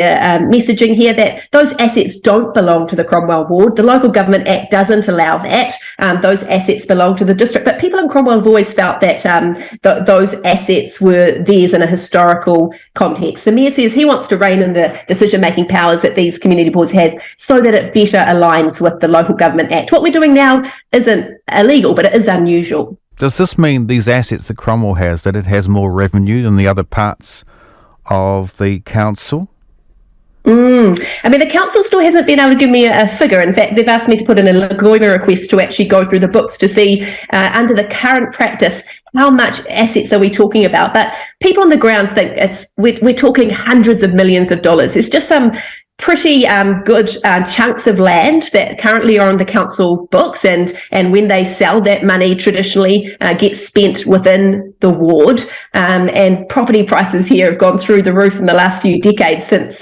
messaging here that those assets don't belong to the Cromwell ward. The Local Government Act doesn't allow that. Those assets belong to the district. But people in Cromwell have always felt that those assets were theirs in a historical context. The Mayor says he wants to rein in the decision-making powers that these community boards have so that it better aligns with the Local Government Act. What we're doing now isn't illegal, but it is unusual. Does this mean these assets that Cromwell has, that it has more revenue than the other parts of the council? I mean, the council still hasn't been able to give me a figure. In fact, they've asked me to put in a Lagoima request to actually go through the books to see, under the current practice, how much assets are we talking about. But people on the ground think we're talking hundreds of millions of dollars. It's just some pretty good chunks of land that currently are on the council books, and when they sell, that money traditionally gets spent within the ward, and property prices here have gone through the roof in the last few decades since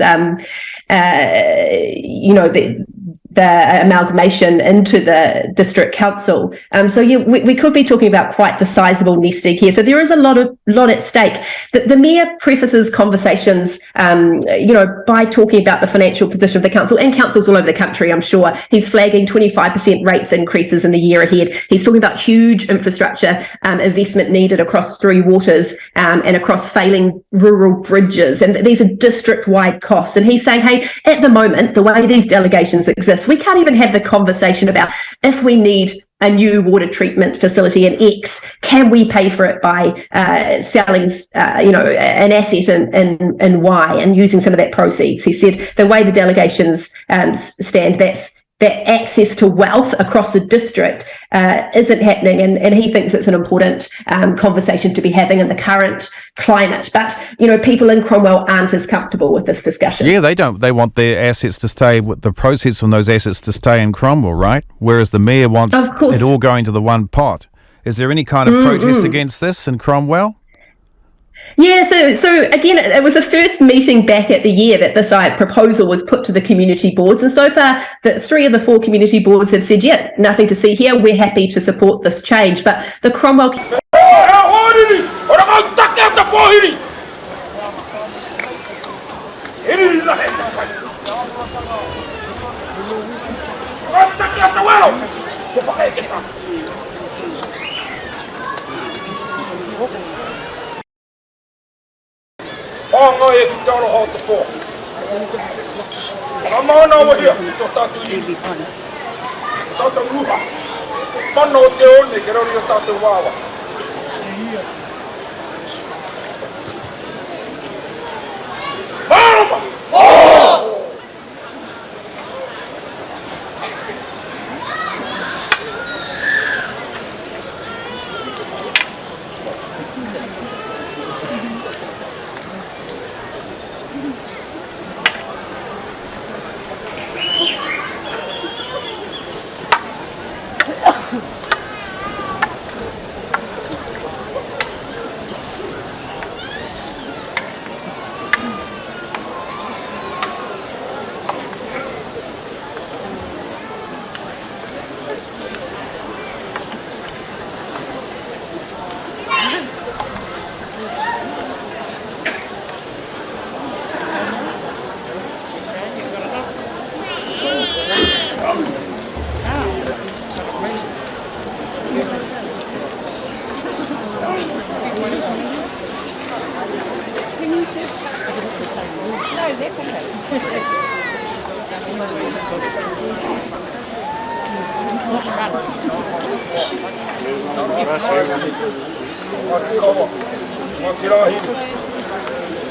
the amalgamation into the district council. So yeah, we could be talking about quite the sizable nest egg here. So there is a lot at stake. The Mayor prefaces conversations, by talking about the financial position of the council and councils all over the country. I'm sure he's flagging 25% rates increases in the year ahead. He's talking about huge infrastructure investment needed across three waters and across failing rural bridges. And these are district-wide costs. And he's saying, hey, at the moment, the way these delegations exist, we can't even have the conversation about if we need a new water treatment facility in X, can we pay for it by selling, an asset in Y and using some of that proceeds? He said the way the delegations stand, that access to wealth across the district isn't happening, and he thinks it's an important conversation to be having in the current climate. But, people in Cromwell aren't as comfortable with this discussion. Yeah, they don't. They want their assets to stay, with the proceeds from those assets to stay in Cromwell, right? Whereas the Mayor wants it all going to the one pot. Is there any kind of protest against this in Cromwell? Yeah, so again, it was the first meeting back at the year that this proposal was put to the community boards, and so far, the 3 of the 4 community boards have said, yeah, nothing to see here, we're happy to support this change. But the Cromwell... Whangai e ki te aro hao te pō. Ka maana awa hia, tō tātou iwi. Tātou ruha. Mana o te one, ke rauri o tātou wāwa. Mārama!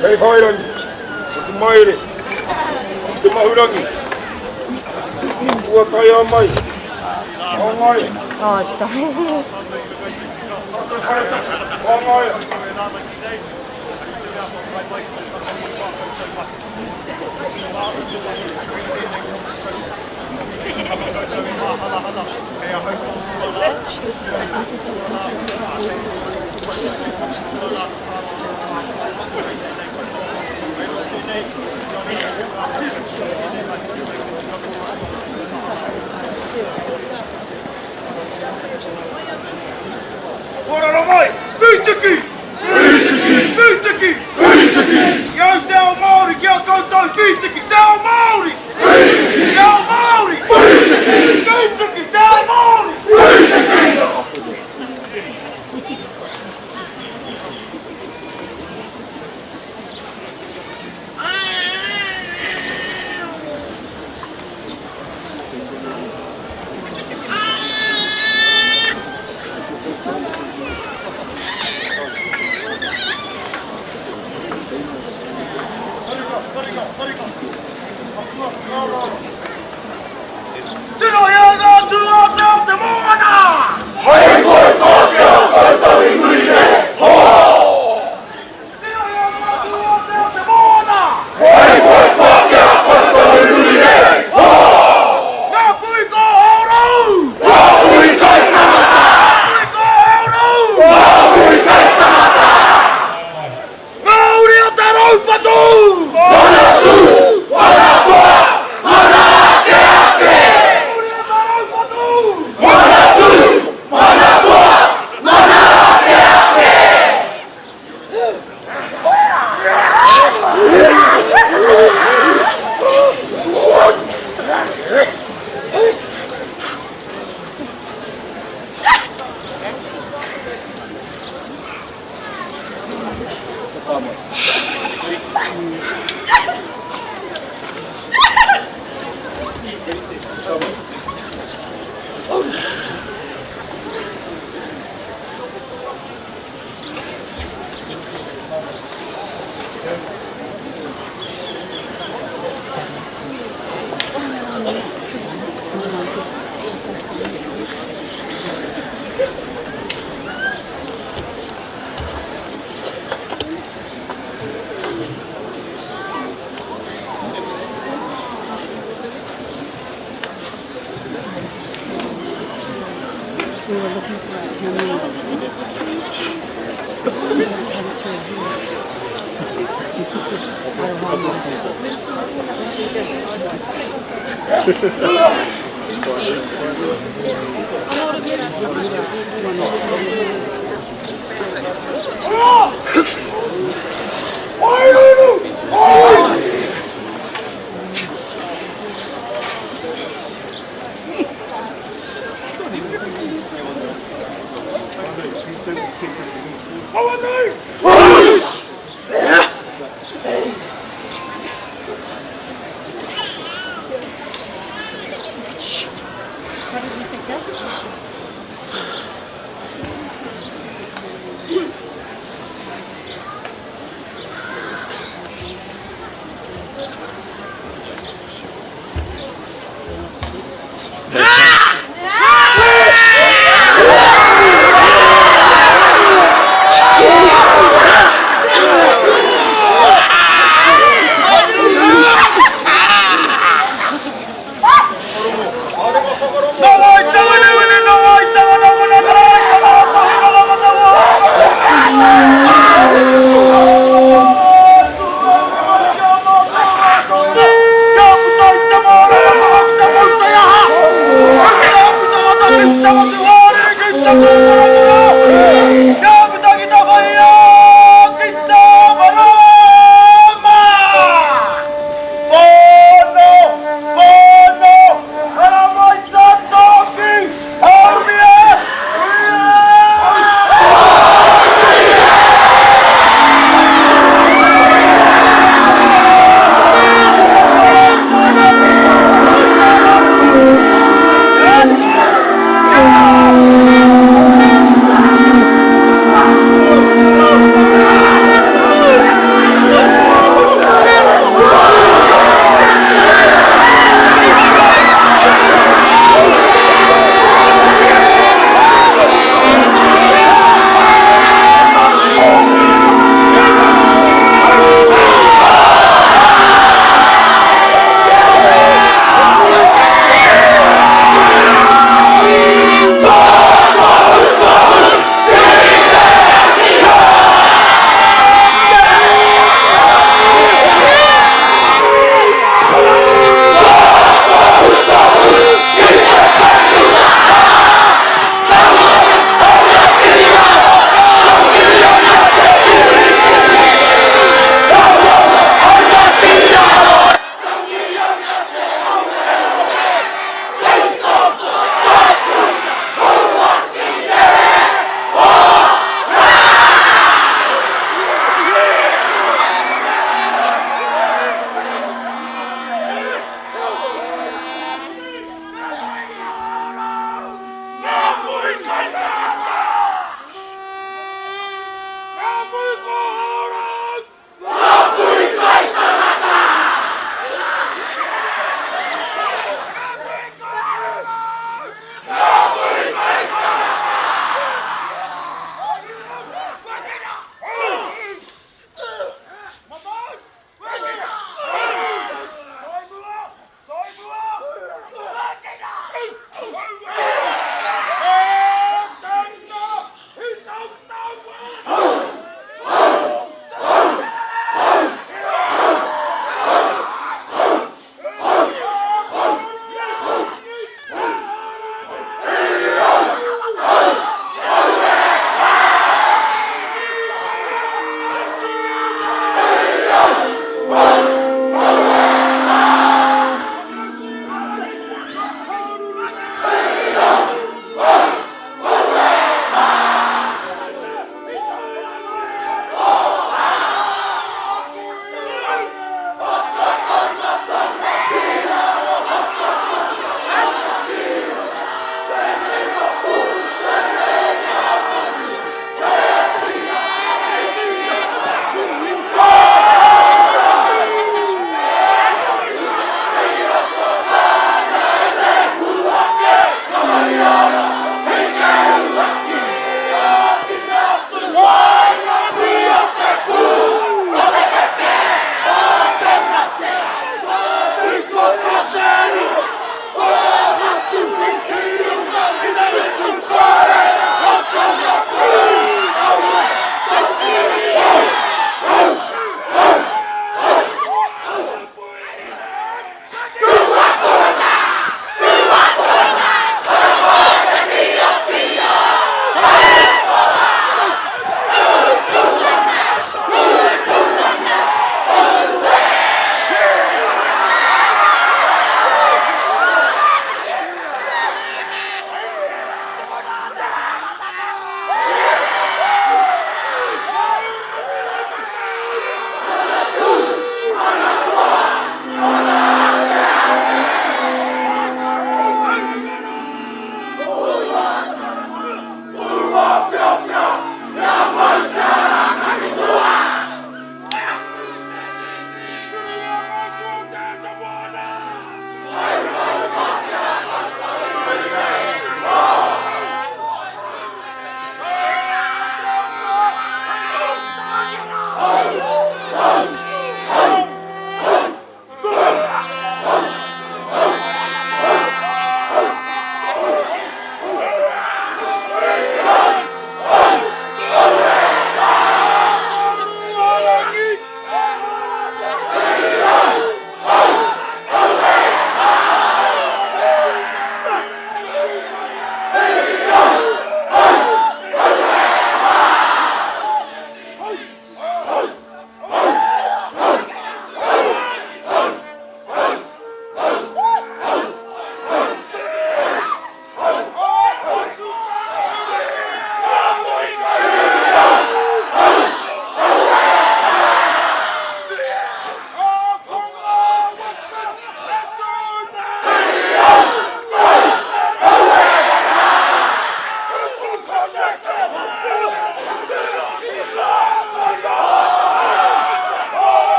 Hei whairangi, o te maere, o te mahurangi, ua tai a mai, o ngai. Oh, sorry. O ngai. Ora mai, Waitangi! Waitangi! Waitangi! Iau te ao Māori, kia koutou whiti! Waitangi, down Māori! Waitangi, down Māori! Waitangi, down Māori! Tino Yanga to out the Moana! Hoi boy, Pōkia, Waitangi Muire! Ho! Tino Yanga to out the Moana! Hoi boy, Pōkia, Waitangi Muire! Ho! Ngā pui ko haurau! Ngā pui kai tamata! Ngā pui ko haurau! Ngā pui kai tamata! Ngā uri o te raupatu! Mana tu! Mana toa! Mana ake ake! Uri o te raupatu! Mana tu! Mana toa! Mana ake ake!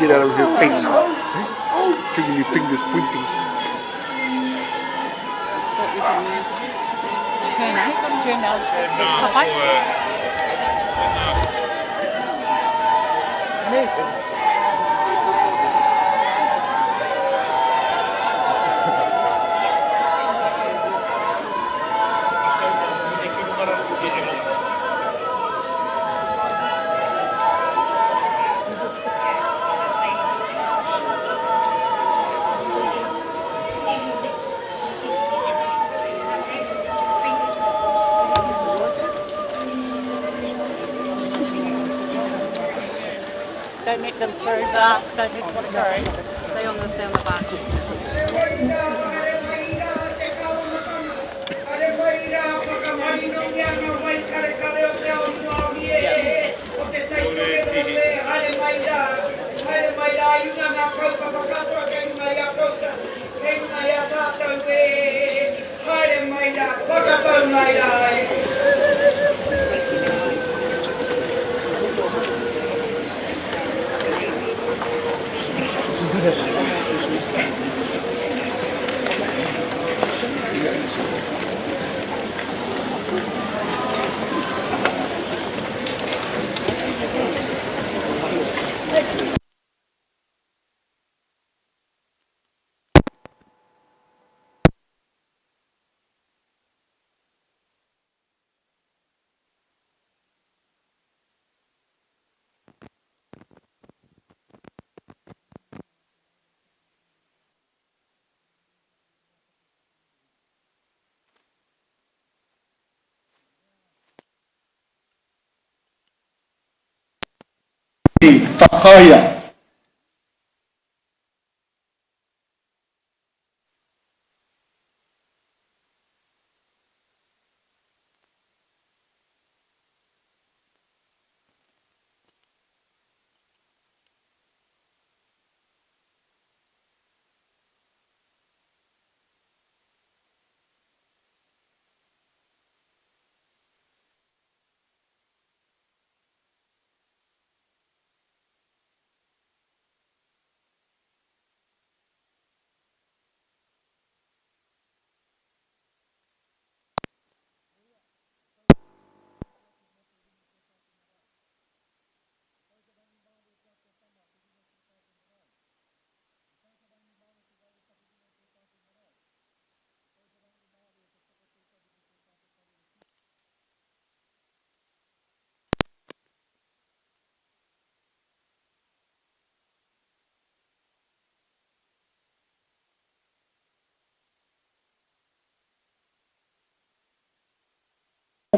get out of her face. Taking your fingers pointing. Turn out. Don't let them through, Dark. Don't let them through. Stay on the back. Takaya.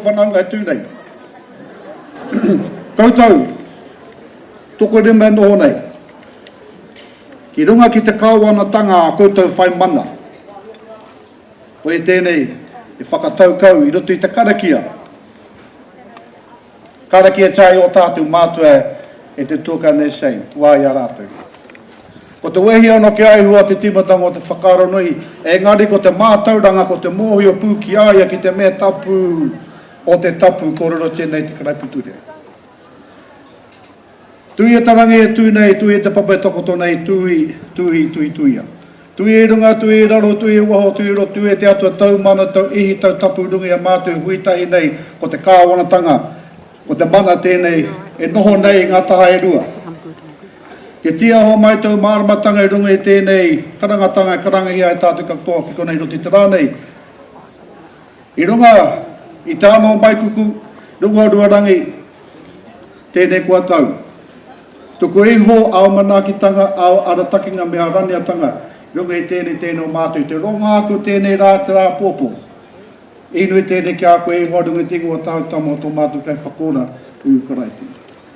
Whananga tūnei. Koutou, toko rima noho nei. Ki runga ki te kāwanatanga a koutou whai mana. O e tēnei, e whakatau kau i roto i te karakia. Karakia tai o tātou mātua e te tōka nei sei, wai a rātou. Ko te wehi ano ki aihua te timatanga o te whakaronui, e ngari ko te mātauranga ko te mōhi o pū ki aia ki te mea tapu o te tapu kororo tēnei te karaiputure. Tui e tarangi e tūnei, tui e te papai tokoto nei, tuia. Tui e runga, tui e raro, tui e waho, tui e ro, tui e te atua tau mana, tau ihi, tau tapu rungi a mātou huitahi nei, ko te kāwanatanga, ko te mana tēnei, e noho nei ngā taha e rua. Ke tia ho mai tau māramatanga i runga e tēnei, karangatanga, karangahia e tātou katoa ki konei roti te rānei. I runga, i tāno mai kuku, runga ruarangi, tēnei kua tau. Tuku iho ao manakitanga, ao aratakinga mea raniatanga, runga i tēnei mātou, te ronga aku tēnei rā te rā pōpō. Inu i tēnei ki a koe iho runga tingu o tāu tamo o tō mātou kai whakora u karaiti.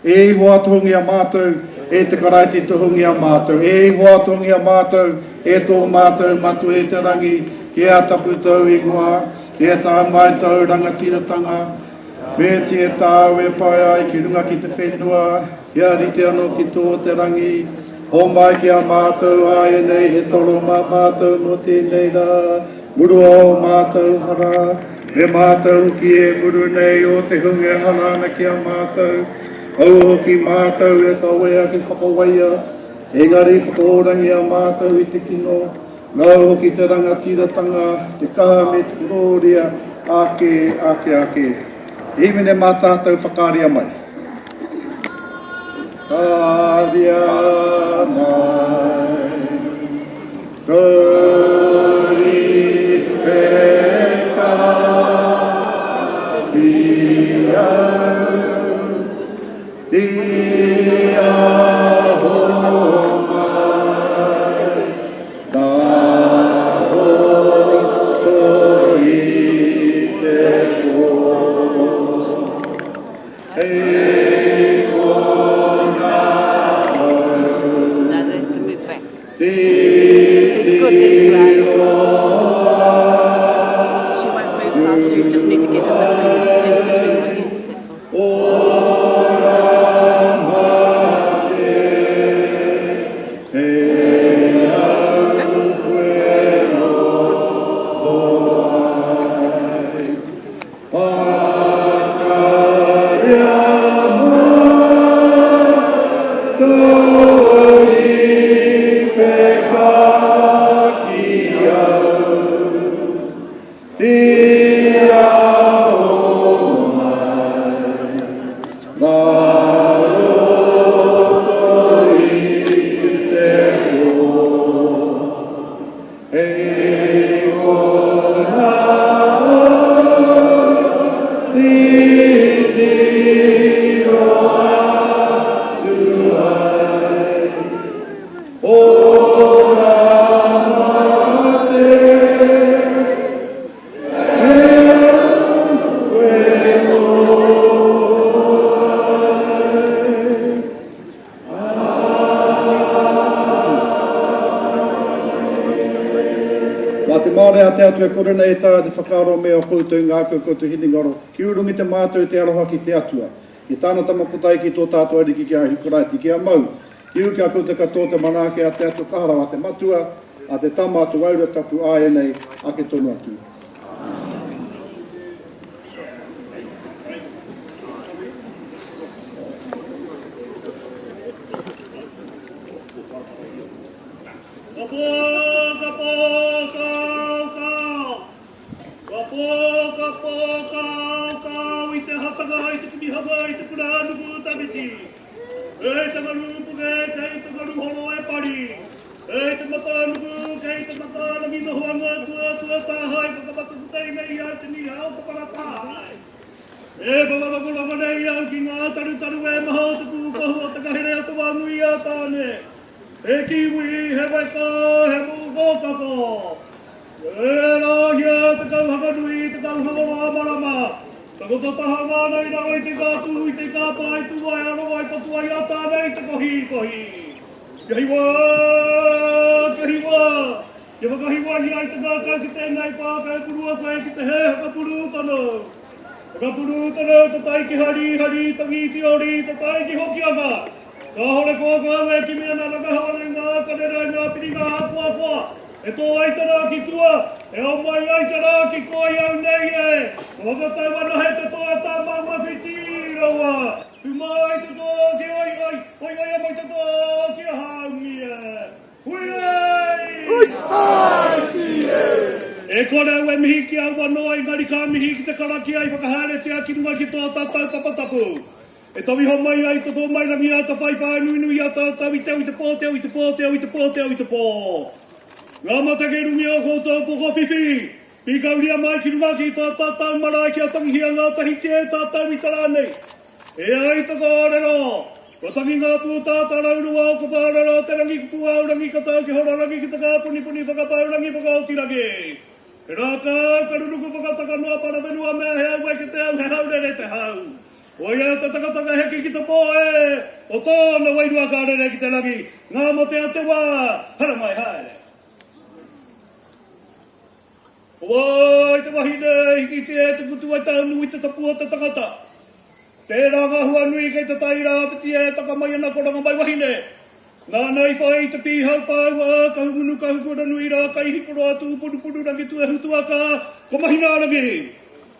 E iho atuhungi a mātou, e te karaiti tuhungi a mātou, e iho atuhungi a mātou, e tō mātou matu e te rangi, ki a tapu tau i ngoa, ki a tā mai tau rangatiratanga, me tie tāu e pai ai ki runga ki te whenua, ia rite anō ki tō te rangi, o mai ki a mātou ai nei, he toro mā mātou no tēnei rā, muru o mātou hara, me mātou ki e muru nei o te hunga harana ki a mātou, Au ki mātou e ka wea ki whakawaia, engari whakaorangi a mātou i te kino, ngau hoki te rangatiratanga, te kaha me te kuroria, ake. Himene mā tātou whakaaria mai. Kāria mai, kauri peka, Dia homai, da hoi te ko, hei kona te loa. She won't move past you, just need to get in between the heads, that's all. Te atu e korena e tā te whakaaro mea o koutou ngā koutou hiningaro. Ki urungi te mātou te aroha ki te atua. I tāna tamaputai ki tō tātou ariki ki a hikuraiti ki a mau. Ki uke a koutou katoa te manake a te atu kahara a te matua, a te tamātu waura tapu ae nei a ke tonu atu.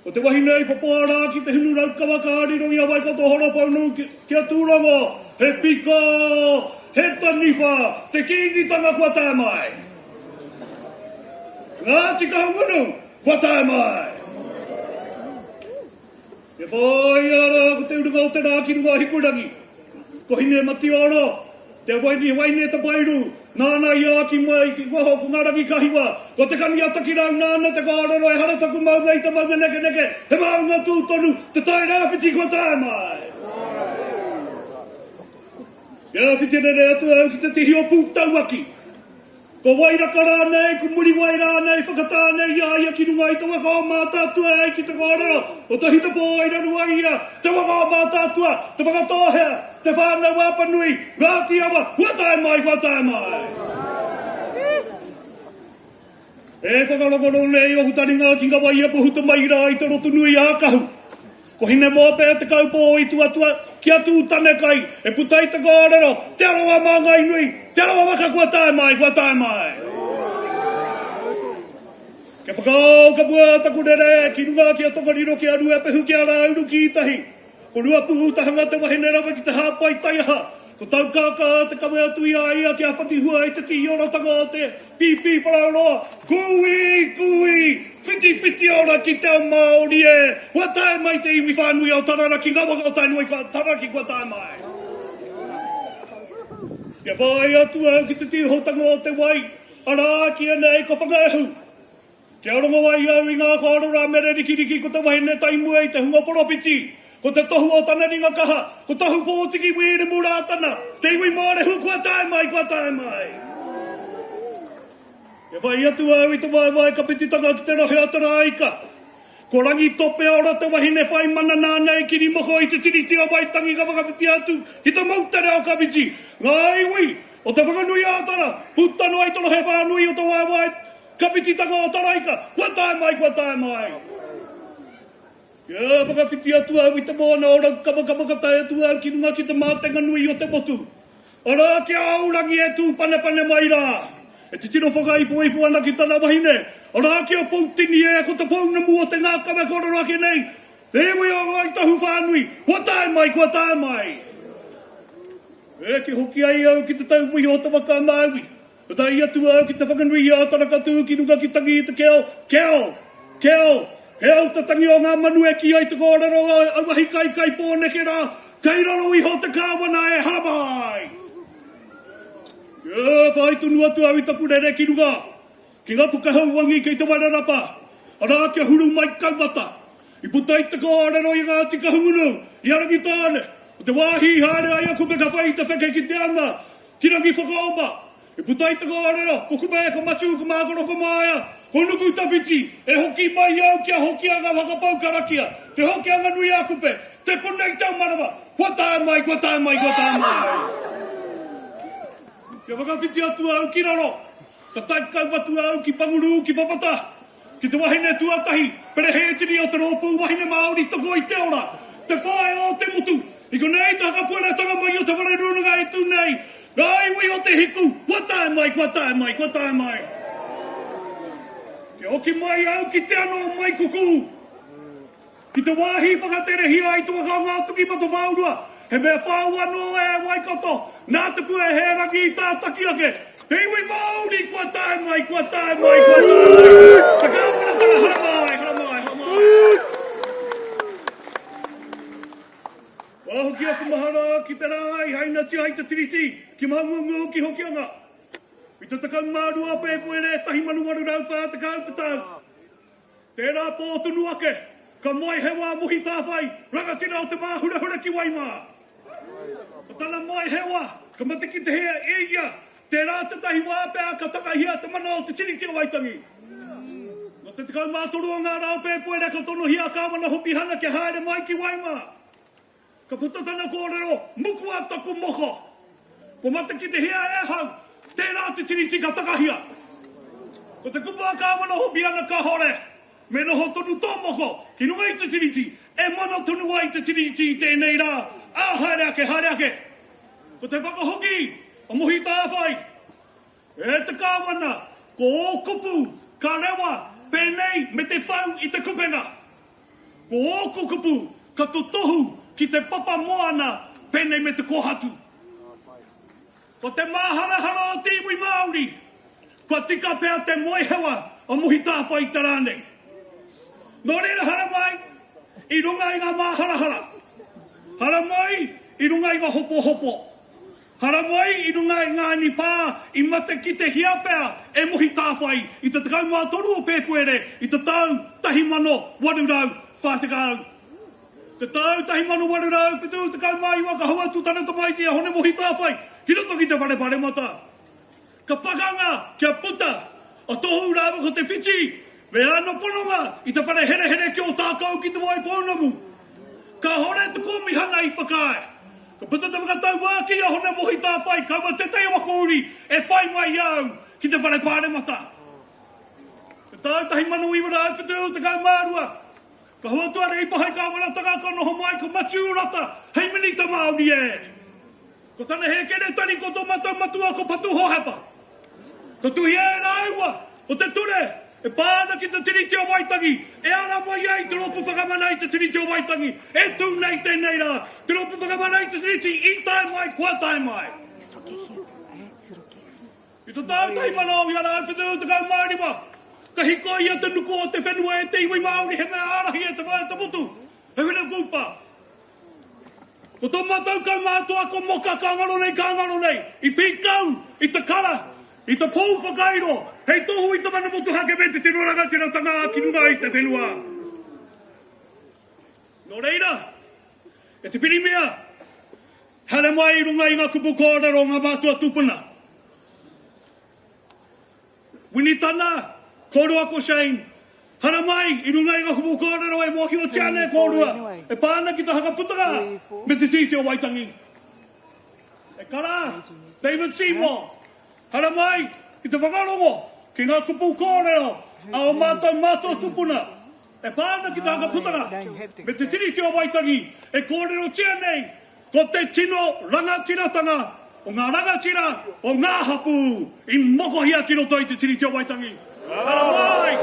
O te wahine I papara ki te hinu rau kawakaari rongi a waikato horo paunu kia tūrongo, he piko, he taniwha, te kīngitanga kua tae mai. Ngā tika hangunu, kua tae mai. E whai ara ko te urunga o te rāki runga hikurangi. Ko hine mati ora, te waine te pairu, nāna ia ki mai ki waho ko ngarangi kahiwa, ko te kani ataki rau nāna te kārero e harataku maunga I te maunga neke neke, he maunga tūtonu, te tai rāwhiti kua tae mai. Ia whiti rere atu au ki te tihi o pūtau aki. Ko wairaka rānei, ko muri wai rānei, whakatānei, ia ki runga I te waka o mātātua ai ki te kōrero, o te hita pō I rarua ia, te waka o mātātua, te whakatohea, te whānau wāpanui, ngāti awa, kua tae mai, kua tae mai. E whakarokoro nei o hutari ngā ki ngā wai a puhuta mai rā I te rotu nui a kahu. Ko hine mōpē te kaupō I tuatua, ki atu tane kai, e putai te kōrero, te aroa māngai nui, te aroa waka kua tae mai, kua tae mai. Ke whakau ka pua taku rere, ki runga ki a tokariro ki a rua pehu ki a rauru ki itahi. Ko rua puhu tahanga te wahine rawa ki te hāpai taiaha. Ko tau kāka te kawe atu ia ia ki a whatihua I te tiora tanga o te pipi parauroa. Kui, whiti ora ki te au Māori e. Kua tae mai te iwi whānui au tararaki gawa o tae nui tararaki kua tae mai. Ia whai atu au ki te tihotanga o te wai. Ara ki anei ko whakaehu. Ke aronga wai au I ngā kōrora mere rikiriki ko te wahine taimu e te hunga poropiti. Ko te tohu o tana ringa kaha, ko tohu pōtiki wīre murātana, te iwi mārehu kua tae mai, kua tae mai. E whai atu au I te wai ka pititanga ki te rohe ataraika. Ko rangi tope ora te wahine whai mana nānei ki ni moko I te tiriti o Waitangi ka whakawhiti atu, ki te mautare o ka piti. Ngā iwi, o te whakanui ātara, putano ai tolo he whanui o te wai ka pititanga o taraika, kua tae mai, kua tae mai. Ia, whakawhiti atu au I te mōna ora kamakaka tae atu au ki runga ki te mātenga nui o te motu. Ora ki aurangi e tū pane mai rā. E te tino whakaipu ana ki tana wahine. Ora ki o poutini e ko te pouna mua te ngā kawe korora ki nei. Te iwi o ai tahu whānui. Kua tae mai, kua tae mai. E ki hoki ai au ki te tau mui o te waka māui. O tai atu au ki te whakanui a taraka tū ki runga ki tangi I te keo. He au te tangi o ngā manu e ki ai te kōrero au ahi kai pōneke rā, kei raro I ho te kāwana e haramai. Ia, whai tunu atu au I tapu rere ki runga, ki ngā pukahau wangi kei te wararapa, a rā kia huru mai kaumata, I putai te kōrero I ngā tika hungunu, I arangi tāne, o te wāhi haere ai aku me ka whai te wheke ki te anga, ki rangi whakaoma, I putai te kōrero, o kume ko matu ko mākoro ko māia, Honuku tawhiti, e hoki mai au kia hoki anga whakapau karakia, te hoki anga nui a kupe, te punei tau marawa, kua tae mai, kua tae mai, kua tae mai. Kia whakawhiti atu au ki raro, ka taikau watu au ki panguru ki papata, ki te wahine tuatahi, pere heetiri o te rōpū wahine Māori toko I te ora, te whae o te motu, I konei te hakapuera tanga mai o te whare rununga I tu nei, rai ui o te hiku, kua tae mai, kua tae mai, kua tae mai. Ke oki mai au ki te ano mai kuku. Ki te wāhi whakaterehi ai tua kao ngā tuki pato whaurua. He mea whaua no e waikato. Nā te pua he rangi I tātaki ake. Te iwi Māori kua tae mai, kua tae mai, kua tae mai. Te kāpuna kara haramai. Wahoki aku mahara ki te rai, haina ti hai te tiriti. Ki maungungu ki hoki anga. I te takau mārua pēpuere, tahi manu waru rau whā te kau te tau. Tērā pōtunu ake, ka moe hewa muhi tāwhai, rangatira o te māhura ki waimā. O tala moe hewa, ka matiki te hea e ia, tērā te tahi wāpea ka takahia te mana o te tiriti o Waitangi. No te takau mātoru o ngā rau pēpuere, ka tono hia kāwana hopi hana ke haere mai ki waimā. Ka putatana kōrero, muku a taku moko. Ko matiki te hea e hau, tērā te tiriti ka takahia. Ko te kupa kāwana hopi ana ka hore, me noho tonu tōmoko, ki nunga I te tiriti, e mana tonu ai te tiriti I tēnei rā, haere ake. Ko te whakahoki, a muhi tāwhai, e te kāwana, ko o kupu, ka rewa, pēnei me te whau I te kupenga. Ko oko kupu, ka to tohu ki te papa moana pene me te kohatu. Ko te mahara o te iwi Māori, kua tika pēr te moehewa o muhi tāwhai tarane. Nō reira hara mai, i runga i ngā mahara. Hara mai, i runga i ngā hopo. Hara mai, i runga i ngā nipā, i mate ki te hiapea e muhi tāwhai, i te takau mātoru o pēpuere, i te tau tahi mano warurau whātekau. Te tau tahi mano warurau, whitu takau mai waka haua tutana tamaiti a hone muhi tāwhai, hirato ki te whare mata. Ka pakanga, kia puta, a tohu rāwa ko te whiti, me ana pononga, i te whare here ki o tākau ki te wai pōnamu. Ka hore te kōmihana i whakae. Ka puta te whakatau wāki a hone mohi tāwhai, ka wa te tei wakouri e whai mai au ki te whare mata. Te tau tahi manu iwara au whitu te kau mārua. Ka hua tuare i pahai ka waratanga ka noho mai ko matiu rata, hei minita Māori e. Ko tana he kere tani ko tō matua ko patu hohepa. Ka tuhi e na aua, o te ture, e pāna ki te tiriti o Waitangi, e ara mai ai te ropu whakamanai te tiriti o Waitangi, e tū nei tēnei rā, te ropu whakamanai te tiriti, i tai mai, kua tai mai. I tō tau tai mana o iara au whitu te kau Māoriwa, ka hiko ia te nuku o te whenua e te iwi Māori he mea arahi e te whae te mutu, he whina kupa. Ko tō mātou kau mātua ko moka ka ngaro nei, i pīkau, i te kara, i te pōu whakairo, hei tohu i te mana motu hake me te tino rangatira tanga ki nunga i te whenua. Nō reira, e te pirimia, hara mai i runga i ngā kupu kōrero ngā mātua tupuna. Winitana, kōrua ko Shane, hara mai i runga i ngā kupu kōrero e mohi o tiane kōrua, e pāna ki te hakaputanga me te titi o Waitangi. E kara, David Seymour, hara mai, i te whakarongo, ki ngā kupu kōrero, a o mātou tupuna, e pāna ki te hakaputanga, me te tiriti o Waitangi, e kōrero tia nei, ko te tino rangatiratanga, o ngā rangatira, o ngā hapu, i mokohia ki roto i te tiriti o Waitangi. Hara mai!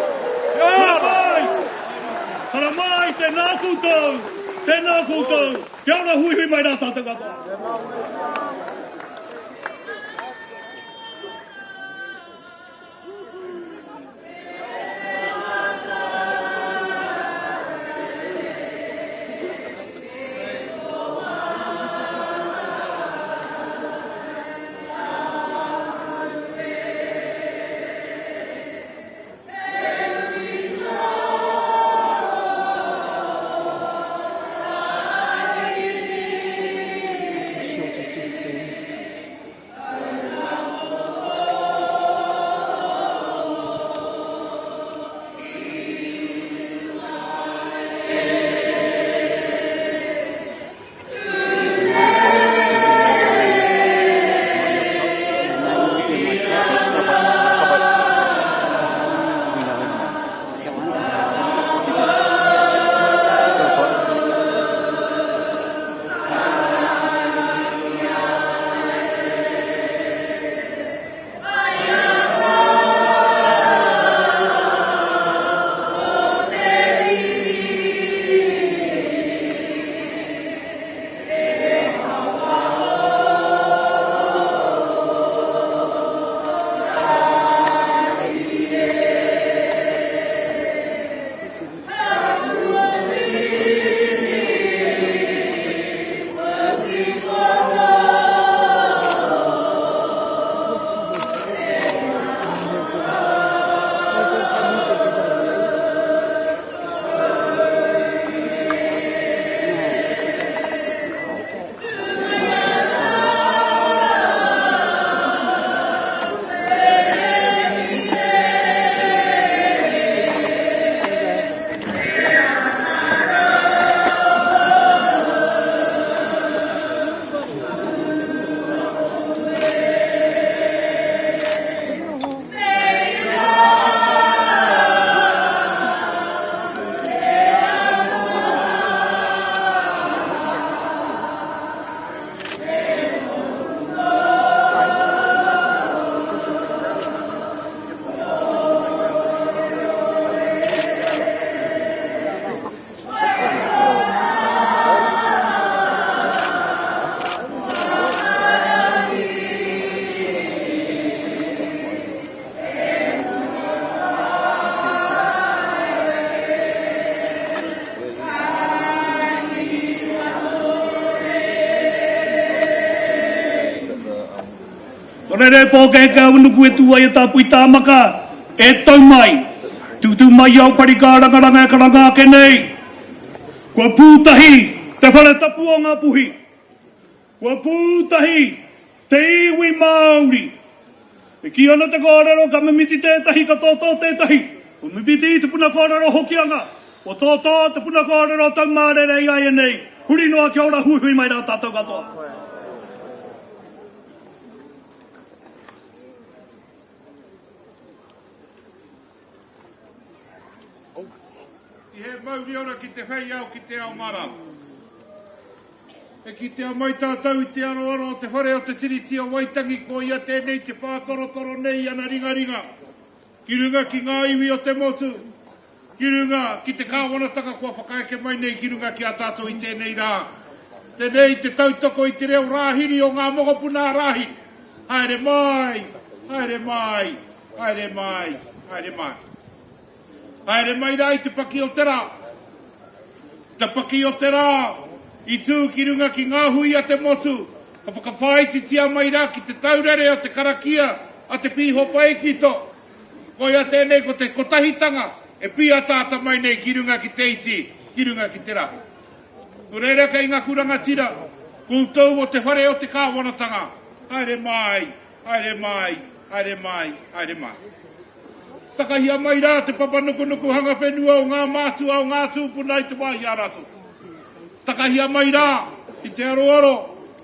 Hara mai, tēnā koutou, kia ora hui mai rā tātou kapa. O re pōkeka unuku e tua i tāpui tāmaka e tau mai. Tutu mai au parika rangaranga e karanga ke nei. Kua pūtahi te whare tapu o ngā puhi. Kua pūtahi te iwi Māori. E ki ana te kōrero ka mimiti tētahi ka tōtō tētahi. O mimiti te puna kōrero hokianga. O tōtō te puna kōrero tau mārere i ai e nei. Huri noa kia ora hui mai rā tātou katoa. I he mauri ora ki te whai au ki te ao mara. E ki te ao mai tātou i te aroaro o te whare o te tiriti o Waitangi ko ia tēnei te pātorotoro nei ana ringa ringa. Ki runga ki ngā iwi o te motu. Ki runga ki te kāwanataka kua whakaeke mai nei ki runga ki a tātou i tēnei rā. Tēnei te tautoko i te reo rāhiri o ngā mogopuna rahi. Haere mai, haere mai, haere mai, haere mai. Haere mai rai te paki o te rā. Te paki o te rā. I tū ki runga ki ngā hui a te motu. Ka whakawhai ti tia mai rā ki te taurere o te karakia a te pīhopa e kito. Ko ia tēnei ko te kotahitanga e pia tāta mai nei ki runga ki te iti, ki runga ki te rā. Reira ka inga kuranga tira, koutou o te whare o te kāwanatanga. Haere mai, haere mai, haere mai, haere mai. Takahia mai rā te papanukunuku hanga whenua o ngā mātu au ngā tūpuna i te wāhi aratu. Takahia mai rā i te aroaro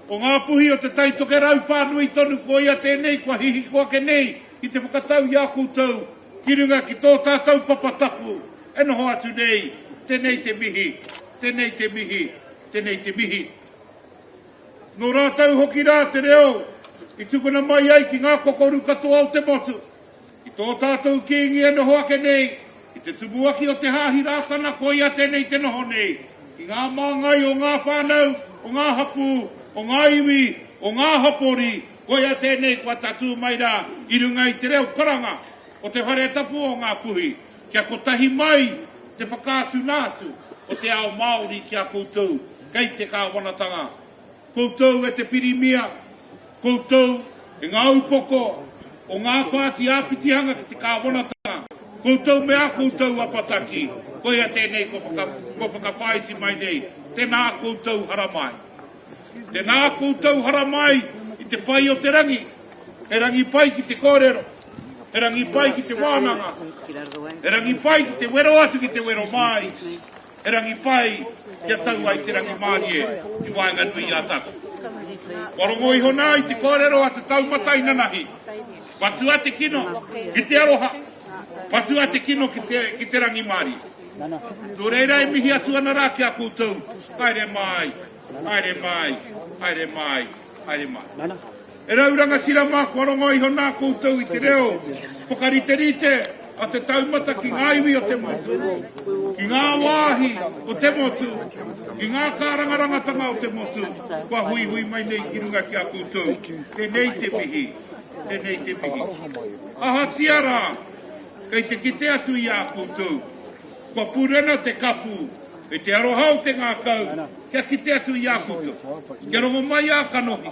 o ngā puhi o te taitoke rau whānui tonu ko ia tēnei kua hihi kua ke nei i te whakatau i a koutou ki runga ki tō tātou papatapu. E noho atu nei, tēnei te mihi, tēnei te mihi, tēnei te mihi. Nō rātau hoki rā te reo i tukuna mai ai ki ngā kokoru katoa o te motu. I tō tātou kīngi e noho ake nei, i te tumuaki o te hāhi rātana ko ia tēnei te noho nei. I ngā māngai o ngā whānau, o ngā hapu, o ngā iwi, o ngā hapori, ko ia tēnei kua tatu mai rā, i runga i te reo karanga, o te whare tapu o ngā puhi, kia kotahi mai te whakātu nātu, o te ao Māori kia koutou, kei te kāwanatanga. Koutou e te pirimia, koutou e ngā upoko, o ngā pāti āpitihanga ki te kāwanatanga. Koutou mea koutou apataki, ko ia tēnei ko whakawhaiti mai nei, tēnā koutou haramai. Tēnā koutou haramai i te pai o te rangi, e rangi pai ki te kōrero, e rangi pai ki te wānanga, e rangi pai ki te wero atu ki te wero mai, e rangi pai kia tau ai te rangi mārie i wāinga nui a tatu. Warongo iho nā i te kōrero a te taumatai nanahi, patu a te kino ki te aroha, patu a te kino ki te rangi māri. Tō reira e mihi atu ana rā ki a koutou, haere mai, haere mai, haere mai, haere mai. E rauranga tira mā warongo iho nā koutou i te reo, pokariterite a te taumata ki ngā iwi o te motu, ki ngā wāhi o te motu, ki ngā kārangarangatanga o te motu, kua hui hui mai nei ki runga ki a koutou, tēnei te mihi, tēnei te mihi. Aha tiara, kei te kite atu i a koutou, kua pūrena te kapu, e te arohau te ngā kau, kia kite atu i a koutou, kia rongo mai a kanohi,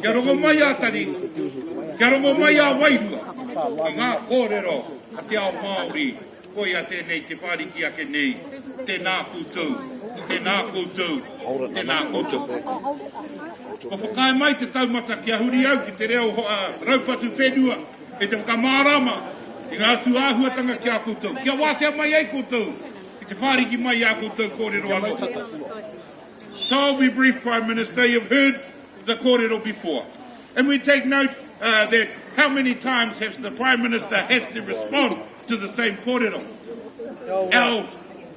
kia rongo mai a tari, kia rongo mai a wairua, ki ngā kōrero, a te ao Māori, ko ia tēnei te pāriki ake nei, tēnā koutou, tēnā koutou, tēnā koutou. Ko whakae mai te taumata kia huri au ki te reo raupatu whenua, e te whakamārama, i ngā tu āhuatanga ki a koutou. Kia wātea mai ai koutou, i te pāriki mai a koutou kōrero anō. So I'll be brief, Prime Minister. You've heard the kōrero before. And we take note that how many times has the Prime Minister has to respond to the same kōrero.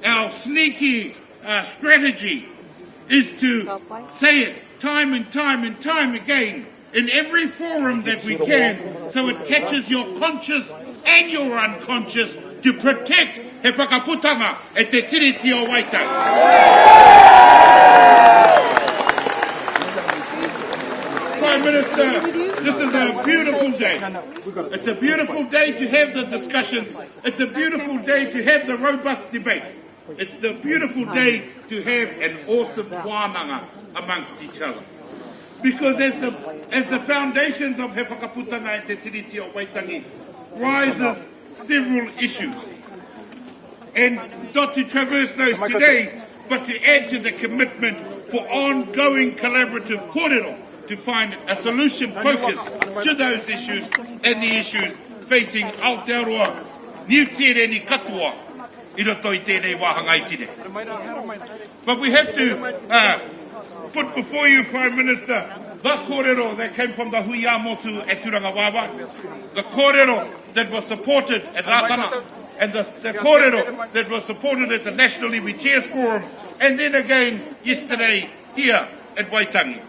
Our sneaky strategy is to say it time and time and time again in every forum that we can, so it catches your conscious and your unconscious to protect he whakaputanga e te tiriti o Waitangi. Prime Minister, this is a beautiful day. It's a beautiful day to have the discussions. It's a beautiful day to have the robust debate. It's the beautiful day to have an awesome wānanga amongst each other. Because as the foundations of He Whakaputanga and Te Tiriti o Waitangi rises several issues. And not to traverse those today, but to add to the commitment for ongoing collaborative kōrero to find a solution focused to those issues and the issues facing Aotearoa, New Tireni Katoa, I roto I tēnei wāhanga I tine. But we have to put before you, Prime Minister, the kōrero that came from the Hui Amotu at Turangawawa, the kōrero that was supported at Ratana, and the kōrero that was supported at the National Iwi Chairs Forum, and then again yesterday here at Waitangi.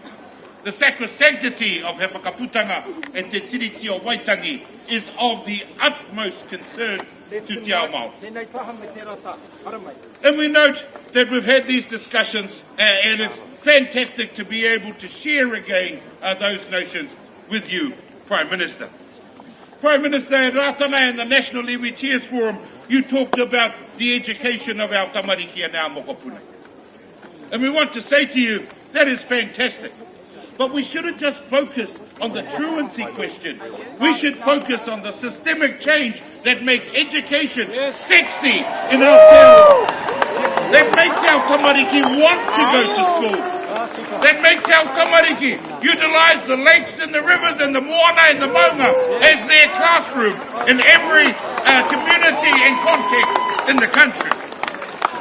The sacrosanctity of He Whakaputanga and Te Tiriti o Waitangi is of the utmost concern to Te Ao Māori. And we note that we've had these discussions and it's fantastic to be able to share again those notions with you, Prime Minister. Prime Minister, at Ratana and the National Iwi Chairs Forum, you talked about the education of our tamariki and our mokopuna. And we want to say to you, that is fantastic. But we shouldn't just focus on the truancy question. We should focus on the systemic change that makes education sexy in Aotearoa. That makes our tamariki want to go to school. That makes our tamariki utilise the lakes and the rivers and the moana and the maunga as their classroom in every community and context in the country.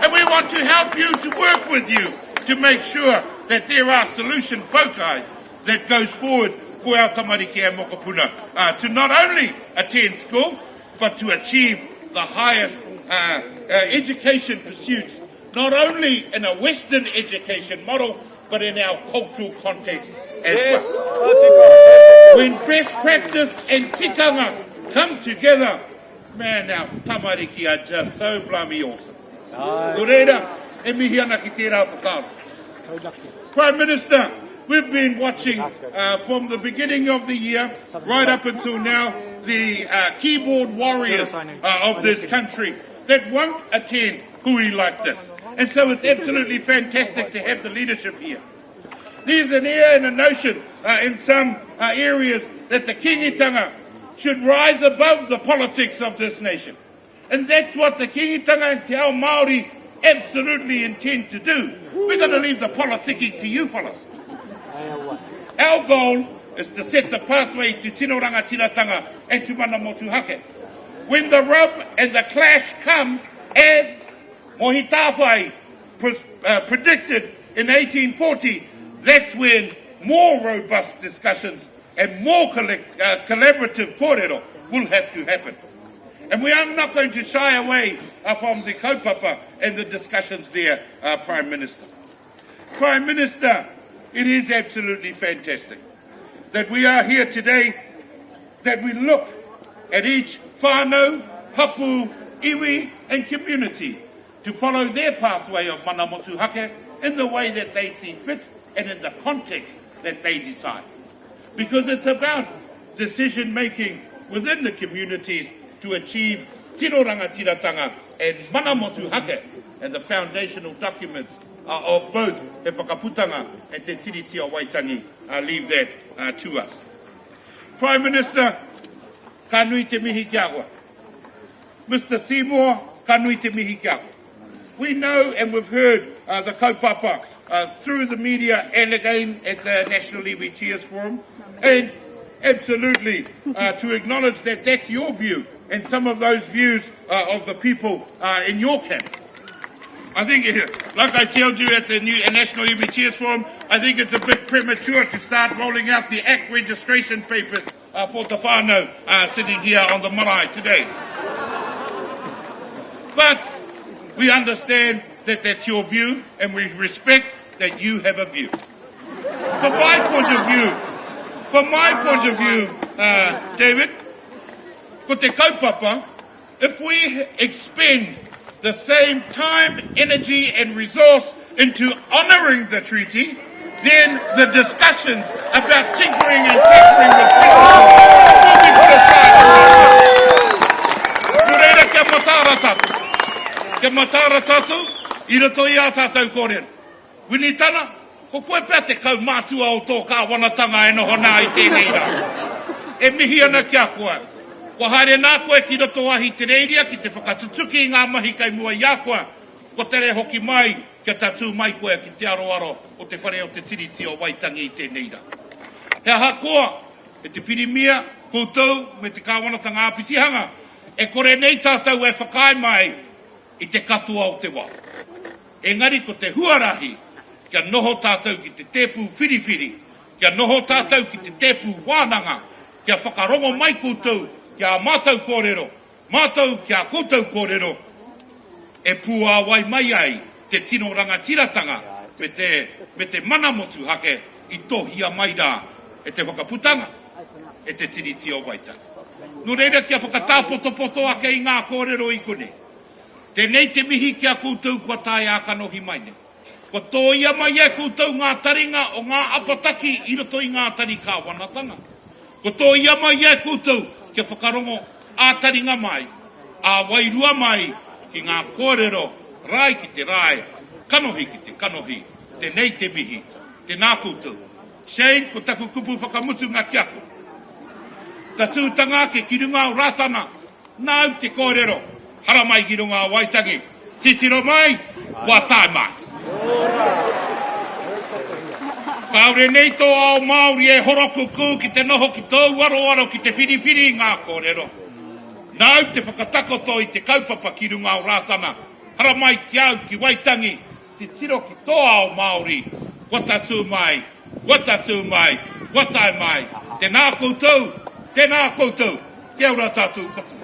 And we want to help you, to work with you, to make sure that there are solution foci that goes forward for our tamariki and mokopuna to not only attend school, but to achieve the highest education pursuits, not only in a Western education model, but in our cultural context as well. When best practice and tikanga come together, man, our tamariki are just so bloody awesome. Koreira, e mihi ana ki tērā whakaaro. Prime Minister, we've been watching from the beginning of the year right up until now the keyboard warriors of this country that won't attend hui like this. And so it's absolutely fantastic to have the leadership here. There's an air and a notion in some areas that the kingitanga should rise above the politics of this nation. And that's what the kingitanga and Te Ao Māori absolutely intend to do. We're going to leave the politicking to you fellas. Our goal is to set the pathway to tino rangatiratanga and to mana motuhake. When the rub and the clash come, as Mohi Tāwhai predicted in 1840, that's when more robust discussions and more collaborative kōrero will have to happen. And we are not going to shy away from the kaupapa and the discussions there, Prime Minister. Prime Minister, it is absolutely fantastic that we are here today, that we look at each whānau, hapu, iwi and community to follow their pathway of mana motuhake in the way that they see fit and in the context that they decide. Because it's about decision making within the communities to achieve tino rangatiratanga and mana motuhake and the foundational documents of both He Whakaputanga and Te Tiriti o Waitangi leave that to us. Prime Minister, ka nui te mihi kia koe. Mr. Seymour, ka nui te mihi kia koe. We know and we've heard the kaupapa through the media and again at the National Iwi Chairs Forum, and absolutely to acknowledge that that's your view and some of those views of the people in your camp. I think, like I told you at the new National Iwi Chairs Forum, I think it's a bit premature to start rolling out the ACT registration papers for Te Whānau sitting here on the marae today. But we understand that that's your view, and we respect that you have a view. From my point of view, David, ko te kaupapa, if we expend the same time, energy and resource into honouring the treaty, then the discussions about tinkering and tampering with principles will be put aside. Kureira kia matara tatu. Kia matara tatu, I roto i a tātou kōrero. Winitana, Ko koe pēr te kau mātua o tō kāwanatanga e noho nā I tēnei rā. E mihi ana kia koe. Ko haere nā koe ki roto ahi te reiria ki te whakatutuki I ngā mahi kai mua I a koe. Ko tere hoki mai kia tatu mai koe ki te aroaro o te whare o te tiriti o Waitangi I tēnei rā. He aha koa, e te pirimia, koutou, me te kāwanatanga āpitihanga, e kore nei tātou e whakai mai I te katua o te wā. Engari ko te huarahi, kia noho tātou ki te tēpū whiriwhiri, kia noho tātou ki te tēpū wānanga, kia whakarongo mai koutou, kia mātou kōrero, mātou kia koutou kōrero, e pū a wai mai ai te tino rangatiratanga, me te manamotu hake I tohia mai rā, e te whakaputanga, e te tiriti o Waitangi. No reira kia whakatāpoto ake I ngā kōrero I kone. Tenei te mihi kia koutou kua tāi ākanohi mai ne. Ko tō ia mai e koutou ngā taringa o ngā apataki I roto I ngā tari kāwanatanga. Ko tō ia mai e koutou kia whakarongo ātaringa mai, a wairua mai ki ngā kōrero, rai ki te rai, kanohi ki te kanohi, tenei te mihi, te nā koutou. Shane, ko taku kupu whakamutu ngā kiako. Ta tūtanga ke ki runga o rātana, nāu te kōrero, hara mai ki runga o Waitangi, titiro mai, kua tāi mai. Kaure nei tō ao Māori e horoku kū ki te noho ki tōu aro ki te whiriwhiri ngā kōrero. Nāu te whakatakoto I te kaupapa ki runga o rātana, hara mai ki au ki Waitangi, te tiro ki tō ao Māori, kua tātū mai, kua tāi mai, tēnā koutou, te aura tātū katu.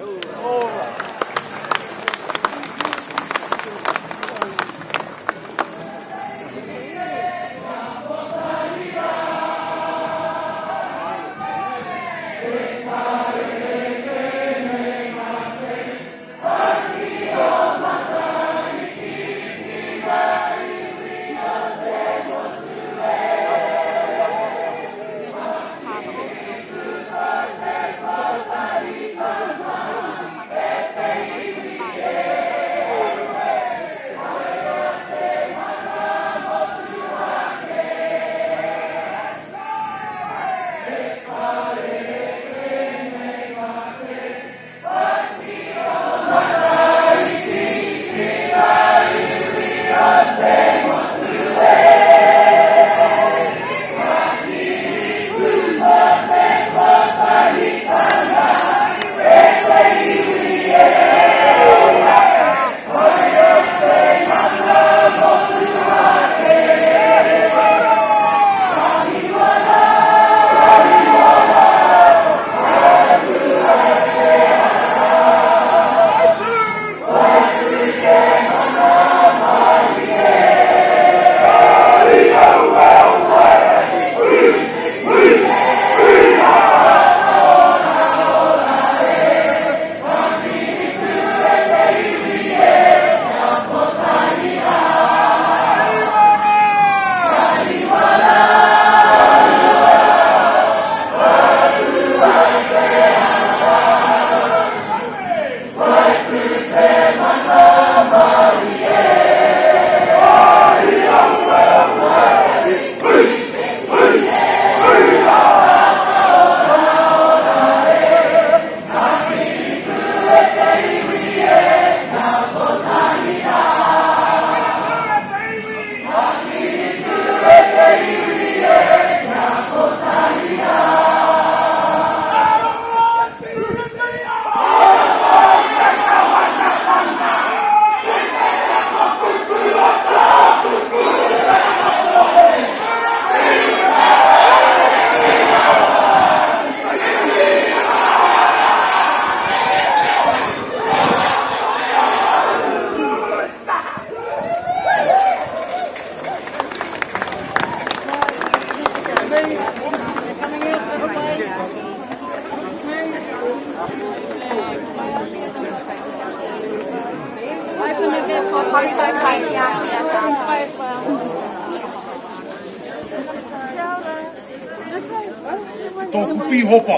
Tōku pihopa.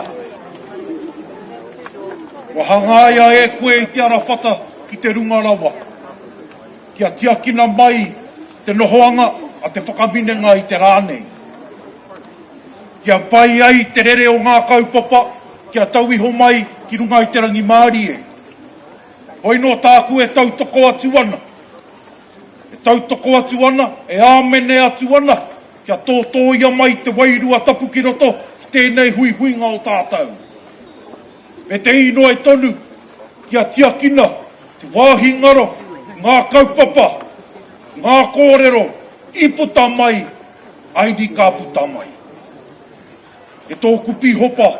Wa hangaia e koe I te arawhata ki te runga rawa. Kia tiakina mai te nohoanga a te whakaminenga i te rānei. Kia pai ai te rere o ngā kaupapa, kia tauiho mai ki runga i te rangi Māori e. Hoi no tāku e tautoko atu ana. E tautoko atu ana, e āmene atu ana, kia tōtōia mai te wairua tapu ki roto, ki tēnei hui huinga o tātou. Me te ino e tonu, kia tiakina, te wāhi ngaro, ngā kaupapa, ngā kōrero, i puta mai, aini ka puta mai. E tōku pihopa,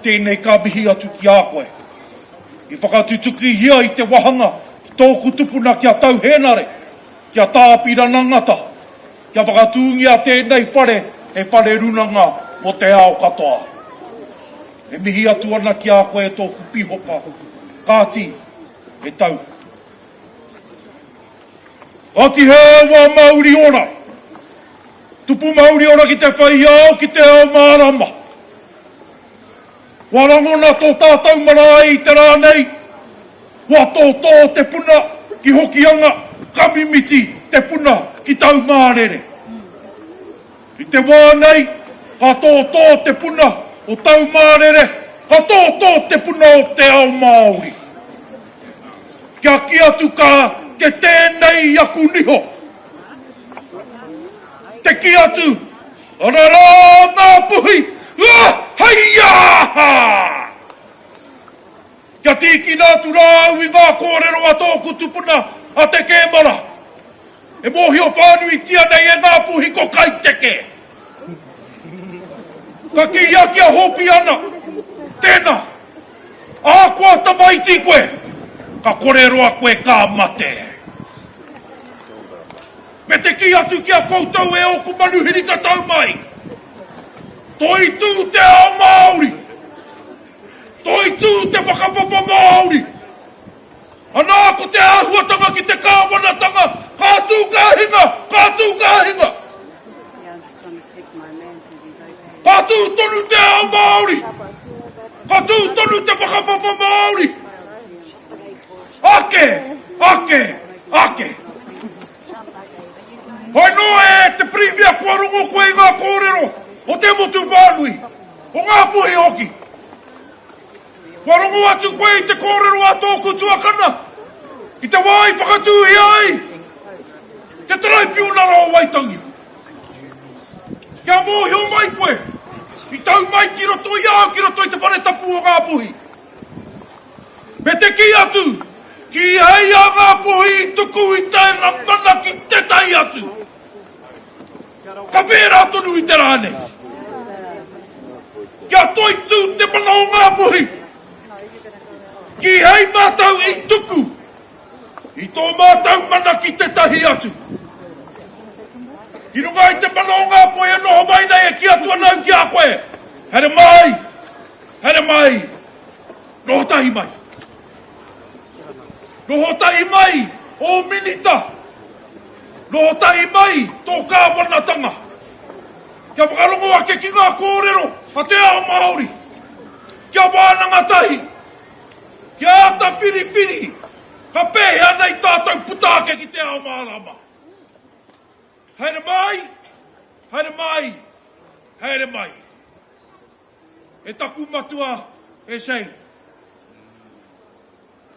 tēnei ka mihi atu ki a koe. I whakatutuki hia i te wahanga, i tōku tupuna kia tau henare, kia tāpira nangata, kia whakatūngia tēnei whare, e whare runanga mo te ao katoa. E mihi atu ana ki a koe e tōku pihopa, kāti, e tau. Ati hea wā Māori ora. Tupu Māori ora ki te whai au ki te ao mārama. Warangona tō tātou marae i te rānei. Wa tō te puna ki hokianga kamimiti te puna ki tau mārere. I te wānei, ka tō te puna o tau mārere, ka tō te puna o te ao Māori. Kia ki atu ka te tēnei aku niho. Te ki atu, arara ngā puhi, haia! Kia tiki nā turau i ngā kōrero a tōku tupuna a te kēmara. E mōhio whānui tia nei e ngā puhi ko kai teke. Ka ki ia kia hopi ana, tēnā, a kua tamaiti koe, ka kōrero a koe ka mate. Me te ki atu kia koutou e oku manuhiri ka tau mai. Toi tū te ao Māori. Toi tū te whakapapa Māori. Anā ko te āhuatanga ki te kāwanatanga. Kātū kāhinga, kātū kāhinga. Kātū tonu te ao Māori. Kātū tonu te whakapapa Māori. Ake, ake, ake. Hoi no e te primia kua rungo koe ngā kōrero o te motu whānui, o ngā puhi hoki. Kua rungo atu koe i te kōrero a tōku tuakana, i te wai whakatūhi ai, te traipio nara o Waitangi. Kia mōhio mai koe, i tau mai ki roto i au, ki roto i te whare tapu o ngā puhi. Me te ki atu, ki hei a ngā puhi i tuku i tēnā mana ki te tai atu. Ka pēra tonu i te rāne. Kia toi tū te mana o ngā puhi. Ki hei mātau i tuku. I tō mātau mana ki te tahi atu. I runga i te mana o ngā puhi e noho mai nei e ki atu anau ki a koe. Here mai. Here mai. Noho tahi mai. Noho tahi mai o minita. Noho tahi mai tō kāwanatanga. Kia whakarongo ake ki ngā kōrero a te ao Māori. Kia wānanga tahi. Kia ata whiriwhiri. Ka pēhea nei tātou putaake ki te ao mārama. Haere mai. Haere mai. Haere mai. E taku matua e sei.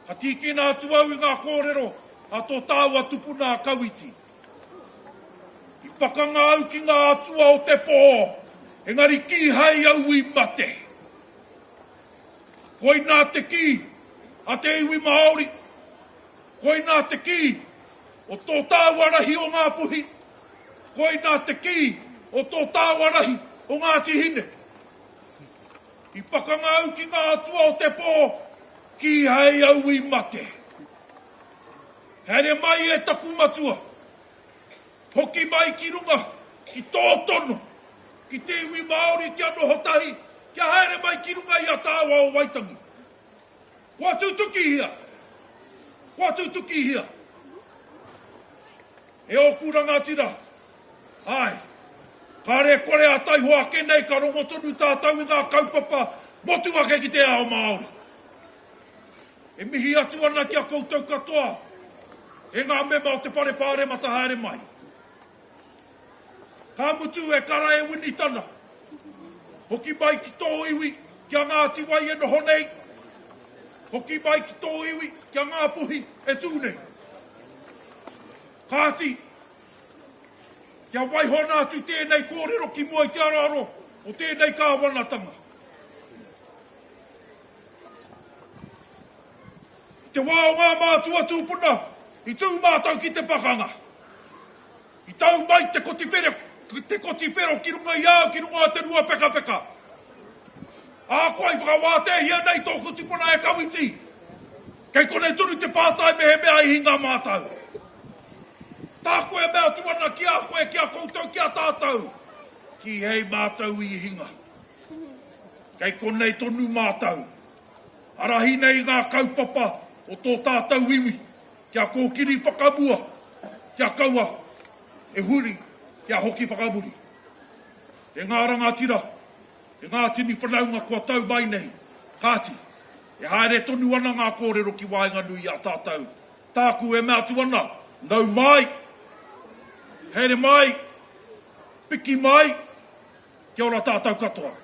Ka tīkina atu au i ngā kōrero a tō tāua tupuna a kauiti. I pakanga au ki ngā atua o te pō, engari ki hai au i mate. Koi nā te ki, a te iwi Māori. Koi nā te ki, o tō tāwarahi o ngā puhi. Koi nā te ki, o tō tāwarahi o ngā tihine. I pakanga au ki ngā atua o te pō, ki hai au i mate. Here mai e taku matua. Hoki mai ki runga, ki tō tono, ki te iwi Māori kia noho tahi, kia haere mai ki runga i a tāua o Waitangi. Kua tūtuki hia. Kua tūtuki hia. E o kuranga tira. Ai, kare kore a tai hoa kenei ka rongo tonu tātau i ngā kaupapa, motu ake ki te ao Māori. E mihi atu ana kia koutou katoa, e ngā mema o te pare mata haere mai. Ka mutu e kara e wini tana. Hoki mai ki tō iwi, kia ngāti wai e noho nei. Hoki mai ki tō iwi, kia ngā puhi e tūnei. Kāti, kia waihona atu tēnei kōrero ki mua i te araro o tēnei kāwanatanga. Te wā o ngā mātua tūpuna, i tū mātau ki te pakanga. I tau mai te kotifere, ki runga i au, ki runga te rua peka peka. A koe i whakawāte hia nei tōku tipuna e kawiti. Kei kone turu te pātai mehe mea i hinga mātau. Tā koe mea tuana ki a koe, ki a koutou, ki a tātou. Ki hei mātau i hinga. Kei kone tonu mātau. Arahi nei ngā kaupapa o tō tātou iwi. Kia kōkiri whakamua. Kia kaua. E huri. Kia hoki whakamuri. E ngā rangatira. E ngā tini whanaunga kua tau mai nei. Kāti. E haere tonu ana ngā kōrero ki wainga nui a tātou. Tāku e mea tuana. Nau mai. Here mai. Piki mai. Kia ora tātou katoa.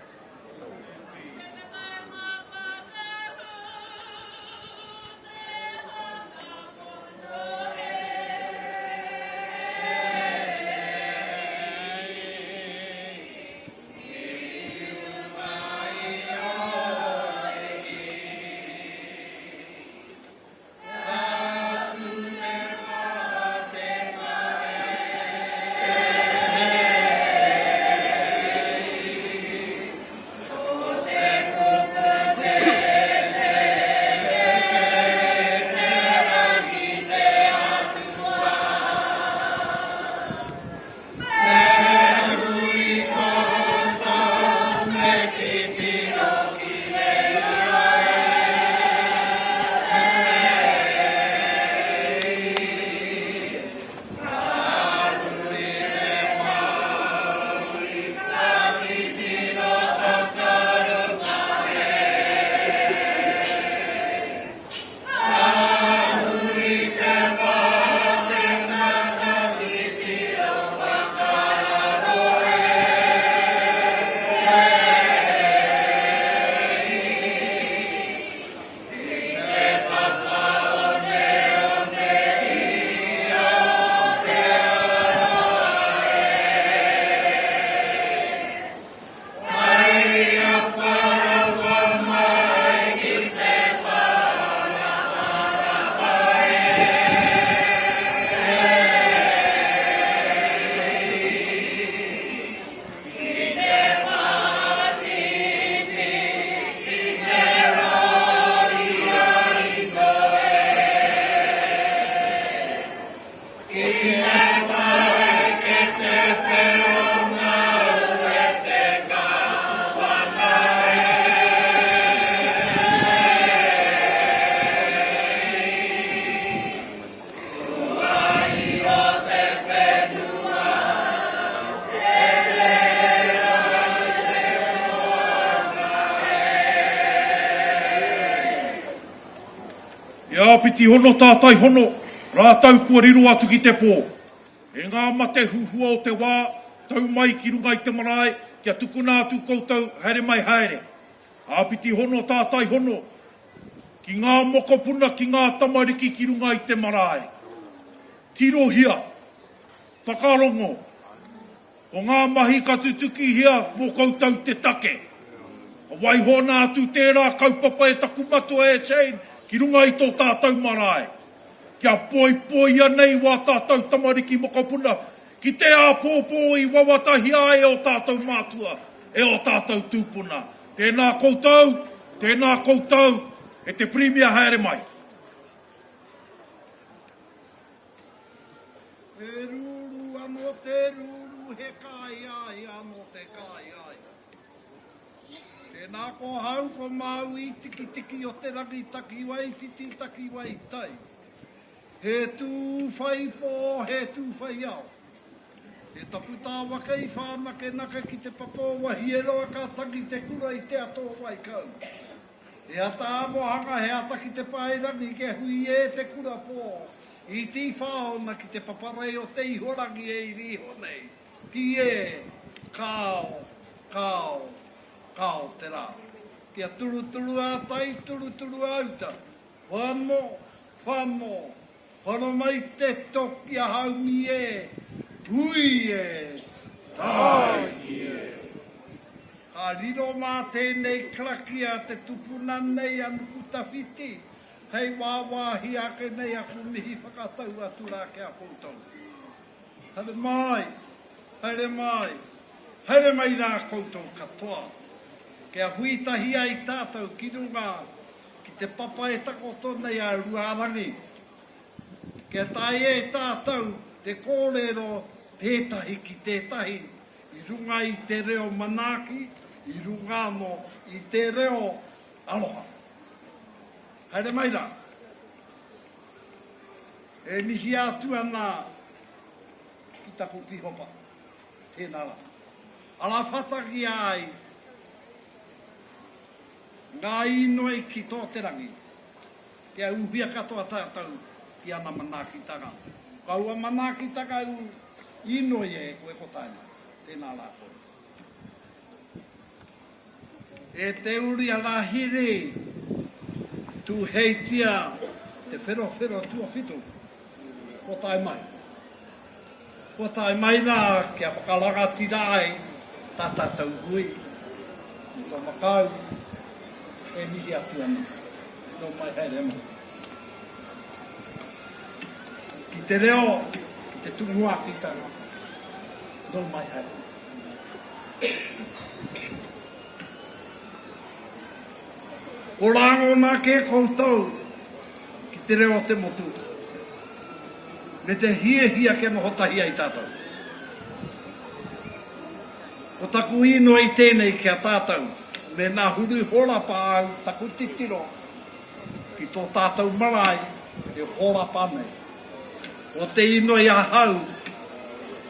Ia piti hono tātai hono, rātau kua riro atu ki te pō. E ngā mate huhua o te wā, tau mai ki runga i te marae, kia tukuna atu koutou haere mai haere. A piti hono tātai hono, ki ngā mokopuna ki ngā tamariki ki runga i te marae. Tirohia, whakarongo, o ngā mahi ka tutuki hia mō koutou te take. O waihona atu tērā kaupapa e taku matua e Shane, ki runga i tō tātou marae. Kia poi anei wā tātou tamariki mokopuna, ki te āpōpō i wawatahi ai o tātou mātua, e o tātou tūpuna. Tēnā koutou, e te premier haere mai. E ruru anō te ruru he kai ai anō te kai ai. Tēnā ko hau ko mau i tiki o te rangi taki wai, fiti taki wai tai. He tū whai pō, he tū whai au. He tapu tā waka i whānake naka ki te papo wahi e roa ka tangi te kura i te ato wai kau. He ata amohanga he ata ki te paerangi ke hui e te kura pō. I ti whaona ki te paparei o te ihorangi e i riho nei. ki e kao te rā. Kia turu a tai, turu auta. Whano mai te toki a haumi e, hui e, tai e. Ka riro mā tēnei krakia te tupuna nei anu kutawhiti. Hei wāwāhi ake nei aku mihi whakatau atu rā kia koutou. Haere mai rā koutou katoa. Kia huitahi ai tātou ki runga ki te papa e tako tonei a ruarangi. Kia tai e tātou te kōrero tētahi ki tētahi i runga i te reo manaki, i runga no i te reo aloha. Haere mai rā. E mihi atu ana ki taku pihopa. Tēnā rā. Ala whataki ai ngā inoi ki tō te rangi. Kia uhia katoa tātou ki ana manakitanga. Ka ua manakitanga inoi e koe kotaina. Tēnā rā koe. E te uri ala hiri tu heitia te whero tua whitu. Kotai mai. Kotai mai nā kia whakalanga tirai tata tau hui. Nito makau e mihi atu ana. No mai haere mo. Ki te reo, ki te tungua ki tanga. No mai haere. O rango nā ke koutou ki te reo te motu. Me te hia ke mohotahi ai tātou. O taku ino i tēnei kia tātou, me nā huru hora pa au taku titiro, ki tō tātou marae, e hora pa nei. O te ino i ahau,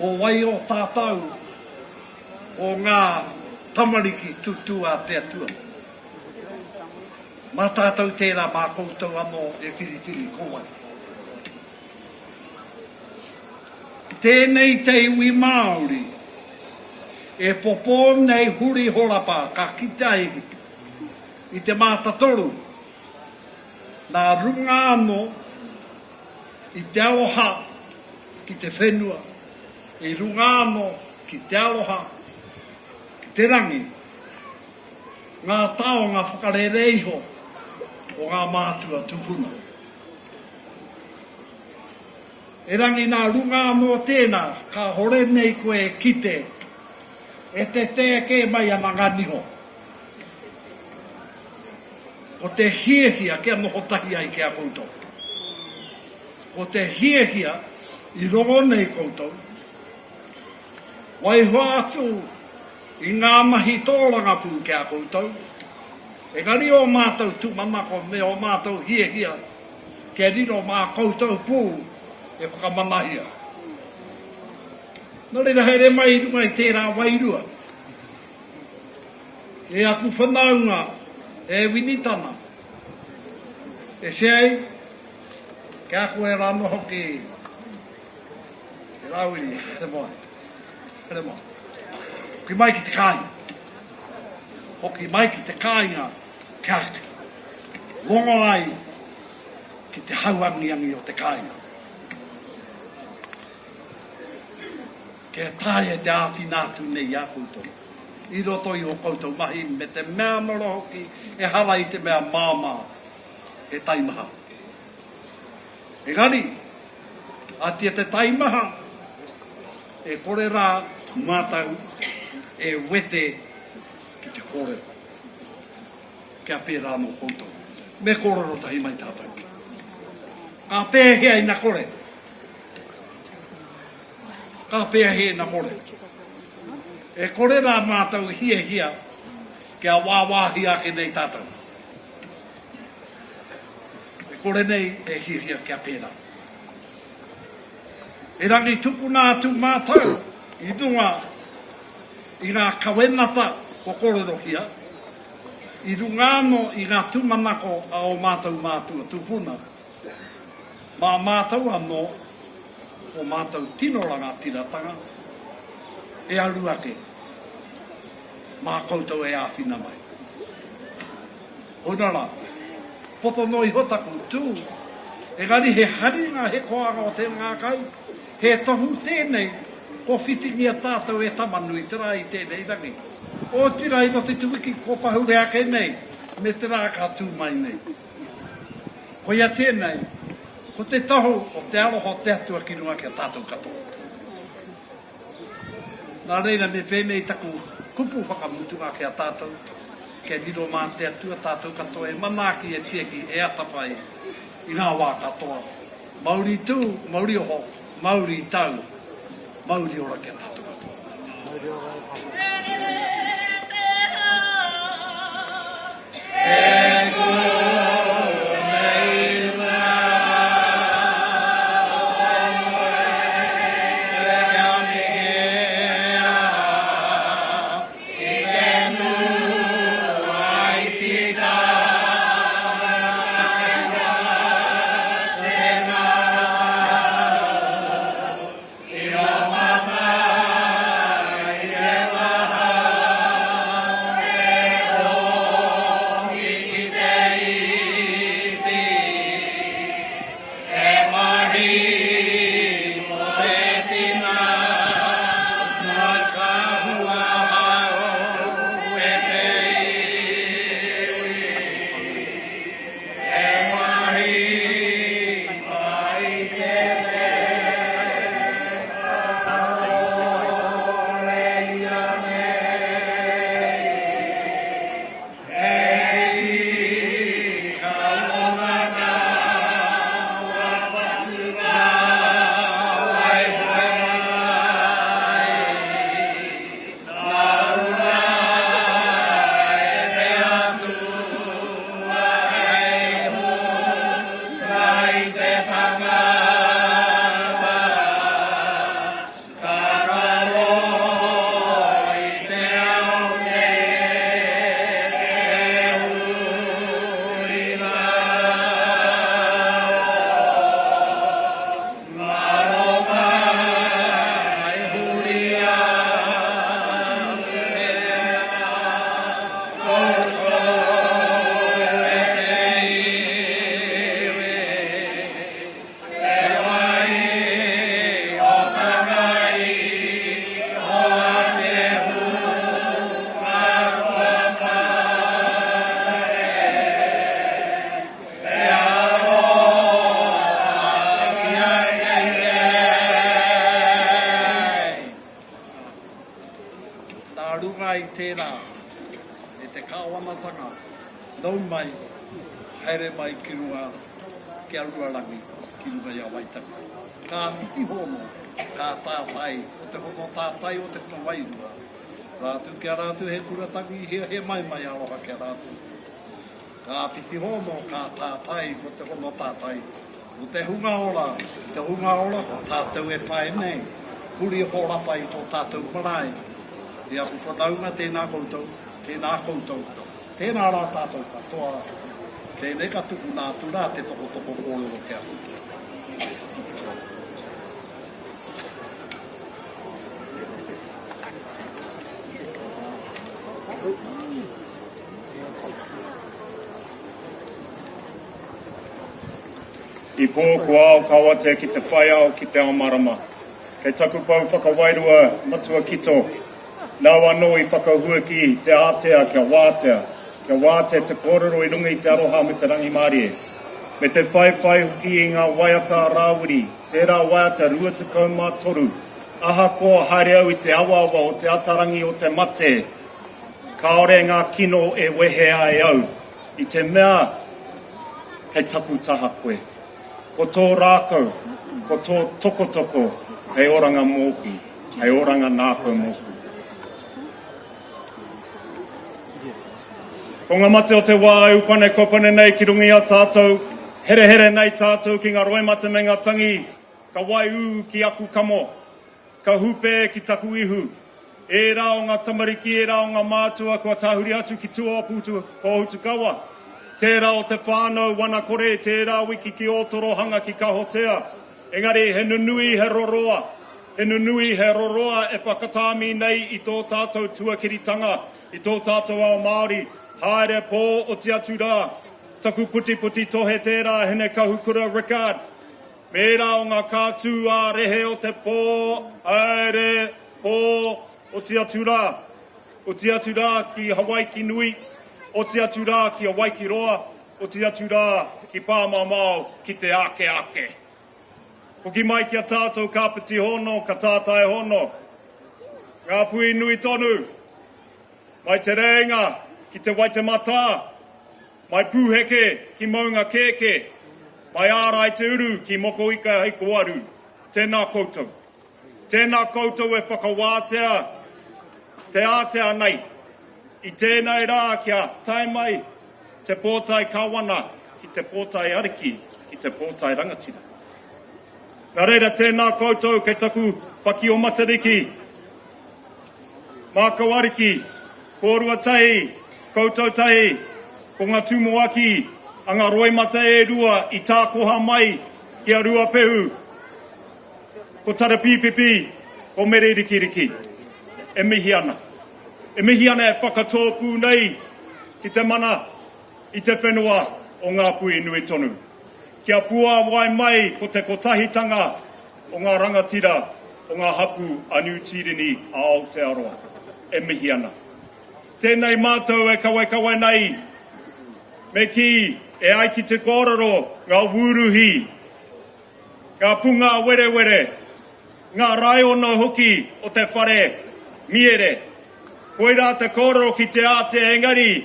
o wai o tātou, o ngā tamariki tutua te atua. Mā tātou tērā mā koutou anō e whiriwhiri kōwai. Tēnei te iwi Māori, e popo nei huri horapa ka kitai i te mātatoru. Nā runga anō i te aoha ki te whenua, i runga anō ki te aoha ki te rangi. Ngā tao ngā whakarereiho o ngā mātua tupuna. E rangi nā runga anō tēnā, ka hore nei koe kite, e te ke mai ana nganiho. O te hiehia kia nohotahi ai kia koutou. O te hiehia i rongo nei koutou. Wai hoa atu i ngā mahi tōranga pū kia koutou. E gari o mātou tūmanako me o mātou hiehia kia riro mā koutou pū e whakamanahia. Nō reira here mai runga i tērā wairua. E aku whanaunga, e winitana. E seai, ke aku e rano hoki. E rauiri, here mai. Hoki mai ki te kāinga. Hoki mai ki te kāinga, ke aku. Longo ai, ki te hauangiangi o te kāinga. Ke tāia te āwhinatu nei a koutou. I roto i o koutou mahi me te mea moro hoki e hara i te mea māma e taimaha. Engari, atia te taimaha e kore rā mātau e wete ki te kore. Kia pērā no koutou. Me kororo tahi mai tātou. Ka pēhea i na kore. Ka pēa he na more. E kore rā mātou hia, kia wāwāhi ake nei tātou. E kore nei e hia kia pēra. E rangi tupuna atu mātou, i runga, i ngā kawenata o korero hia, i runga no i ngā tumanako a o mātou tupuna. Mā mātou anō, o mātou tinoranga tiratanga, e alu ake. Mā koutou e āwhina mai. Onara, popo noi hotaku tū. Engari he haringa he koanga o te ngā kau. He tohu tēnei, ko whitingia tātou e tamanu i tera i tēnei rangi. O tira i no te tuwiki ko pahure ake nei, me te rā ka tū mai nei. Ko ia tēnei, ko te tahu o te aloha te atua ki runga ki a tātou katoa. Nā reira me pēnei taku kupu whakamutunga ki a tātou, ke niro mā te atua tātou katoa e manaki e tieki e atapai i ngā wā katoa. Mauri tū, mauri oho, mauri tau, mauri ora ki a tātou katoa. Runga i tērā, e te kāwanatanga, nau mai, haere mai ki runga, ki aruarangi, ki runga i a Waitangi. Kā titi hono, kā tātai, o te hono tātai o te hono wairua. Rātu kia rātu he kuratangi, he mai aloha kia rātu. Kā titi hono, kā tātai, o te hono tātai. O te hunga ora, ko tātou e pai nei, kuri horapa i tō tātou marae. Ia ku whanaunga tēnā koutou, tēnā rā tātou katoa, tēnei ka tuku nā tūrā te toko kōrero kia koutou. I pō kua au kawate ki te whai au ki te ao marama. Kei taku pau whakawairua matua kito. Nau anō i whakahua ki te ātea kia wātea te kōrero i runga i te aroha me te rangi Mārie. Me te whai huki i ngā waiata rāwiri, tērā waiata 23, aha koa haere au i te awawa o te atarangi o te mate. Kaore ngā kino e wehe ai au, i te mea hei taku taha koe. Ko tō rākau, ko tō tokotoko, hei oranga mōki, hei oranga nākau mōku. Ko ngā mate o te wā e upane kopane nei ki rungi a tātou, here nei tātou ki ngā roemata me ngā tangi, ka wai u ki aku kamo, ka hupe ki taku ihu, e rā o ngā tamariki, e rā o ngā mātua, kua tāhuri atu ki tua putu o Hutukawa. Tērā o te whānau wana kore, tērā wiki ki Otorohanga ki Kahotea. Engari, he nunui he roroa, He nunui he roroa e whakatāmi nei I tō tātou tuakiritanga, I tō tātou ao Māori. Haere pō o te atu rā. Taku puti puti tohe tērā hene kahukura Ricard. Mērā o ngā kātū a rehe o te pō, haere pō o te atu rā. O te atu rā ki Hawaii ki nui, o te atu rā ki Hawaii ki roa, o te atu rā ki Pāmamao ki te ake ake. Hoki mai ki a tātou kāpiti hono, ka tātai hono. Ngā pui nui tonu, mai te reinga ki te Waitemata, mai pūheke ki maunga keke, mai ārai te uru ki moko ika hei koaru. Tēnā koutou. Tēnā koutou e whakawātea, te ātea nei. I tēnei rā kia tae mai te pōtai kawana, ki te pōtai ariki, ki te pōtai rangatira. Nā reira tēnā koutou kei taku paki o matariki, mākau ariki, kōrua tahi, koutou tahi, ko ngā tūmoaki, a ngā roimata e rua I tā koha mai ki a rua pehu. Ko tara pipipi, ko mere rikiriki. E mihi ana. E mihi ana e whakatōpū nei ki te mana, I te whenua o ngā pui nui tonu. Kia pua wai mai ko te kotahitanga o ngā rangatira o ngā hapu a New Tirini a Aotearoa. E mihi ana. Tēnei mātou e kawai nei, me ki e ai ki te kōrero ngā wuruhi, ngā punga were, ngā raiono hoki o te whare miere. Koira te kōrero ki te ate engari,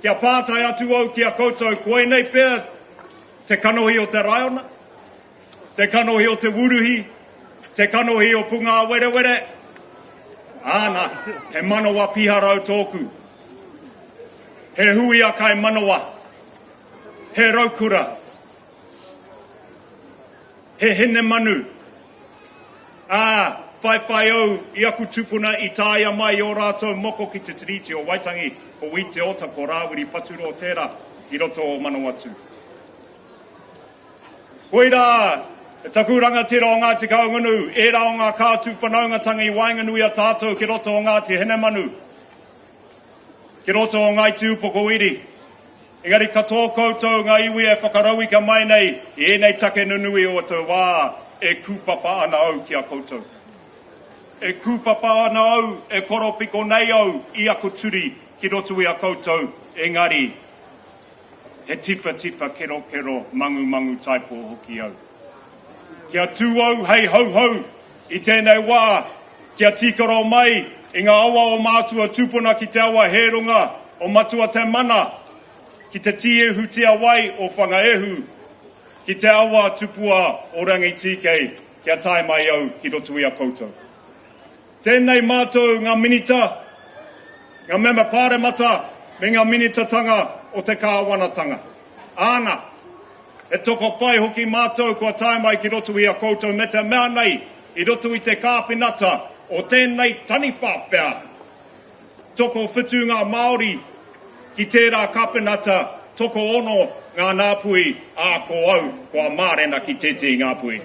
kia pātai atu au ki a koutou, koe nei pēr te kanohi o te raiona, te kanohi o te wuruhi, te kanohi o punga were. Āna, he manawa piharau tōku. He hui a kai manawa. He raukura. He hene manu. Whai au I aku tupuna I tāia mai o rātou moko ki te tiriti o Waitangi ko wite ota ko rāwiri paturo o tērā I roto o Manawatu. Koira, e taku rangatira o Ngāti Kaungunu, e rā o ngā kātū whanaungatanga I wainganui a tātou ki roto o Ngāti Hene Manu, ki roto o Ngāti Upo Pōwhiri. Engari katoa koutou ngā iwi e whakarau ka mai nei, e nei take nunui o te wā e kūpapa ana au ki a koutou. E kūpapa ana au e koropiko nei au I ako turi ki roto I a koutou, engari he tipa kero mangu taipo hoki au. Kia tū au hei hau I tēnei wā, kia tikaro mai I ngā awa o mātua tūpuna ki te awa herunga o matua te mana, ki te tiehu tia wai o whangaehu, ki te awa tupua o rangitikei, kia tae mai au ki roto I a koutou. Tēnei mātou ngā minita, ngā mema pāremata, me ngā minitatanga o te kāwanatanga. Āna, e toko pai hoki mātou kua tae mai ki roto I a koutou me te mea nei, I roto I te kāpinata o tēnei tani whāpea. Toko whitu ngā Māori ki tērā kāpinata, toko ono ngā nāpui a ko au, kua mārena ki tēti ngā pui.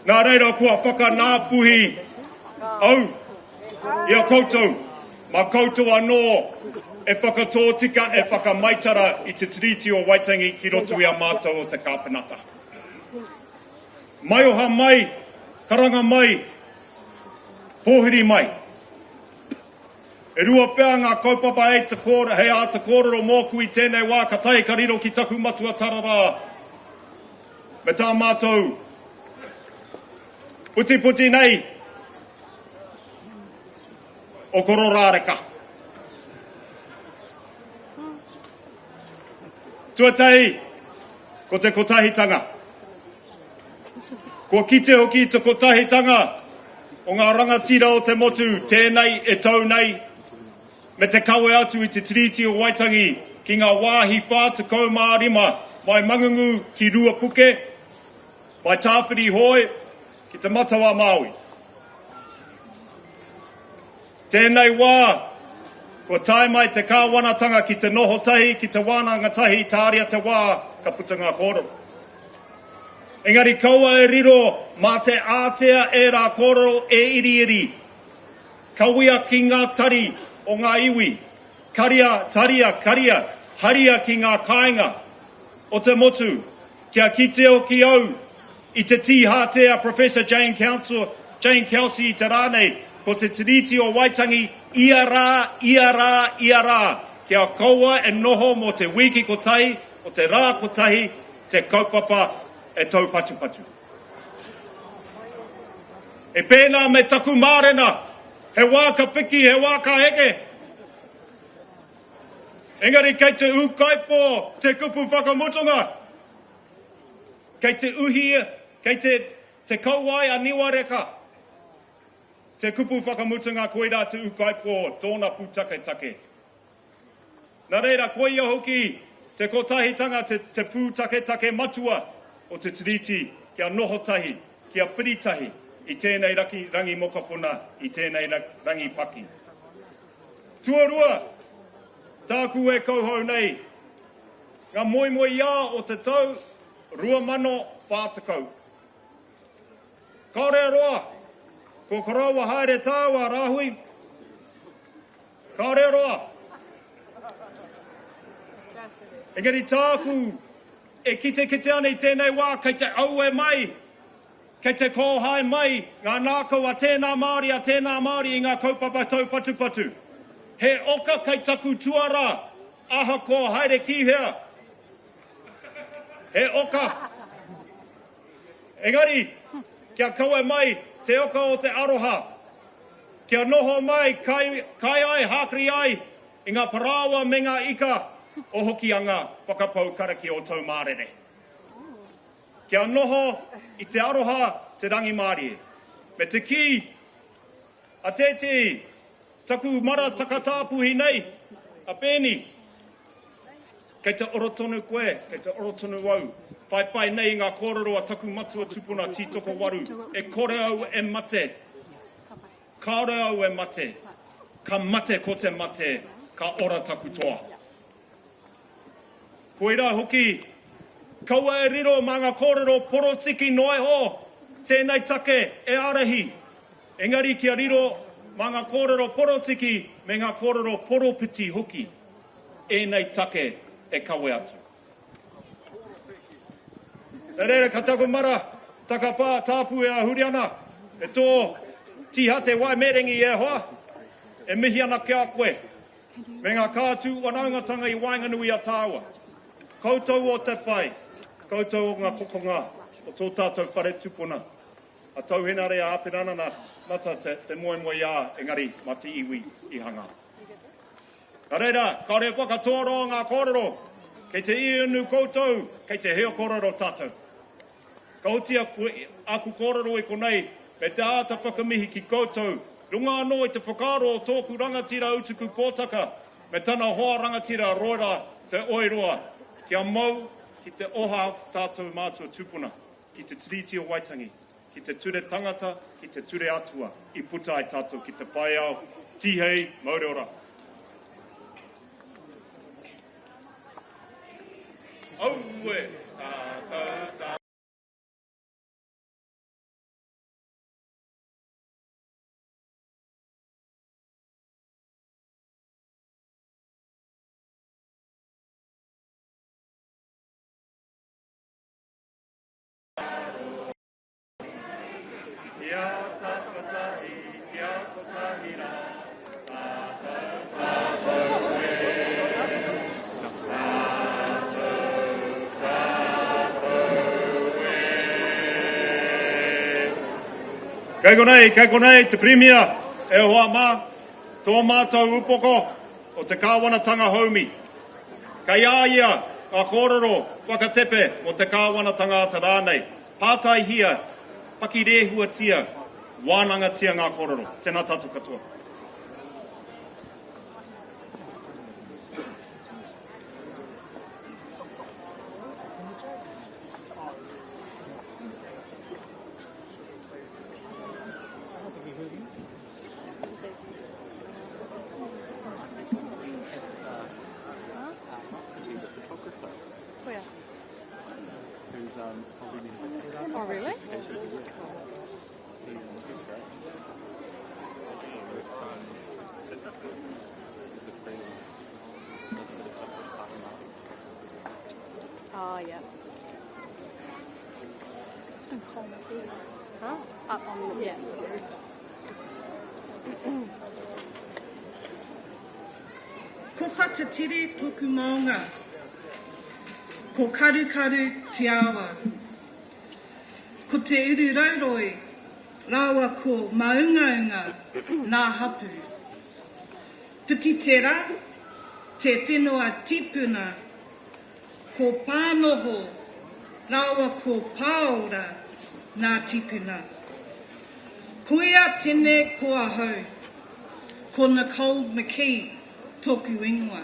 Nā reira kua whakanāpuhi au I a koutou, ma koutou anō e whakatōtika e whakamaitara I te tiriti o Waitangi ki roto I a mātou o te kāpinata. Mai oha mai, karanga mai, Pōwhiri mai. E rua pēr ngā kaupapa hei a te kōrero mōku I tēnei wā ka tahi ka riro ki taku matua tarara. Me tā mātou, puti nei, o koro rāreka. Tuatahi, ko te kotahitanga. Kua kite hoki te kotahitanga, o ngā rangatira o te motu, tēnei e tau nei, me te kawe atu I te tiriti o Waitangi, ki ngā wāhi whātakau mārima, mai mangungu ki rua puke, mai tāwhiri hoi, ki te matawa Māui. Tēnei wā, kua tae mai te kāwanatanga ki te noho tahi, ki te wānanga tahi, tāria te wā, ka puta ngā kōrero. Engari kaua e riro mā te ātea e rā kōrero e iri iri. Kawia ki ngā tari o ngā iwi. Taria, haria ki ngā kāinga o te motu. Kia kiteo ki au i te tīhātea Professor Jane Kelsey i te rānei ko te tiriti o Waitangi ia rā. Kia kaua e noho mo te wiki ko tahi, o te rā ko tahi, te kaupapa e tau patu. E pēnā me taku mārena, he wā ka piki, he wā ka heke. Engari kei te ukaipo, te kupu whakamutunga. Kei te uhia, kei te kauai a niwa reka. Te kupu whakamutunga koe rā te ukaipo, tōna pūtaketake. Nā reira, koe ia hoki, te kotahitanga, te pūtaketake matua o te tiriti, kia noho tahi, kia piritahi, i tēnei rangi mokapuna, i tēnei rangi paki. Tuarua, tāku e kauhau nei, ngā moimoi ia o te tau, 2040. Kaore roa, ko koraua haere tāua rāhui. Kaore roa. Engari tāku e kite anei tēnei wā, kei te au e mai, kei te kōhai mai, ngā nākau a tēnā Māori i ngā kaupapa tau patu. He oka kei taku tuara, aha ko haere kihea. He oka. Engari, kia kaue mai, te oka o te aroha. Kia noho mai, kai ai, hākri ai, i ngā parawa me ngā ika, o hoki anga whakapau karaki o tau mārere. Kia noho i te aroha te rangi Māori. Me te ki, a tēti, taku mara takatāpuhi nei, a pēni. Kei te orotonu koe, kei te orotonu au. Whai nei ngā kōrero a taku matua tupuna tītoko waru. E kore au e mate. Kaore au e mate. Ka mate ko te mate, ka ora taku toa. Koira hoki, kaua e riro mā ngā kōrero porotiki noe ho, tēnei take e arahi. Engari kia riro mā ngā kōrero porotiki me ngā kōrero poropiti hoki. Enei take e kawe atu. E reira ka taku mara, taka pā tāpu e a huriana, e tō tihate wai merengi e hoa, e mihi ana kia koe. Me ngā kātu wanaungatanga i Wainganui a tāua. Koutou o te pai, koutou o ngā kokonga, o tō tātou whare tupuna. A tauhena rea āpirana na mata te moe a engari mati iwi i hanga. Ka reira, kaore whakatōro ngā kōrero, kei te iunu koutou, kei te heo kōrero tātou. Kautia aku kōrero e konei, me te āta whakamihi ki koutou, runga anō i te whakaro o tōku rangatira utuku pōtaka, me tana hoa rangatira roira te oiroa, kia mau ki te oha tātou mātua tupuna, ki te tiriti o Waitangi, ki te ture tangata, ki te ture atua, i puta ai tātou ki te whaiao, tihei, maureora. Aue, tātou. Kei konei, te Premier, e hoa mā, tō mātou upoko o te kāwanatanga haumi. Kei āia, ka kōrero, whakatepe o te kāwanatanga ata rānei. Pātai hia, paki rehua tia, wānanga tia ngā kōrero. Tēnā tātou katoa. Where? Oh, yeah. Huh? Up on the, yeah. Ko whatatiri toku maunga, ko karu te awa. Ko te uru rauroi, rawa ko maungaunga nā hapu. Whiti te rā, te whenua tipuna, ko pānoho, rawa ko pāora nā tipuna. Puia tene ko ahau, ko Nicole McKee, tōku ingoa.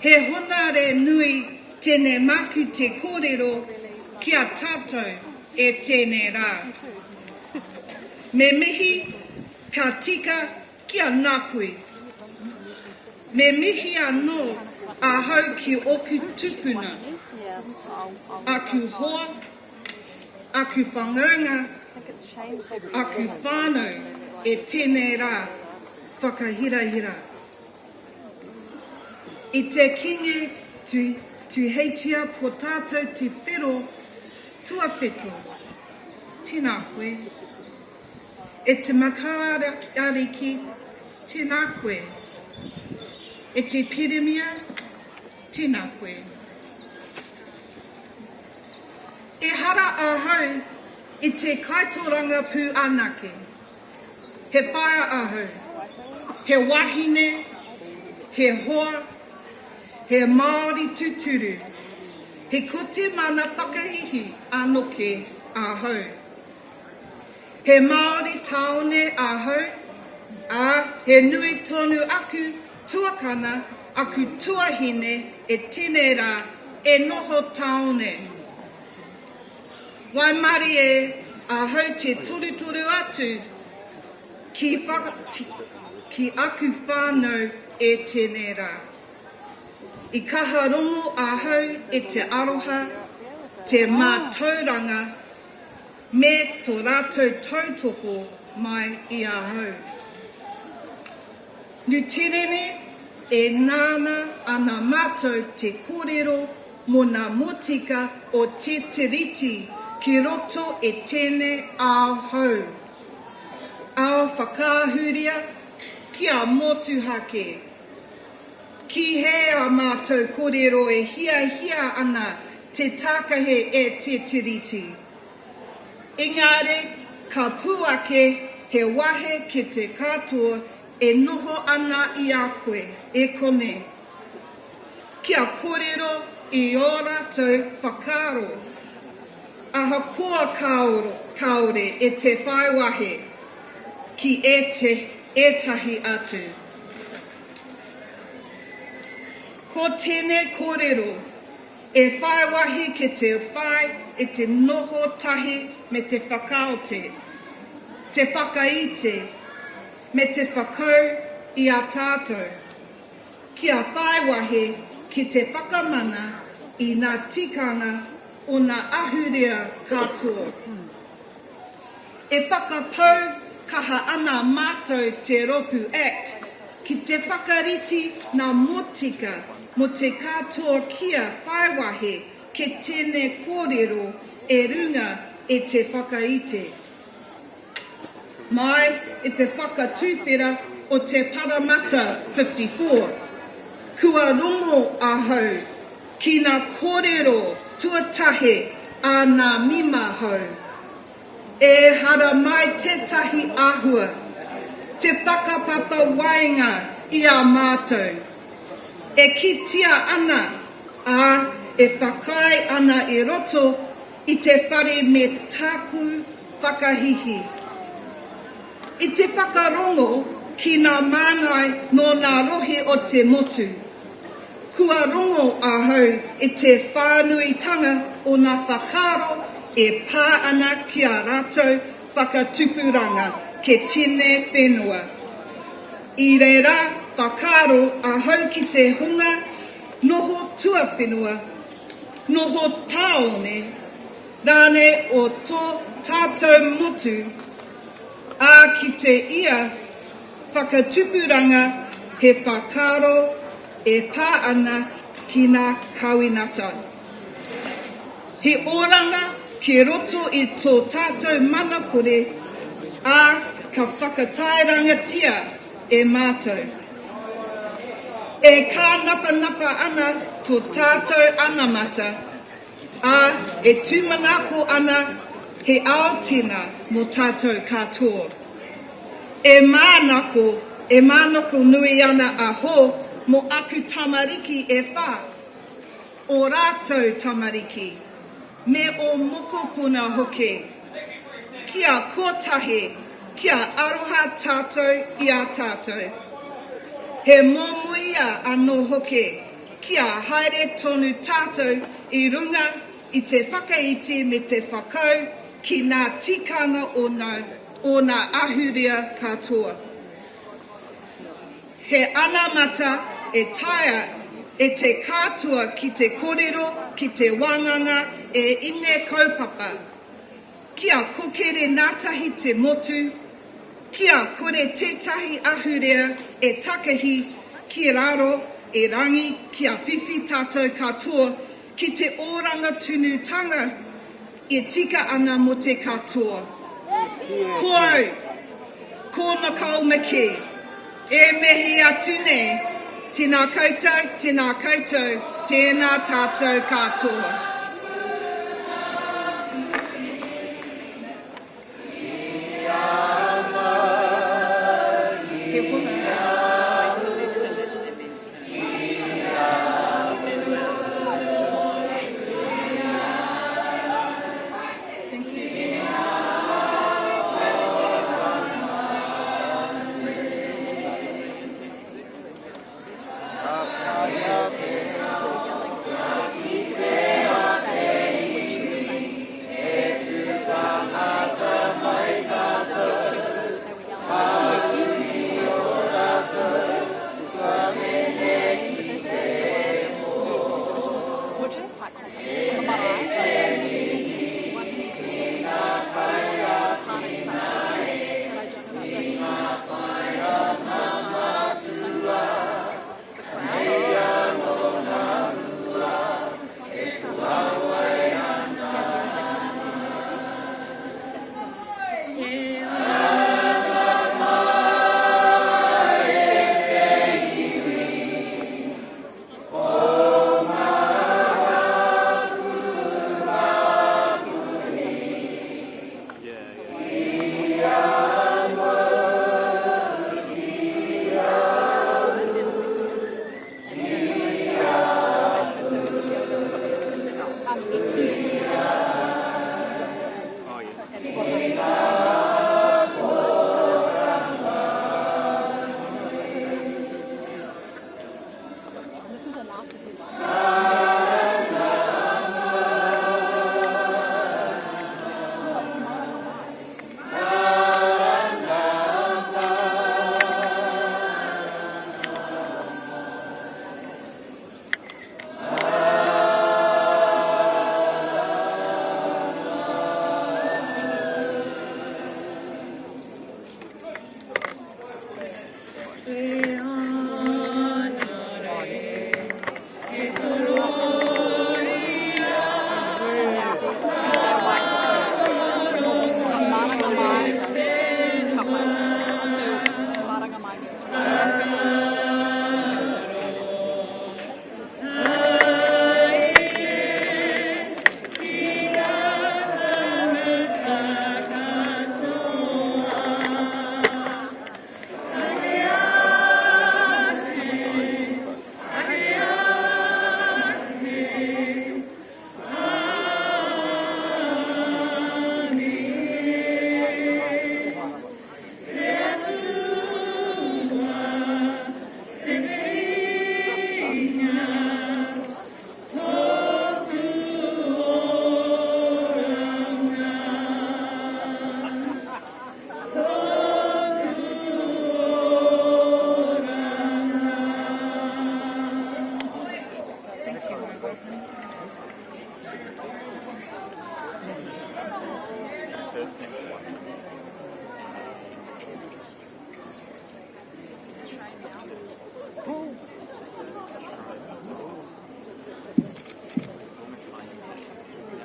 He hona re nui tēne maku te kōrero kia tātou e tēne rā. Me mihi ka tika kia nāpui. Me mihi anō ahau ki oku tupuna. Aku hoa, aku whangaunga, aku whānau e tēne rā. Whakahirahira. I te kinge tu heitia po tātou te whero tua wheto, tēnā koe. E te makaara ariki, tēnā koe. E te pirimia, tēnā koe. E hara ahau i te kaitoranga pū anake. He whaia ahau. He wahine, he hoa, he Māori tuturu, he kote mana whakahihi anoke ahau. He Māori taone ahau, he nui tonu aku tuakana, aku tuahine e tēnei rā e noho taone. Wai mari e ahau te toru atu ki aku whānau e tēnei rā. I kaha rongo ahau e te aroha, te mātauranga, me tō rātou tautoko mai i ahau. Nutirene e nāna ana mātou te kōrero mō nā motika o te tiriti ki roto e tēnei ahau. Ao whakāhuria, kia motu hake. Ki he a mātou kōrero e hia ana te tākahe e te tiriti. Engare, ka pūake he wahe ki te katoa e noho ana i a koe, e kone. Kia kōrero i o rātou whakaro. Aha kua kaore e te whaiwahe ki etahi atu. Ko tēnei kōrero e whaiwahi ki te whai e te noho tahi me te whakaote, te whakaite, me te whakau i a tātou. Kia whaiwahi ki te whakamana i ngā tikanga o ngā ahurea katoa. E whakapau kaha ana mātou te Roku Act ki te whakariti ngā motika mo te katoa kia whaiwahe ke tēnei kōrero e runga e te whakaite. Mai e te whakatūwhera o te Paramata 54. Kua rongo ahau ki ngā kōrero tuatahe a ngā mima hau. E hara mai tētahi ahua, te whakapapa wainga i a mātou. E kitia ana, e whakai ana i roto i te whare me tāku whakahihi. I te whakarongo ki ngā māngai no ngā rohe o te motu. Kua rongo ahau i te whānuitanga o ngā whakaro e pā ana ki a rātou whakatupuranga ke tēnei whenua. I reira, whakaro ahau ki te hunga, noho tua whenua, noho taone, rāne o tō tātou motu, a ki te ia whakatupuranga he whakaro e pā ana ki ngā kawinata. He oranga ki roto i tō tātou mana kore, ā ka whakatairangatia e mātou. E kā napa ana tō tātou anamata, ā e tūmanako ana he aotina mō tātou katoa. E mānako nui ana aho mō aku tamariki e whā, o rātou tamariki, me o moko puna hoke, kia kotahe, kia aroha tātou i a tātou. He mōmuia anō hoke, kia haere tonu tātou i runga i te whakaiti me te whakau ki ngā tikanga o ngā ahuria katoa. He anamata e taia e te kātua ki te kōrero, ki te wanganga e ine kaupapa. Kia kokere nātahi te motu, kia kore tētahi ahurea e takahi ki raro e rangi kia whiwhi tātou katoa ki te oranga tunutanga e tika ana mo te katoa. Koau, kōna kaumaki, e mehi atu nei, tēnā koutou, tēnā tātou katoa.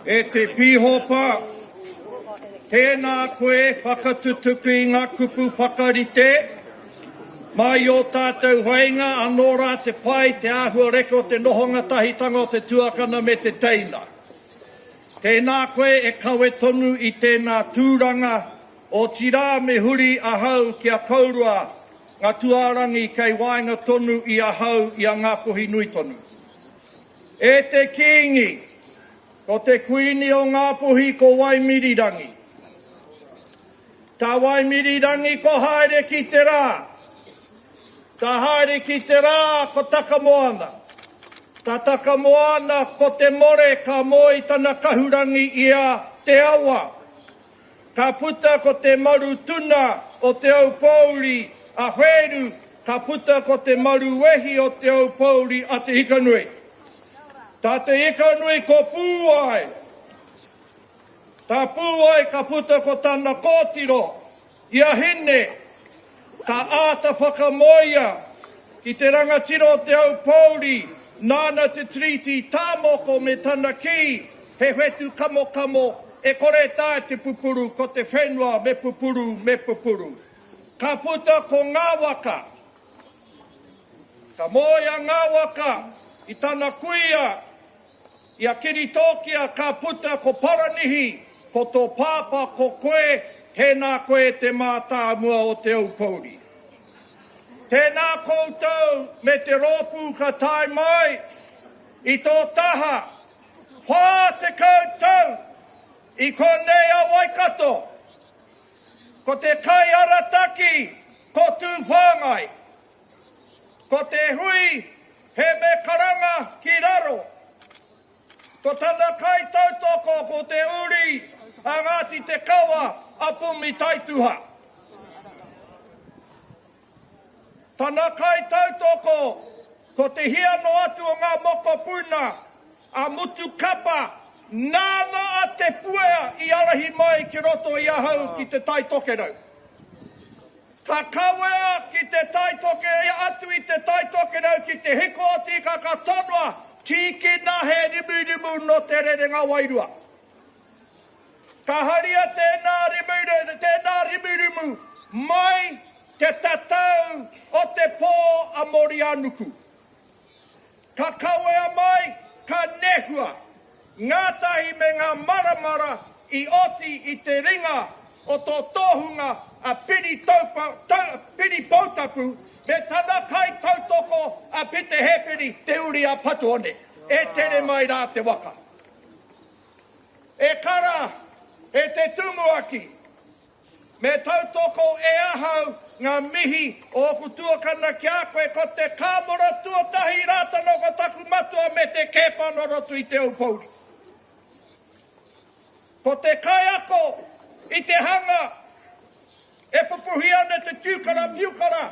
e te pihopa, tēnā koe whakatutuku I ngā kupu whakarite, mai o tātou hainga, anō rā te pai, te āhua reko, te nohonga tahitanga o te tuakana me te teina. Tēnā koe e kawe tonu I tēnā tūranga o tirā me huri ahau kia kaurua ngā tuarangi kei wainga tonu I ahau I a Ngāpuhi nui tonu. E te kiingi, ko te kuini o Ngāpuhi ko Waimirirangi. Tā Waimirirangi ko haere ki te rā. Tā haere ki te rā ko Takamoana. Tā Takamoana ko te more ka moi tana kahurangi ia te awa. Ka puta ko te maru tuna o te au Pōwhiri a Wheru. Ka puta ko te maru wehi o te au Pōwhiri a te Hikanui. Tā te Hikanui ko Pūai. Tā Pūai ka puta ko tana kōtiro. Ia hine. Ka āta whakamoia ki te rangatiro o te au Pōwhiri. Nāna te triti tāmoko me tana ki. He whetu kamo kamo. E kore tā te pupuru ko te whenua me pupuru me pupuru. Ka puta ko ngā waka. Ka moia ngā waka I tana kuia. Ia kiritokia ka puta ko paranihi. Ko tō pāpa ko koe. Tēnā koe te mātā mua o te au Pōwhiri. Tēnā koutou me te rōpū ka tai mai. I tō taha. Whā te koutou. I konei a Waikato. Ko te kai arataki. Ko tū whāngai. Ko te hui. He me karanga ki raro. Ko tana kai tautoko ko te uri. A ngāti te kawa. Apu mi taituha. Tana kai tautoko. Ko te hiano atu o ngā moko puna. A mutu kapa. Nāna a te puea I arahi mai ki roto I ahau ki te tai toke rau. Ka kawea ki te tai toke atu I te tai toke rau ki te hiko o tika ka tonua. Tiki na he rimu no te rerenga wairua. Ka haria tēnā rimu mai te tatau o te pō a Morianuku. Ka kawea mai ka nehua. Ngātahi me ngā maramara I oti I te ringa o tō tohunga a piri pautapu me tana kai tautoko a pite hepiri te uri a patuone. E tere mai rā te waka. E kara e te tumuaki me tautoko e ahau ngā mihi o kutuakana ki a koe ko te kāmora tuatahi rātano ko taku matua me te kēpano rotu I te au Pōwhiri. Ko te kaiako I te hanga e pupuhi ana te tūkara piukara.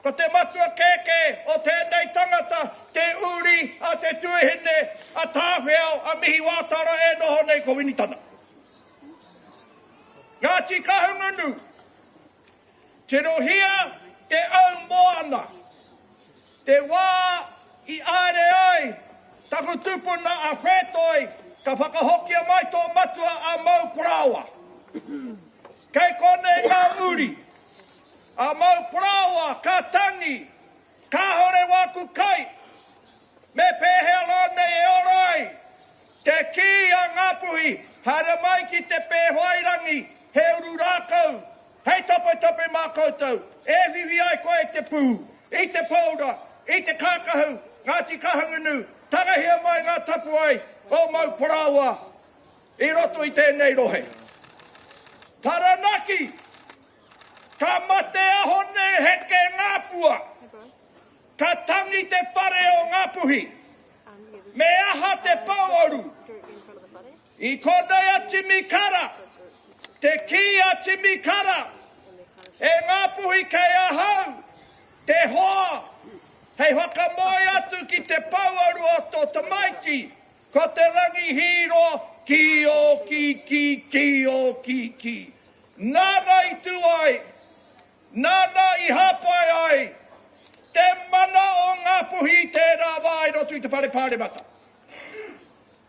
Ko te matua keke o tēnei tangata, te uri a te tuihine, a tāwheau, a mihi wātara e noho nei ko winitana. Ngāti kahungunu, te rohia te au moana, te wā I aere ai, taku tupuna a whetoi, ka whakahokia mai tō matua a mau prawa. Kei konei ngā uri. A mau prawa, ka tangi, ka hore waku kai. Me pēhea lānei e orai. Te ki a Ngāpuhi, hara mai ki te pēhoairangi, he uru rākau. Hei tapai mā koutou. E vivi ai koe te pū, I te paura, I te kākahu, ngāti kahungunu. Tagahia mai ngā tapu ai. O mau parawa, I roto I tēnei rohe. Taranaki, ka mate ahone heke ngāpua. Ka tangi te whare o Ngāpuhi. Me aha te pauaru. I konei a timikara, te ki a timikara. E Ngāpuhi kei ahau, te hoa. Hei whakamoi atu ki te pauaru o tō tamaiti. Ko te rangi hiro, ki o ki. Nāna I tuai, nāna I hapai ai. Te mana o Ngāpuhi tērā wai rotu I te whare mata.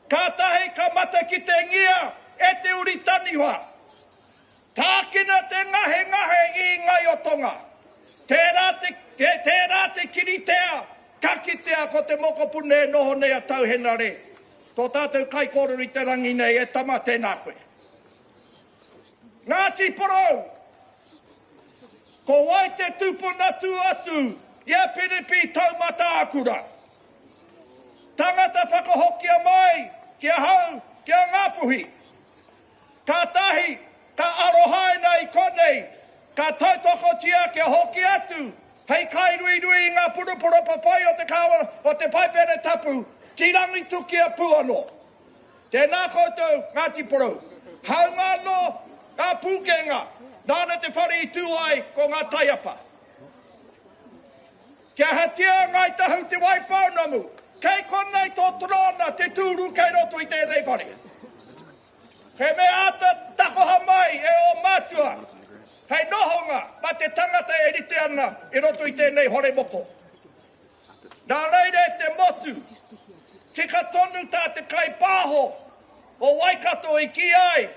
Kātahi ka mata ki te ngia e te uri taniwa. Tākina te ngahe I ngai o tonga. Tērā te kiritea, ka kitea ko te mokopune e noho nei a tauhena re. Tō tātou kai kōrero I te rangi nei e tama tēnā koe. Ngāti porou, ko wai te tupuna tu atu, ia piripi taumata akura. Tangata whakahokia mai, kia hau, kia ngāpuhi. Kātahi, ka arohaina I konei, ka tautoko tia kia hoki atu, hei kai rui ngā purupuro papai o te kawa, o te paipere tapu, ki rangi tuki a puano. Tēnā koutou, Ngāti Porou, hau ngā no, ngā pūkenga, nāna te whare I tūai ko ngā taiapa. Kia hatia ngai tahu te waipaunamu, kei konei tō trona te tūru kei roto I tēnei whare. He me ata takoha mai e o mātua, hei nohonga, ma te tangata e rite ana e roto I tēnei hore moko. Nā reire te motu, tika tonu tā te kai pāho o Waikato I ki ai.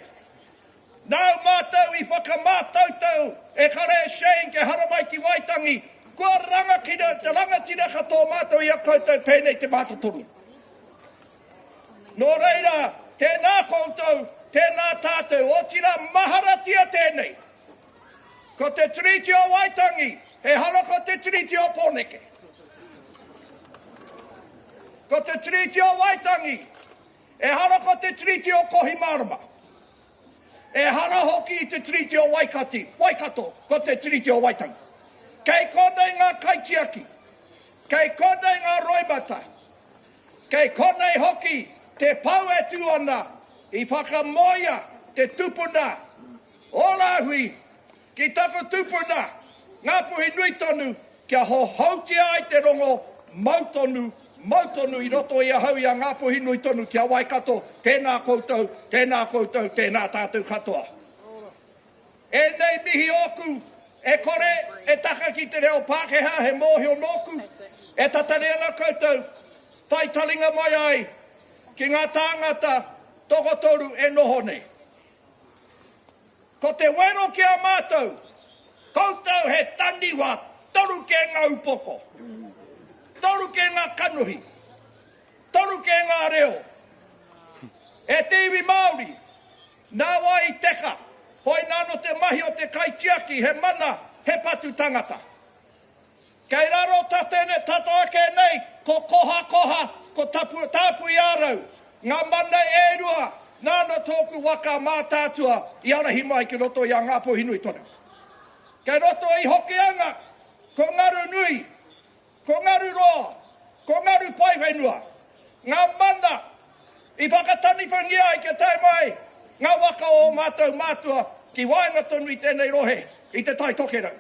Nau mātou I whakamātautau e kare Shane ke haramai ki Waitangi, kua rangakina, te rangatira katoa mātou I a koutou pēnei te mātotoru. Nō reira, tēnā koutou, tēnā tātou, o tira maharatia tēnei. Ko te tiriti o Waitangi, he halako te tiriti o Pōneke. Ko te tiriti o Waitangi, e halako te tiriti o Kohimarama. E hala hoki I te tiriti o Waikato, ko te tiriti o Waitangi. Kei konei ngā kaitiaki, kei konei ngā roimata, kei konei hoki te pau e tuana, I whakamoia te tupuna, o lahui, ki tako tupuna, ngā puhi nui tonu, kia ho hautia ai te rongo, mautonu I roto I a hau I a ngā puhi nui tonu, kia Waikato, tēnā koutou, tēnā tātou katoa. E nei mihi oku, e kore, e taka ki te reo Pākehā, he mōhio nōku, e tatare ana koutou, whai talinga mai ai, ki ngā tāngata, tokotoru e noho nei. Ko te wero ki a mātou, koutou he taniwa, toru ke ngā upoko, toru ke ngā kanuhi, toru ke ngā reo. E te iwi Māori, nā wai I teka, hoi nāno te mahi o te kaitiaki, he mana, he patu tangata. Kei raro tatene tato ake nei, ko koha, ko tāpu I ārau, ngā mana e rua, nāna tōku waka mātātua I arahi mai ki roto I a ngā pohinui tonu. Kei roto I hoki anga, ko ngaru nui, ko ngaru roa, ko ngaru paiwhenua, ngā mana I whakatani whangia I ke tai mai, ngā waka o mātou mātua ki wainga tonu I tēnei rohe, I te tai tokerau.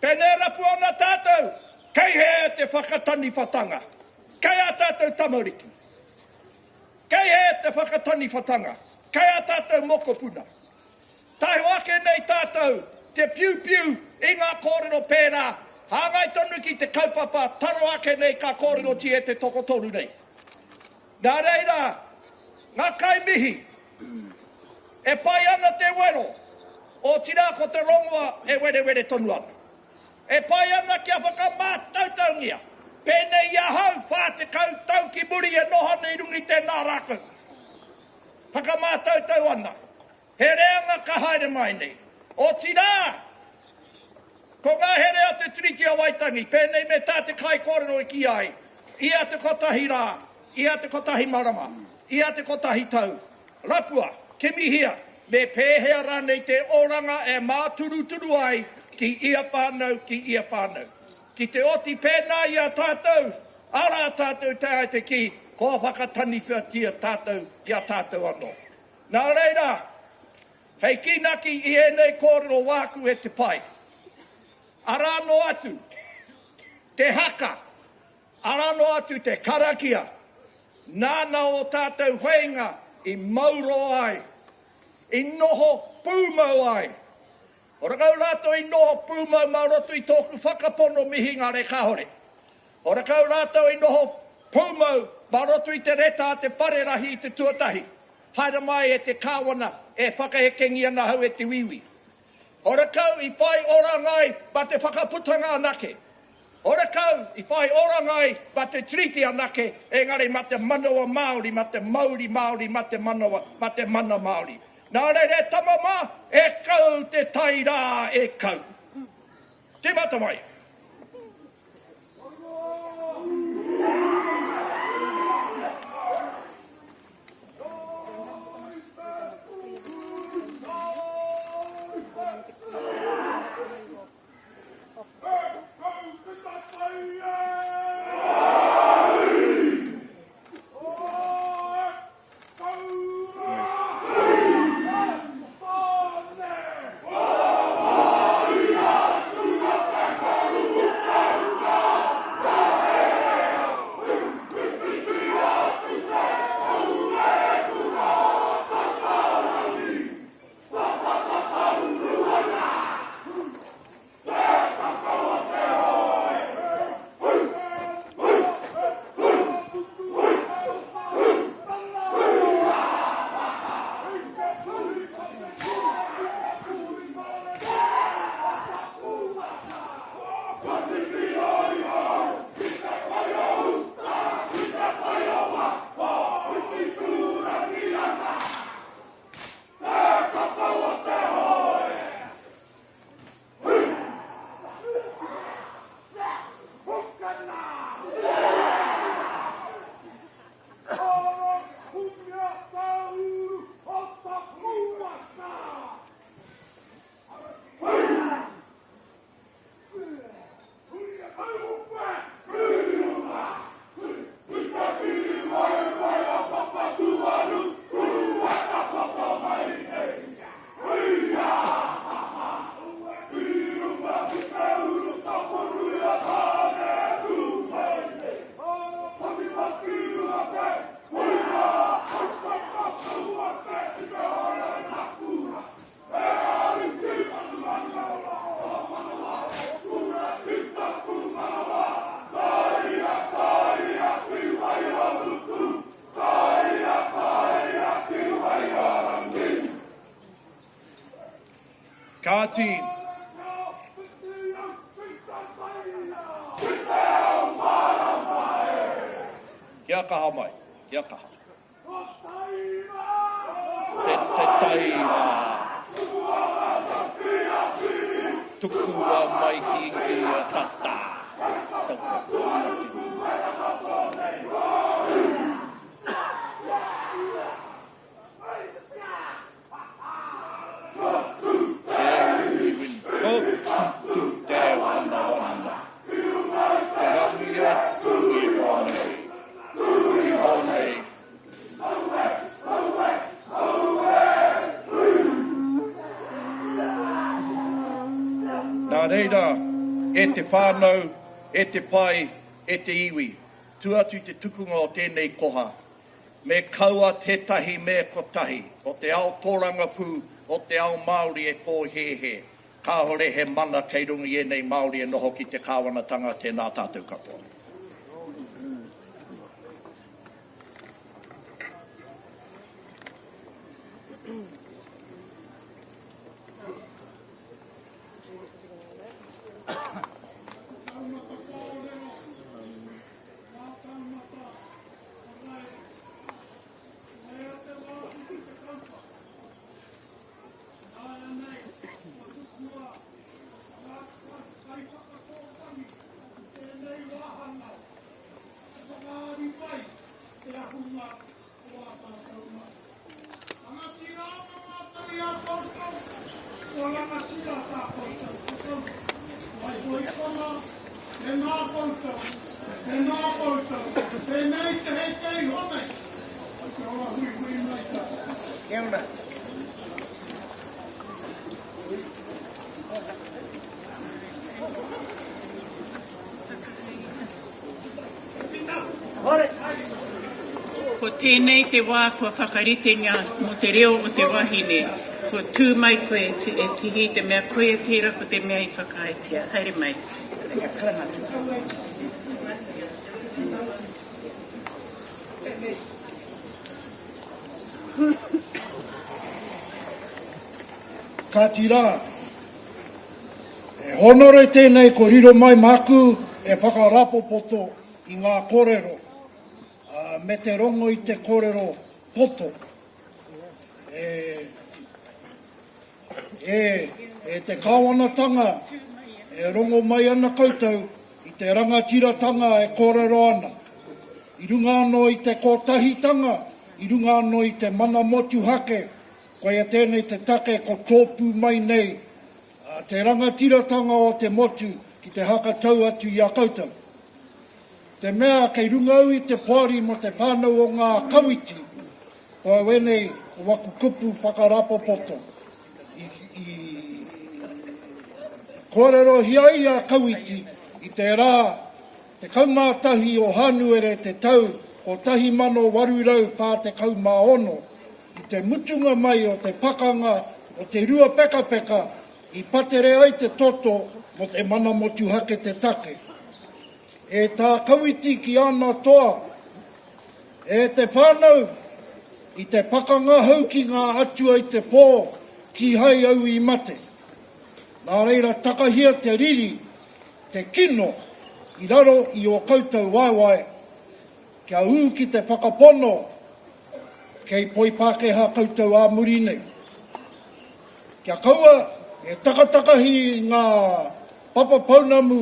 Pēnei rapu ona tātou, kei he te whakatani whatanga, kei a tātou tamariki. Kei he te whakatani whatanga, kei a tātou mokopuna. Tai wake nei tātou, te piu I ngā kōrero pērā, hāngai tonu ki te kaupapa, taro ake nei ka kōrero ti e te tokotoru nei. Nā reira, ngā kai mihi, e pai ana te wero, o tira ko te rongoa e were tonu ana. E pai ana kia whakamātautau ngia, pēnei ia hau whā te kautau ki muri e noha nei rungi tēnā rākau. Whakamātautau ana. He reanga ka haere mai nei. O tira, ko ngā here a te tiriti a Waitangi, pēnei me tā te kai kōrero I ki ai. Ia te kotahi rā, ia te kotahi marama, ia te kotahi tau. Rapua, ke mihia, me pēhea rā nei te oranga e māturu ai ki ia whānau. Ki te oti pēnā I a tātou, ara tātou te ai te ki, ko whakatani whiatia tātou I a tātou anō. Nā reira, hei kinaki I enei kōrero wāku e te pai. Arano atu, te haka, arano atu te karakia, nāna o tātou whainga I mauro ai, I noho pūmau ai. Ora kau rātou I noho pūmau maurotu I tōku whakapono mihi ngā re kahore. Ora kau rātou I noho Pūmau, marotu I te reta te parerahi I te tuatahi. Haere mai e te kāwana e whakahekengi ana hau e te wiwi. Ora kau I whai orangai ba te whakaputanga anake. Ora kau I whai orangai ba te triti anake engari ma te manawa Māori, ma te Māori Māori, ma te manawa, ma te mana Māori. Nā re tamama e kau te taira e kau. Te mata mai. Kāti. Kia kaha mai, kia kaha. Te taira. Tukua mai ki ia tata. Nā reira, e te whānau, e te pai, e te iwi, tuatu te tukunga o tēnei koha, me kaua tētahi me kotahi, o te ao tōranga pū, o te ao Māori e pōhehe, kāhore he mana kei rungi e nei Māori e noho ki te kāwanatanga tēnā tātou katoa. Ko tēnei te wā kua whakarite ngā mo te reo o te wahine. Ko tū mai koe e tihi te mea koe e tira ko te mea I whakaitea. Haere mai. ka tira. E honore tēnei ko riro mai maku e whakarapo poto i ngā kōrero. Me te rongo i te kōrero poto. E te kāwanatanga e rongo mai ana koutou i te rangatiratanga e kōrero ana. I runga anō i te kōtahitanga, i runga anō i te mana motu hake, koe a tēnei te take ko tōpū mai nei, te rangatiratanga o te motu ki te haka tau atu i a koutou. Te mea kei runga au i te pāri mo te whānau o ngā kawiti, o wenei o waku kupu whakarapo poto. Kōrero hiai a kawiti i te rā, te kaumātahi o hanuere te tau o 1,800 pā te kaumāono, i te mutunga mai o te pakanga o te rua peka peka, i patere ai te toto mo te mana motu hake te take. E tā kawiti ki ana toa, e te whānau i te pakanga hau ki ngā atua i te pō ki hai au i mate. Nā reira takahia te riri, te kino, i raro i o koutou waiwai, kia ū ki te whakapono, kei poi Pākehā koutou a muri nei. Kia kaua e takatakahi ngā papa paunamu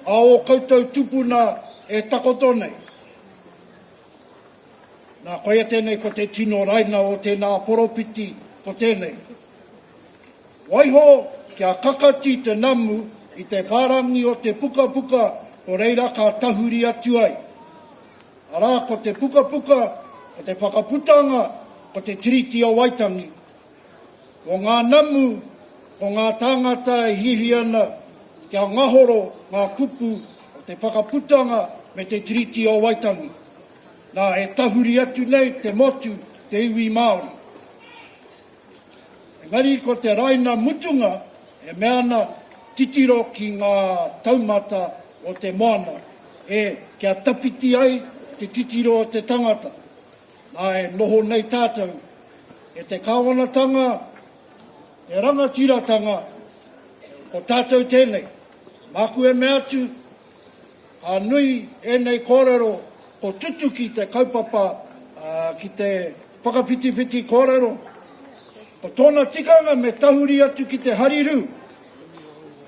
a o koutou tupuna e takoto nei. Nā koia tēnei ko te tino raina o tēnā poropiti ko tēnei. Waiho kia kakati te namu i te wharangi o te puka puka o reira ka tahuri atu ai. Arā ko te puka puka, ko te whakaputanga, ko te tiriti o Waitangi. Ko ngā namu, ko ngā tāngata e hihi ana, kia ngahoro ngā kupu o te whakaputanga me te tiriti o Waitangi. Nā e tahuri atu nei te motu te iwi Māori. Engari ko te raina mutunga e meana titiro ki ngā taumata o te moana. E kia tapiti ai te titiro o te tangata. Nā e noho nei tātou. E te kāwanatanga, te rangatiratanga o tātou tēnei. Māku e mea atu, a nui e nei kōrero o tutu ki te kaupapa, ki te whakapiti-piti kōrero. O tōna tikanga me tahuri atu ki te hariru.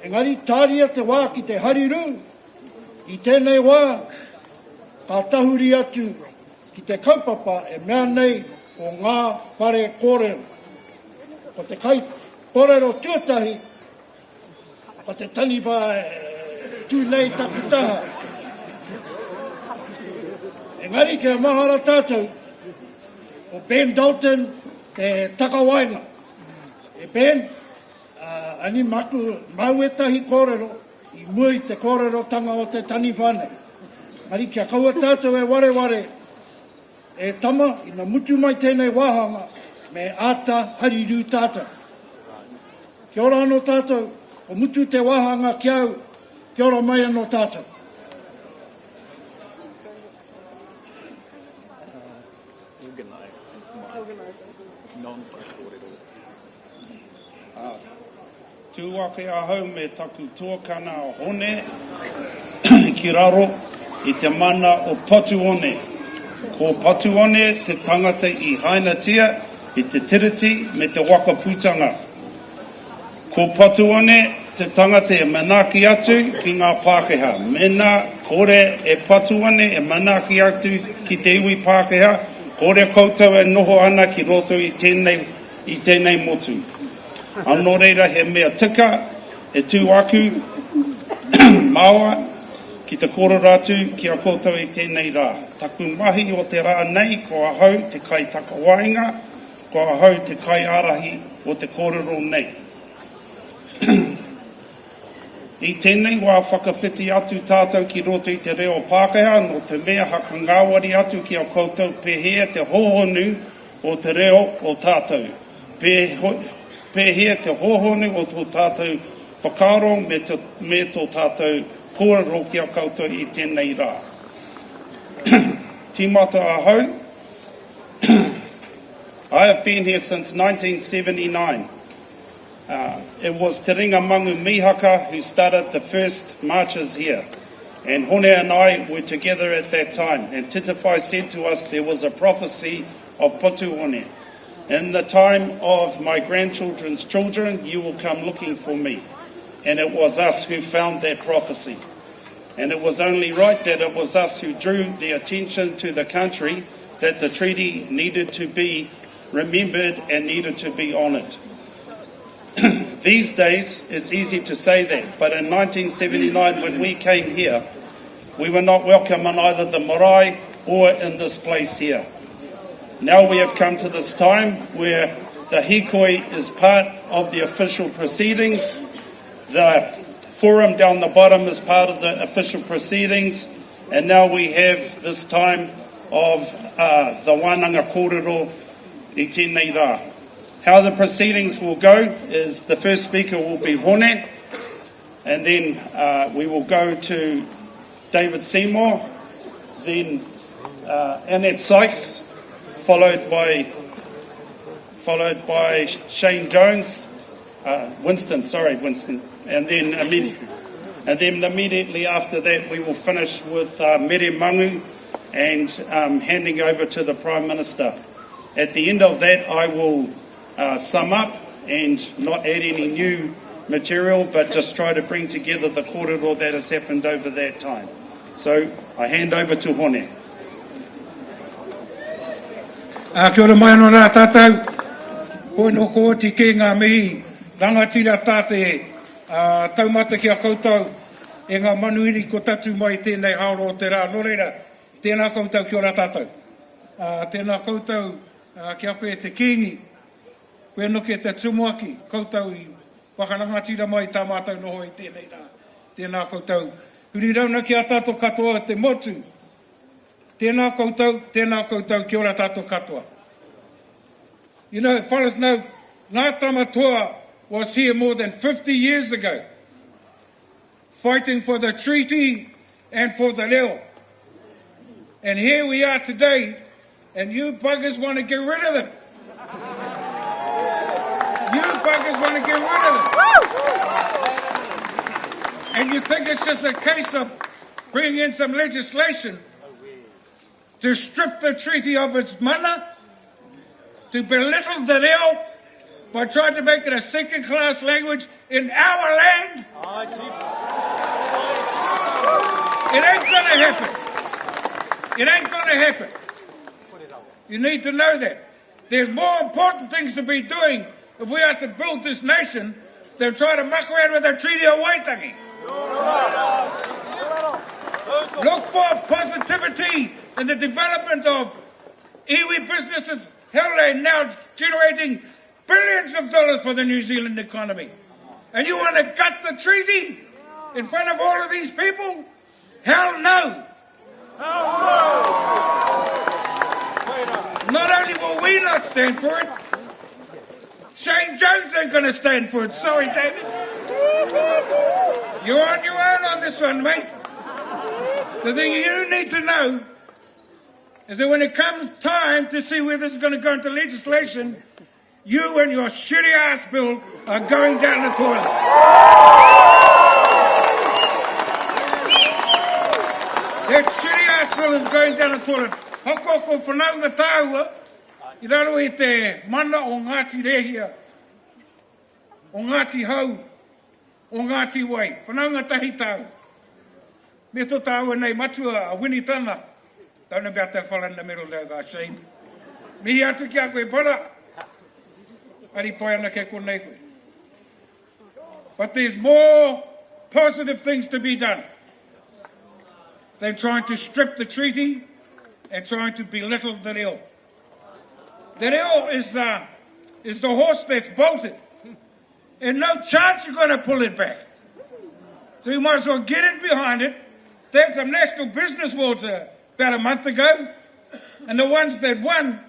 Engari tāria te wā ki te hariru, i tēnei wā, ka tahuri atu ki te kaupapa e mea nei o ngā whare kōrero. Ko te kai kōrero tuatahi, ko te taniwha tū nei takutaha. Engari kia mahara tātou, o Ben Dalton te takawainga. E Ben, ani maku mauetahi kōrero, i mui te kōrero tanga o te taniwhane. Ngari kia kaua tātou e ware, e tama ina mutu mai tēnei wāhanga, me āta hariru tātou. Kia ora anō tātou, o mutu te wāhanga ki au, kia ora mai anō tātou. Tūwake ahau me taku tuakana o hone ki raro i te mana o Patuone. Ko Patuone te tangata i hainatia, i te tiriti me te waka putanga. Ko Patuone te tangata e manaki atu ki ngā Pākehā. Mena kore e Patuone e manaki atu ki te iwi Pākehā. Kore koutou e noho ana ki roto i tēnei motu. Anō reira he mea tika e tū aku māua ki te koro rātu ki a koutou i tēnei rā. Taku mahi o te rā nei ko ahau te kai takawainga, ko ahau te kai arahi o te kōrero nei. I tēnei wā whakawhiti atu tātou ki roto i te reo Pākehā, no te mea haka ngāwari atu ki a koutou pēhea te hohonu o te reo o tātou. Pēhea te hohonu o tō tātou whakaro me tō tātou kōrero ki a koutou i tēnei rā. Tīmata ahau. I have been here since 1979. it was Te Ringa Mangu Mihaka who started the first marches here. And Hone and I were together at that time. And Titawhai said to us there was a prophecy of Pōwhiri. In the time of my grandchildren's children, you will come looking for me. And it was us who found that prophecy. And it was only right that it was us who drew the attention to the country that the treaty needed to be remembered and needed to be honoured. These days, it's easy to say that, but in 1979, when we came here, we were not welcome on either the marae or in this place here. Now we have come to this time where the hikoi is part of the official proceedings. The forum down the bottom is part of the official proceedings. And now we have this time of the wānanga kōrero I tēnei rā. How the proceedings will go is the first speaker will be Hone, and then we will go to David Seymour, then Annette Sykes, followed by Shane Jones, Winston, and then immediately after that we will finish with Mere Mangu and handing over to the Prime Minister. At the end of that, I will sum up and not add any new material, but just try to bring together the kōrero that has happened over that time. So I hand over to Hone. Kia ora mai anō rā tātou. Koe no ko oti ke ngā mihi rangatira tāte taumata ki a koutou e ngā manuiri ko tatu mai tēnei haoro o te rā. Nō reira, tēnā koutou kia ora tātou. Tēnā koutou kia koe te kingi. Koe no ke te tumuaki, koutou i whakarangatira mai tā mātou noho i tēnei rā. Tēnā koutou. Huri rauna ki a tātou katoa te motu. Tēnā koutou ki ora tātou katoa. You know, fellas know, Ngā Tamatoa was here more than 50 years ago, fighting for the treaty and for the reo. And here we are today, and you buggers want to get rid of them. You buggers want to get rid of them. And you think it's just a case of bringing in some legislation to strip the treaty of its mana, to belittle the reo by trying to make it a second-class language in our land? It ain't going to happen. It ain't going to happen. You need to know that. There's more important things to be doing if we are to build this nation than try to muck around with the Treaty of Waitangi. Look for positivity in the development of iwi businesses. Hell, they're now generating billions of dollars for the New Zealand economy. And you want to gut the treaty in front of all of these people? Hell no. Not only will we not stand for it, Shane Jones ain't going to stand for it. Sorry, David. You're on your own on this one, mate. The thing you need to know is that when it comes time to see where this is going to go into legislation, you and your shitty ass bill are going down the toilet. That shitty ass bill is going down the toilet. Hoko ko whanaunga tāua, I raro e te mana o Ngāti Rehia, o Ngāti Hau, o Ngāti Wai. Whanaunga tahi tāu. Me tō tāua nei matua a winitana. Don't know about that fella in the middle there, guys. Shame. Mihi atu ki a koe para. Ari pai ana ke konei koe. But there's more positive things to be done than trying to strip the treaty and trying to belittle the reo. The reo is the horse that's bolted. And no chance you're going to pull it back. So you might as well get in behind it. They had some national business awards about a month ago. And the ones that won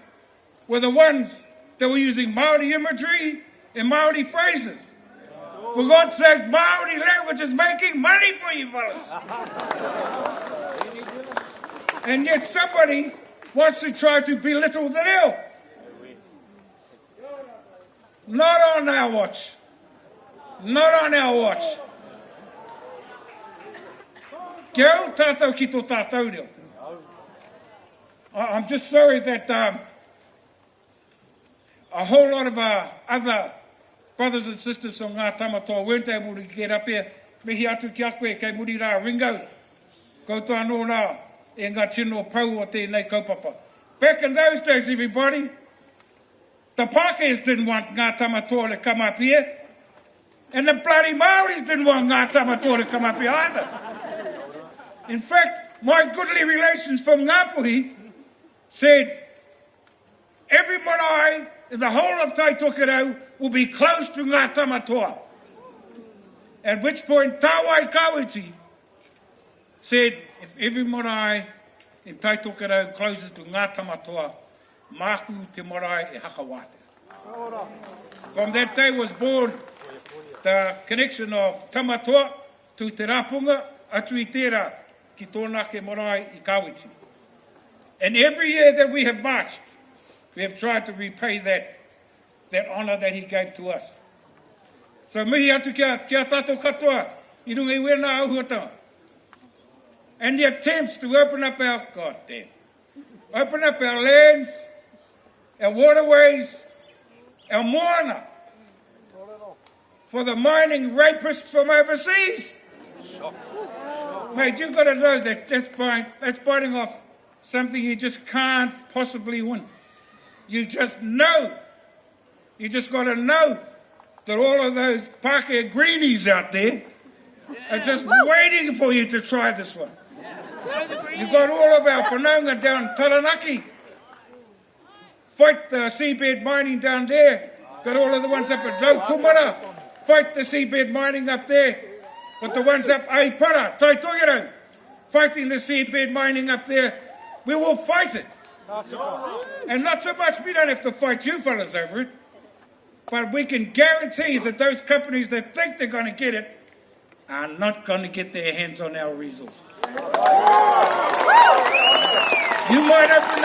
were the ones that were using Māori imagery and Māori phrases. For God's sake, Māori language is making money for you fellas. And yet somebody wants to try to belittle the reo. Not on our watch. Not on our watch. Kia au tātou ki tō tātou reo. I'm just sorry that a whole lot of other brothers and sisters from ngā tamatoa weren't able to get up here. Mihi atu ki a koe kei muri rā ringau. Koutou anō rā e ngā tino pau o tēnei kaupapa. Back in those days, everybody, the Pākehās didn't want ngā tamatoa to come up here. And the bloody Māoris didn't want ngā tamatoa to come up here either. In fact, my goodly relations from Ngāpuhi said, every marae in the whole of Taitokerau will be close to ngā tamatoa. At which point, Tāwai Kawiti said, if every marae in Taitokerau closes to ngā tamatoa, māku te marae e hakawate. From that day was born the connection of tamatoa to te rapunga atu I tērā ki tōna ke marae I Kawiti. And every year that we have marched, we have tried to repay that honour that he gave to us. So mihi atu kia tātou katoa, I runga I wena auhuatanga. And the attempts to open up our lands, our waterways, our moana, for the mining rapists from overseas. Mate, you've got to know that that's biting off something you just can't possibly win. You just know. You just got to know that all of those Pākehā greenies out there are just waiting for you to try this one. You've got all of our whanaunga down Taranaki. Fight the seabed mining down there. Got all of the ones up at Raukumara. Fight the seabed mining up there. Got the ones up Aipara, Taitokerau. Fighting the seabed mining up there. We will fight it. And not so much, we don't have to fight you fellas over it. But we can guarantee that those companies that think they're going to get it are not going to get their hands on our resources. You might open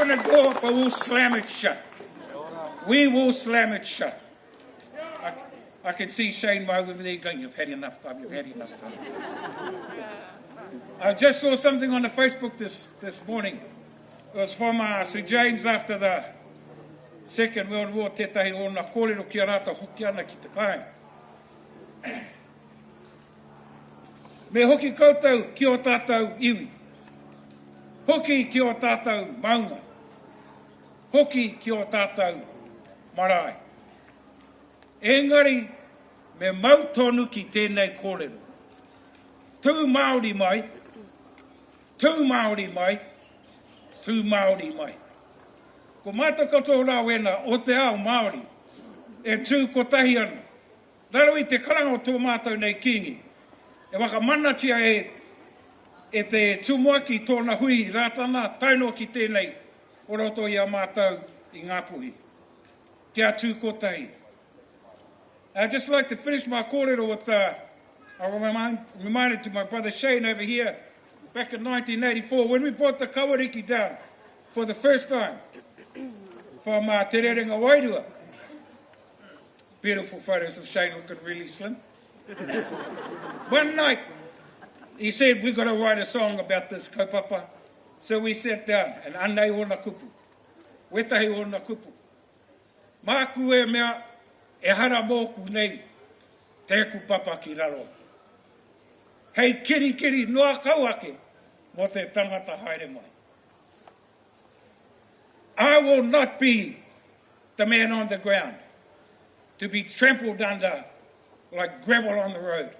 the door, but we'll slam it shut. We will slam it shut. I can see Shane Moe over there going, you've had enough time. I just saw something on the Facebook this morning. It was from Sir James after the Second World War, tētahi o na kōrero ki a rāta hoki ana ki te kāinga. Me hoki koutou ki o tātou iwi. Hoki ki o tātou maunga. Hoki ki o tātou marae. Engari, me mautonu ki tēnei kōrero. Tū Māori mai, tū Māori mai, tū Māori mai. Ko mātou katoa rā wena o te ao Māori, e tū kotahi ana. Raro I te karanga o tō mātou nei kingi. E waka manatia e te tūmuaki tōna hui rātana, taino ki tēnei o roto I a mātou I Ngāpuhi. Kia tū kotahi. I'd just like to finish my kōrero with I'm reminded to my brother Shane over here, back in 1984, when we brought the kawariki down for the first time from Te Rerenga Wairua. Beautiful photos of Shane looking really slim. One night, he said, we've got to write a song about this kaupapa. So we sat down, and anei o na kupu. Wetahi o na kupu. Māku e mea, e hara mōku nei, te kupapa ki raro. Hei kiri noa kauake, mo te tangata haere mai. I will not be the man on the ground to be trampled under like gravel on the road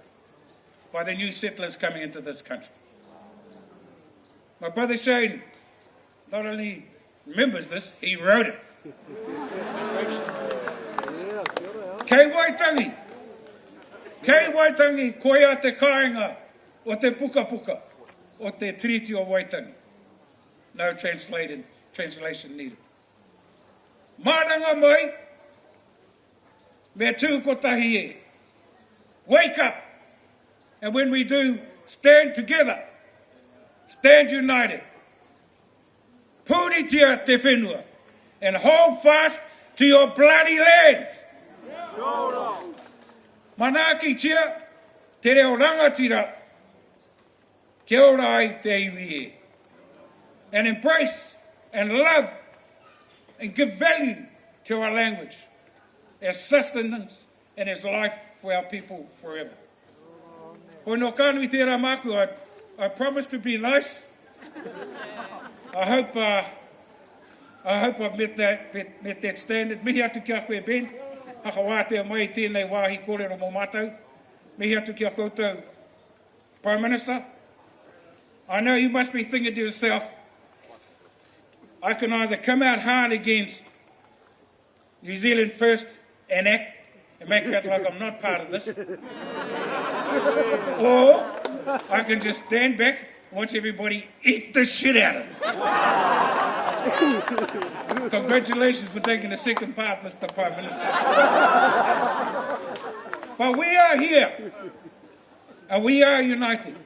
by the new settlers coming into this country. My brother Shane not only remembers this, he wrote it. Kei Waitangi, koia te kāinga o te puka puka o te Treaty of Waitangi. No translation needed. Māranga mai, me tū kotahi e. Wake up! And when we do, stand together. Stand united. Pūritia te whenua. And hold fast to your bloody lands. Mana ki tia, te reo rangatira, kia ora ai te iwi e. And embrace and love and give value to our language as sustenance and as life for our people forever. Ko no kanui te rā māku, I promise to be nice. I hope I've met that standard. Mihi atu kia koe, Ben. Haka wātea mai tēnei wāhi kōrero mō mātou. Mihi atu kia koutou, Prime Minister. I know you must be thinking to yourself, I can either come out hard against New Zealand First and act and make it like I'm not part of this. Or I can just stand back and watch everybody eat the shit out of it. Congratulations for taking the second part, Mr. Prime Minister. But we are here, and we are united.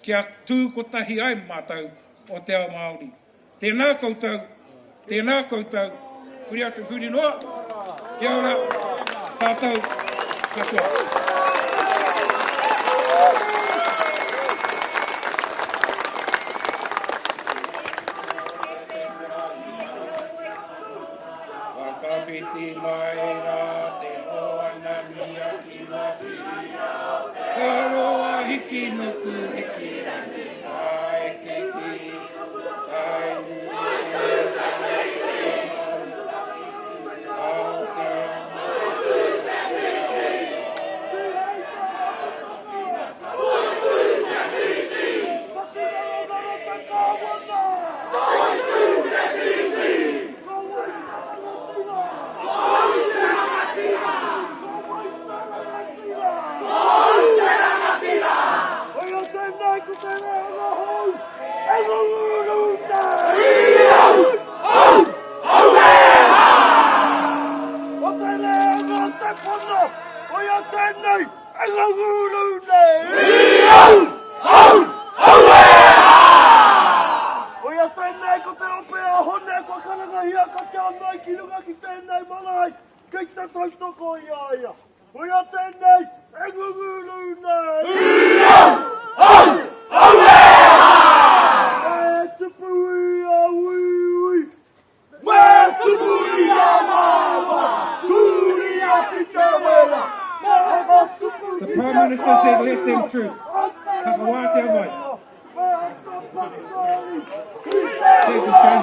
Kia tū kotahi ai mātou o te ao Māori. Tēnā koutou, huri atu huri noa. Kia ora, tātou, katoa. Whakawhiti mai rā te moana mia ki ngā whiria. Ka roa hiki nuku hiki rani mai ke ki. Kai The Prime Minister said let them through. Haka wātea mai. Thank you, son.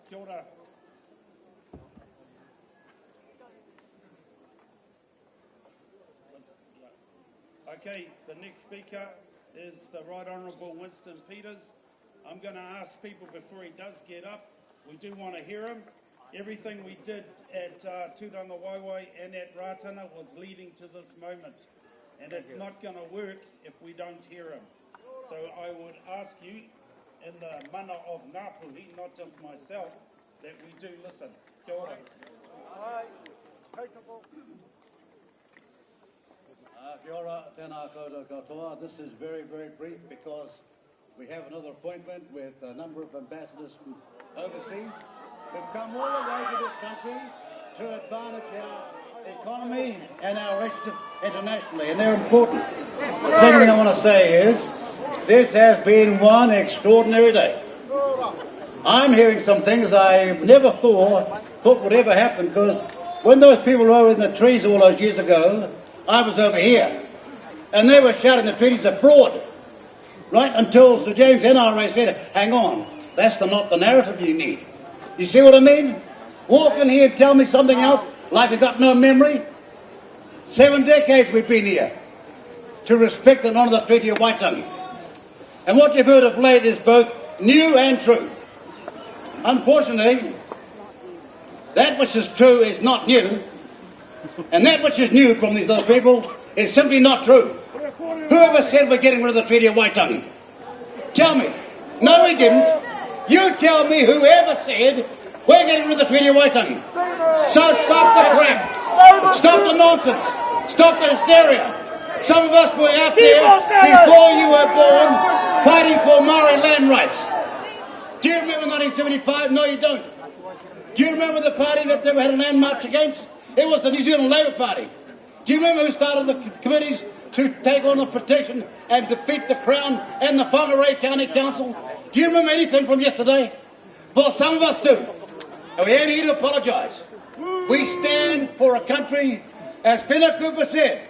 Kia ora. Okay, the next speaker is the Right Honourable Winston Peters. I'm going to ask people before he does get up, we do want to hear him. Everything we did at Tūranga Waiwai and at Rātana was leading to this moment. And it's not going to work if we don't hear him. So I would ask you, in the mana of Ngāpuhi, not just myself, that we do listen. Kia ora. Kia ora, tēnā koutou katoa. This is very, very brief because we have another appointment with a number of ambassadors from overseas who've come all the way to this country to advantage our economy and our relationship internationally, and they're important. The second thing I want to say is this has been one extraordinary day. I'm hearing some things I never thought would ever happen, because when those people were over in the trees all those years ago, I was over here, and they were shouting the treaties are fraud, right until Sir James NRA said, hang on, that's not the narrative you need. You see what I mean? Walk in here and tell me something else like we've got no memory. 7 decades we've been here to respect and honour the Treaty of Waitangi. And what you've heard of late is both new and true. Unfortunately, that which is true is not new, and that which is new from these other people is simply not true. Whoever said we're getting rid of the Treaty of Waitangi? Tell me. No, we didn't. You tell me whoever said we're getting rid of the Treaty of Waitangi. So stop the crap. Stop the nonsense. Stop the hysteria. Some of us were out there before you were born fighting for Maori land rights. Do you remember 1975? No, you don't. Do you remember the party that they had a land march against? It was the New Zealand Labour Party. Do you remember who started the committees to take on the protection and defeat the Crown and the Whangarei County Council? Do you remember anything from yesterday? Well, some of us do. And we ain't here to apologise. We stand for a country, as Whina Cooper said,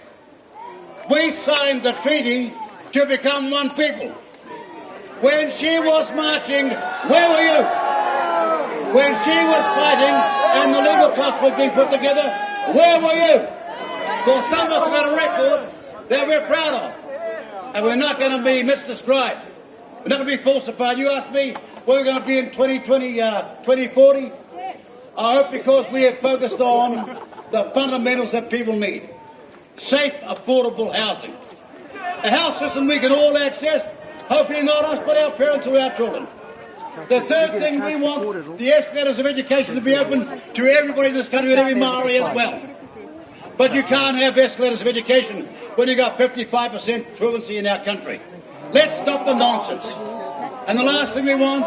we signed the treaty to become one people. When she was marching, where were you? When she was fighting and the legal trust was being put together, where were you? Well, some of us have got a record that we're proud of. And we're not going to be misdescribed. We're not going to be falsified. You asked me where we're going to be in 2040. I hope because we have focused on the fundamentals that people need. Safe, affordable housing. A house system we can all access, hopefully not us, but our parents or our children. The third thing we want, the escalators of education to be open to everybody in this country and every Maori as well. But you can't have escalators of education when you've got 55% truancy in our country. Let's stop the nonsense. And the last thing we want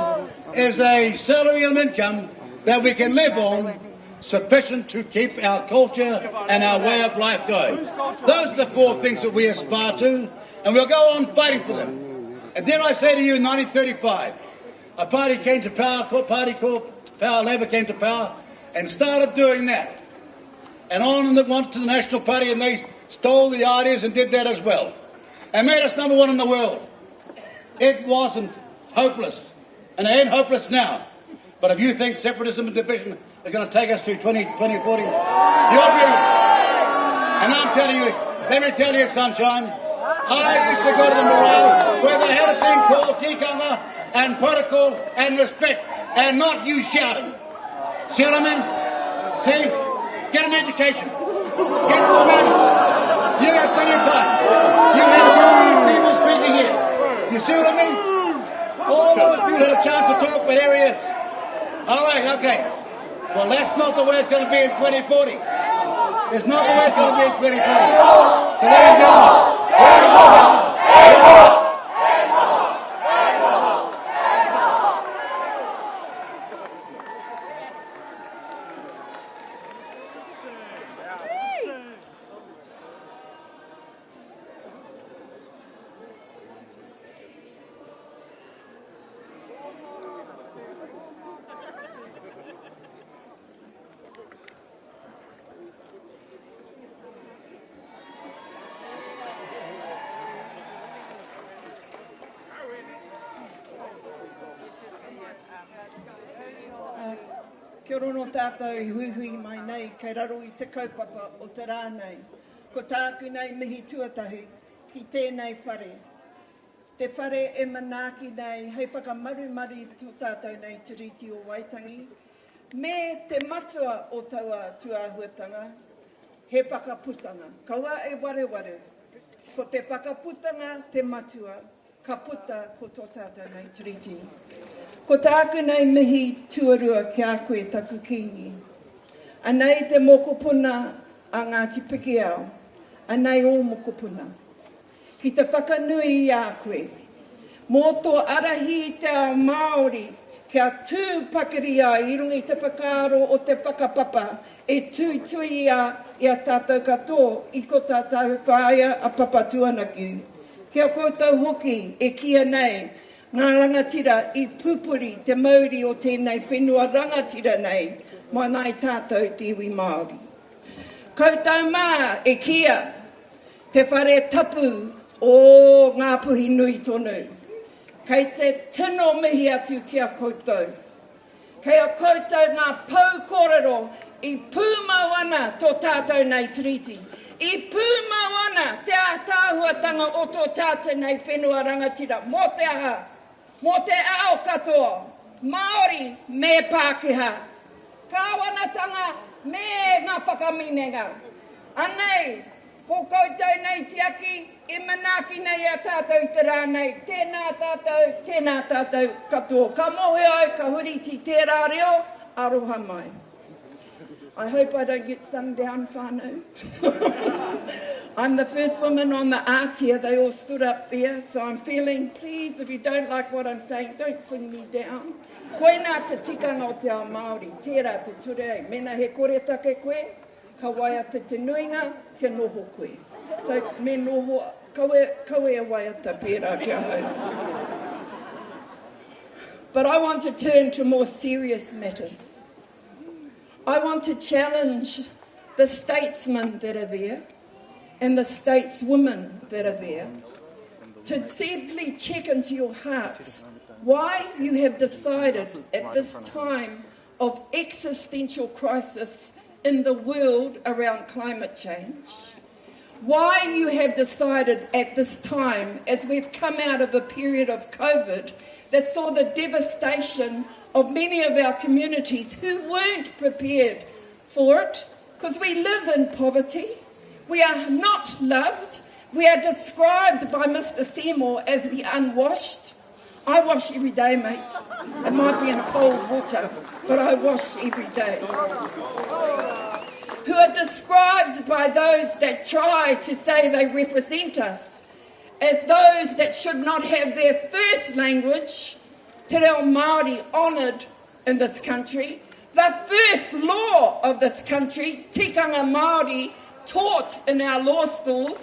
is a salary and income that we can live on, sufficient to keep our culture and our way of life going. Those are the four things that we aspire to, and we'll go on fighting for them. And then I say to you, in 1935, a party came to power, party called Power Labour came to power, and started doing that. And on and went to the National Party, and they stole the ideas and did that as well. And made us number one in the world. It wasn't hopeless, and it ain't hopeless now. But if you think separatism and division is going to take us to 2040, you're dreaming. And I'm telling you, let me tell you, sunshine, I used to go to the marae where they had a thing called tikanga and protocol and respect, and not you shouting. See what I mean? See? Get an education. Get some manners. You have plenty of time. You have people speaking here. You see what I mean? All those people had a chance to talk, but here he is. All right, okay. Well, that's not the way it's going to be in 2040. It's not the way it's going to be in 2040. So ladies and gentlemen, Kia ora no tātou i hui mai nei, kei raro i te kaupapa o te rānei. Ko tāku nei mihi tuatahi, ki tēnei whare. Te whare e manaaki nei, hei whakamaru mari tu tātou nei te riti o Waitangi. Me te matua o taua tuahuatanga, he pakaputanga. Kaua e ware. Ko te pakaputanga, te matua, ka puta ko tō tātou nei tiriti. Ko tāku nei mihi tuarua ki a koe taku kingi. Anei te mokopuna a Ngāti Piki au. Anei o mokopuna. Ki te whakanui i a koe. Mō tō arahi te ao Māori, kia tū pakiri a i rungi te whakaaro o te whakapapa, e tūtui i a tātou katoa i ko tātou whaia a papa tuanaki. Kia koutou hoki e kia nei, ngā rangatira i pupuri te mauri o tēnei whenua rangatira nei, mai tātou te iwi Māori. Koutou mā e kia te whare tapu o ngā puhi nui tonu. Kei te tino mihi atu ki a koutou. Kei a koutou ngā paukorero i pūmawana tō tātou nei tiriti. I pūmawana te ātāhuatanga o tō tātou nei whenua rangatira. Mō te aha, mō te ao katoa, Māori me Pākehā. Kāwanatanga me ngā whakaminenga. Anei, ko koutou nei tiaki, e manaki nei a tātou te rā nei. Tēnā tātou katoa. Ka mohe au, ka huriti tērā reo, aroha mai. I hope I don't get sung down whānau. I'm the first woman on the arts here. They all stood up there, so I'm feeling, please, if you don't like what I'm saying, don't sing me down. Koe nā te tikanga o te ao Māori, tērā te ture, mena he kore take koe, ka waiata te nuinga, kia noho koe. So, me noho, koe a waiata pērā kia hau. But I want to turn to more serious matters. I want to challenge the statesmen that are there and the stateswomen that are there to simply check into your hearts why you have decided at this time of existential crisis in the world around climate change, why you have decided at this time, as we've come out of a period of COVID that saw the devastation of many of our communities who weren't prepared for it, because we live in poverty, we are not loved, we are described by Mr. Seymour as the unwashed. I wash every day, mate. It might be in cold water, but I wash every day. Who are described by those that try to say they represent us as those that should not have their first language, te reo Māori, honoured in this country. The first law of this country, tikanga Māori, taught in our law schools,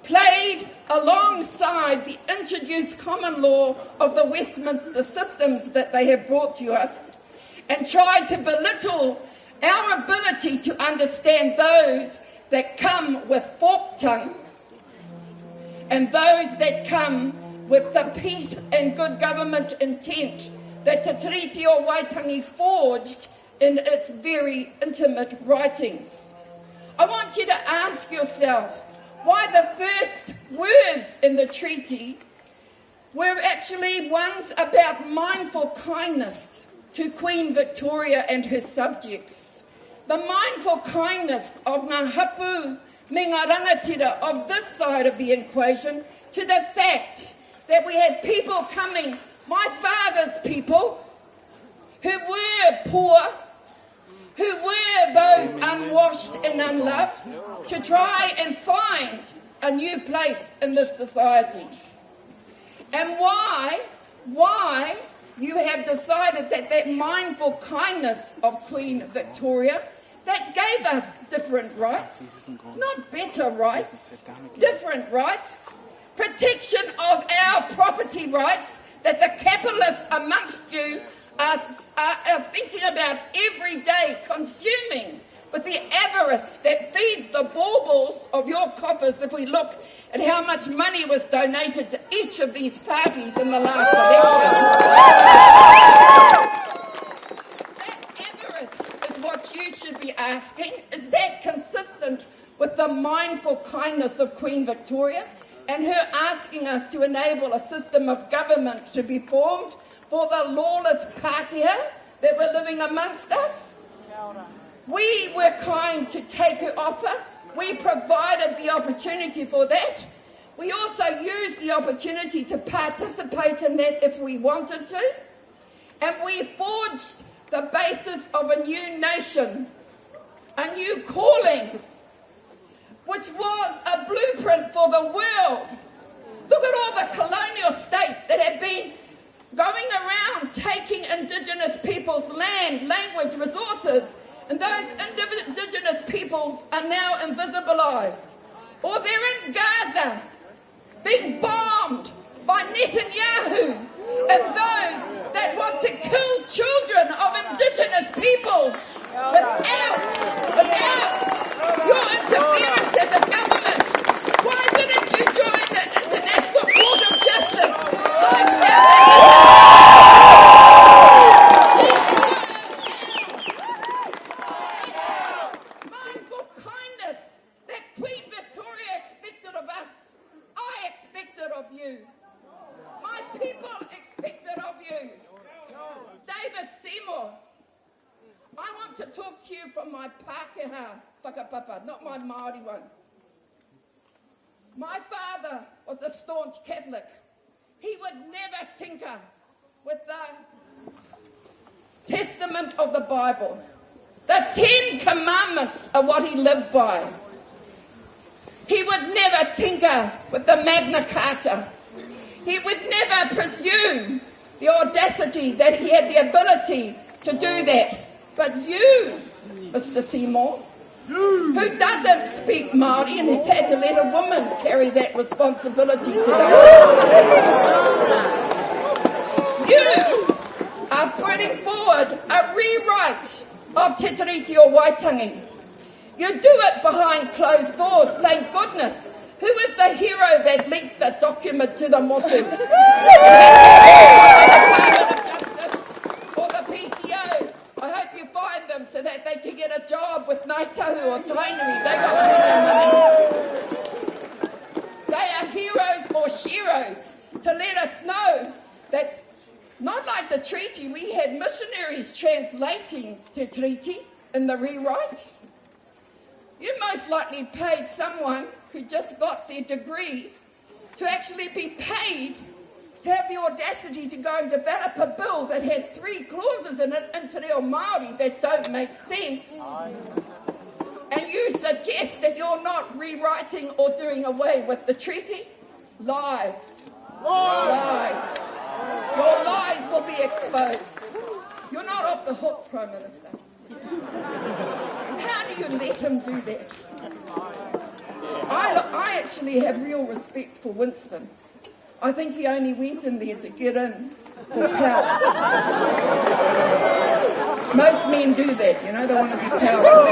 played alongside the introduced common law of the Westminster systems that they have brought to us, and tried to belittle our ability to understand those that come with forked tongue and those that come with the peace and good government intent that Te Tiriti o Waitangi forged in its very intimate writings. I want you to ask yourself why the first words in the treaty were actually ones about mindful kindness to Queen Victoria and her subjects. The mindful kindness of ngā hapu me ngā rangatira of this side of the equation to the fact that we had people coming, my father's people, who were poor, who were those unwashed and unloved, to try and find a new place in this society. And why you have decided that mindful kindness of Queen Victoria, that gave us different rights, not better rights, different rights, protection of our property rights that the capitalists amongst you are thinking about every day, consuming with the avarice that feeds the baubles of your coffers. If we look at how much money was donated to each of these parties in the last election. That avarice is what you should be asking. Is that consistent with the mindful kindness of Queen Victoria and her asking us to enable a system of government to be formed for the lawless Pākehā that were living amongst us? We were kind to take her offer. We provided the opportunity for that. We also used the opportunity to participate in that if we wanted to. And we forged the basis of a new nation, a new calling, which was a blueprint for the world. Look at all the colonial states that have been going around taking Indigenous people's land, language, resources, and those Indigenous peoples are now invisibilised. Or they're in Gaza, being bombed by Netanyahu and those that want to kill children of Indigenous peoples without your interference as a government. Why didn't you join the International Court of Justice like mindful kindness that Queen Victoria expected of us? I expected of you. My people expected of you. David Seymour, I want to talk to you from my Pākehā whakapapa, not my Māori one. My father was a staunch Catholic. He would never tinker with the testament of the Bible. The 10 Commandments are what he lived by. He would never tinker with the Magna Carta. He would never presume the audacity that he had the ability to do that. But you, Mr. Seymour, who doesn't speak Māori and has had to let a woman carry that responsibility today, you are putting forward a rewrite of Te Tiriti o Waitangi. You do it behind closed doors, thank goodness. Who is the hero that leaked the document to the Motu? Or the PTO? I hope you find them so that they can get a job with Naitahu or Tainui. They got plenty of money. They are heroes or sheroes to let us know that not like the treaty, we had missionaries translating the treaty in the rewrite. You most likely paid someone who just got their degree to actually be paid to have the audacity to go and develop a bill that has 3 clauses in it in Te Reo Māori that don't make sense. And you suggest that you're not rewriting or doing away with the treaty? Lies. Lies. Your lies will be exposed. You're not off the hook, Prime Minister. How do you let him do that? I actually have real respect for Winston. I think he only went in there to get in for power. Most men do that, you know, they want to be powerful.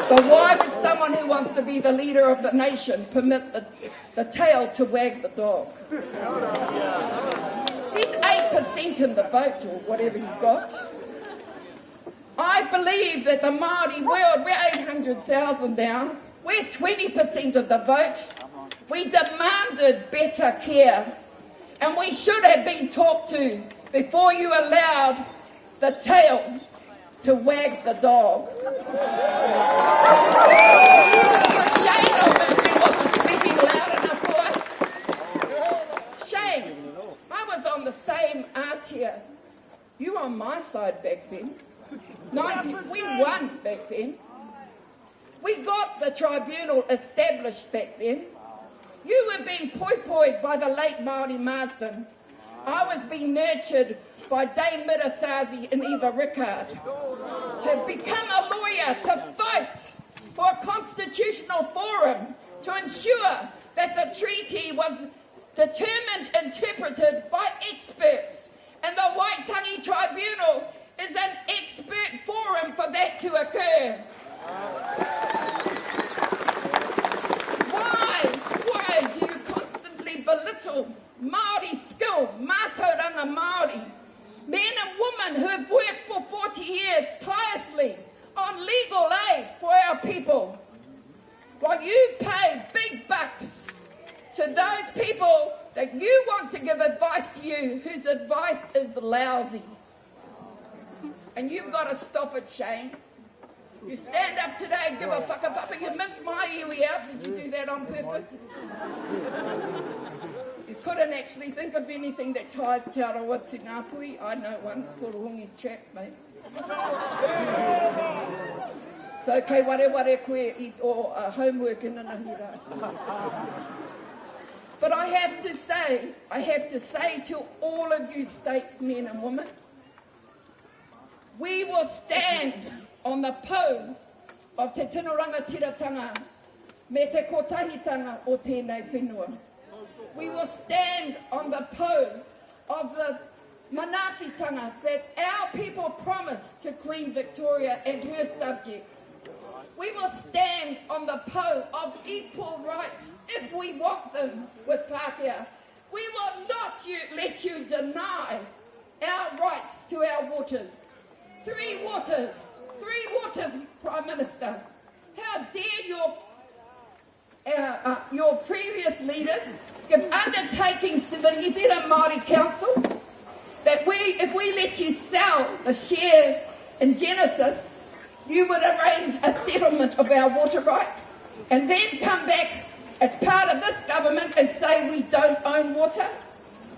But why would someone who wants to be the leader of the nation permit the tail to wag the dog? He's 8% in the vote or whatever he got. I believe that the Māori world, we're 800,000 now, we're 20% of the vote. We demanded better care, and we should have been talked to before you allowed the tail to wag the dog. Shane obviously wasn't speaking loud enough for us. Shane, I was on the same Aotea. You were on my side back then. We won back then. We got the tribunal established back then. You were being poi-poied by the late Māori Marsden. I was being nurtured by Dame Mirasazi and Eva Rickard to become a lawyer, to fight for a constitutional forum to ensure that the treaty was determined, interpreted by experts. And the Waitangi Tribunal is an expert forum for that to occur. Why do you constantly belittle Māori skill, mātauranga Māori, men and women who have worked for 40 years tirelessly on legal aid for our people, while you pay big bucks to those people that you want to give advice to you, whose advice is lousy? And you've got to stop it, Shane. You stand up today and give a whakapapa. You missed my iwi out. Did you do that on purpose? You couldn't actually think of anything that ties Te Arawa to Ngāpui. I know one. It's called Hongi's Trap, mate. So, kei ware koe I o homework in Nanahira. But I have to say to all of you statesmen and women, we will stand on the po of Te Tinoranga Tiratanga me te kotahitanga o tēnei whenua. We will stand on the po of the manaakitanga that our people promised to Queen Victoria and her subjects. We will stand on the po of equal rights if we want them with Pākehā. We will not let you deny our rights to our waters. Three waters, Prime Minister. How dare your previous leaders give undertakings to the New Zealand Māori Council that if we let you sell the shares in Genesis, you would arrange a settlement of our water rights and then come back as part of this government and say we don't own water?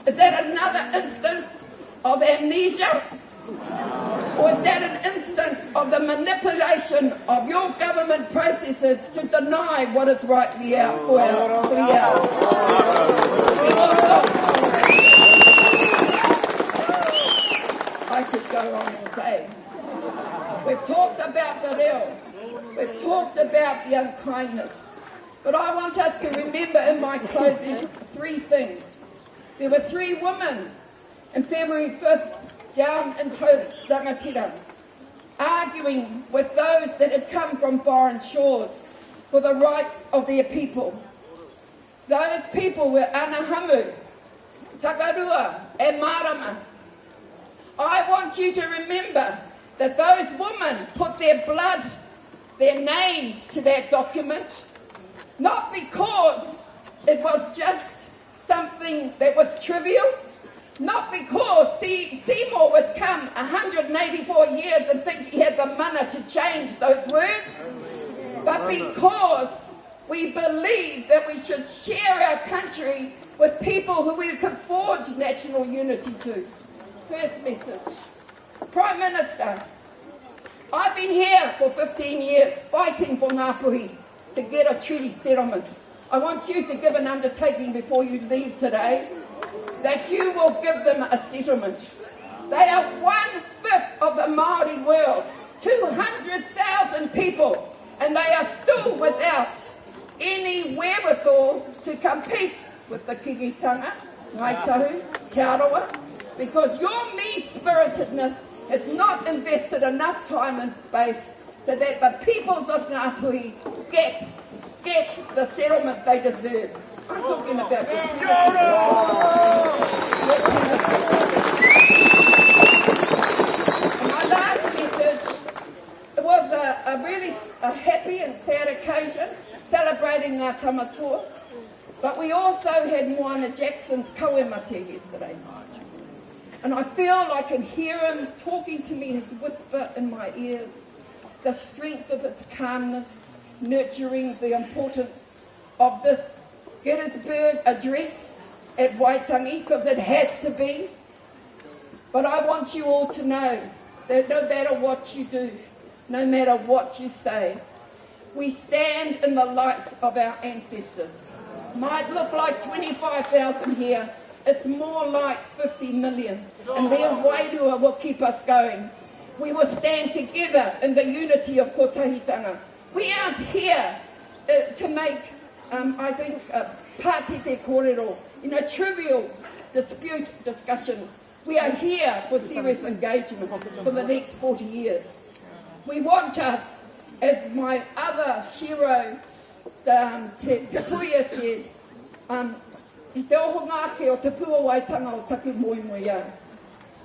Is that another instance of amnesia? Or is that an instance of the manipulation of your government processes to deny what is rightly ours? I could go on all day. We've talked about the reo. We've talked about the unkindness. But I want us to remember in my closing three things. There were three women on February 5th down in Rangatira, arguing with those that had come from foreign shores for the rights of their people. Those people were Anahamu, Takarua and Marama. I want you to remember that those women put their blood, their names to that document, not because it was just something that was trivial, not because Seymour would come 184 years and think he had the mana to change those words, but because we believe that we should share our country with people who we could forge national unity to. First message. Prime Minister, I've been here for 15 years fighting for Ngāpuhi to get a treaty settlement. I want you to give an undertaking before you leave today that you will give them a settlement. They are 1/5 of the Māori world, 200,000 people, and they are still without any wherewithal to compete with the Kikitanga, Ngaitahu, Te Arawa, because your mean-spiritedness has not invested enough time and space so that the peoples of Ngāpuhi get the settlement they deserve. I'm talking about the my last message, it was a really happy and sad occasion celebrating Ngā Tamatua, but we also had Moana Jackson's kauemate yesterday night. And I feel I can hear him talking to me, his whisper in my ears, the strength of its calmness, nurturing the importance of this Gettysburg address at Waitangi, because it has to be. But I want you all to know that no matter what you do, no matter what you say, we stand in the light of our ancestors. Might look like 25,000 here, it's more like 50 million. And their wairua will keep us going. We will stand together in the unity of kotahitanga. We aren't here to make, I think, pātete kōrero, trivial dispute discussions. We are here for serious engagement for the next 40 years. We want us, as my other hero, Te Puia said, I te oho ngāke o te pua waitanga o taku moimoia.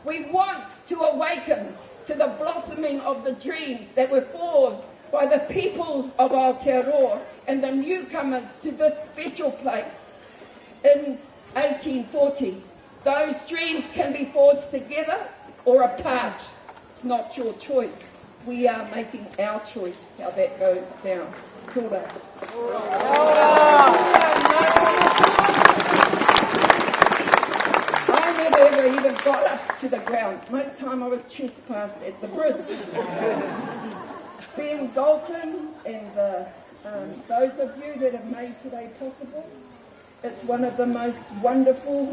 We want to awaken to the blossoming of the dreams that were forged by the peoples of Aotearoa and the newcomers to this special place in 1840. Those dreams can be forged together or apart. It's not your choice. We are making our choice how that goes down. Kia ora. I never ever even got up to the ground. Most time I was trespassed at the bridge. Being Dalton and those of you that have made today possible, it's one of the most wonderful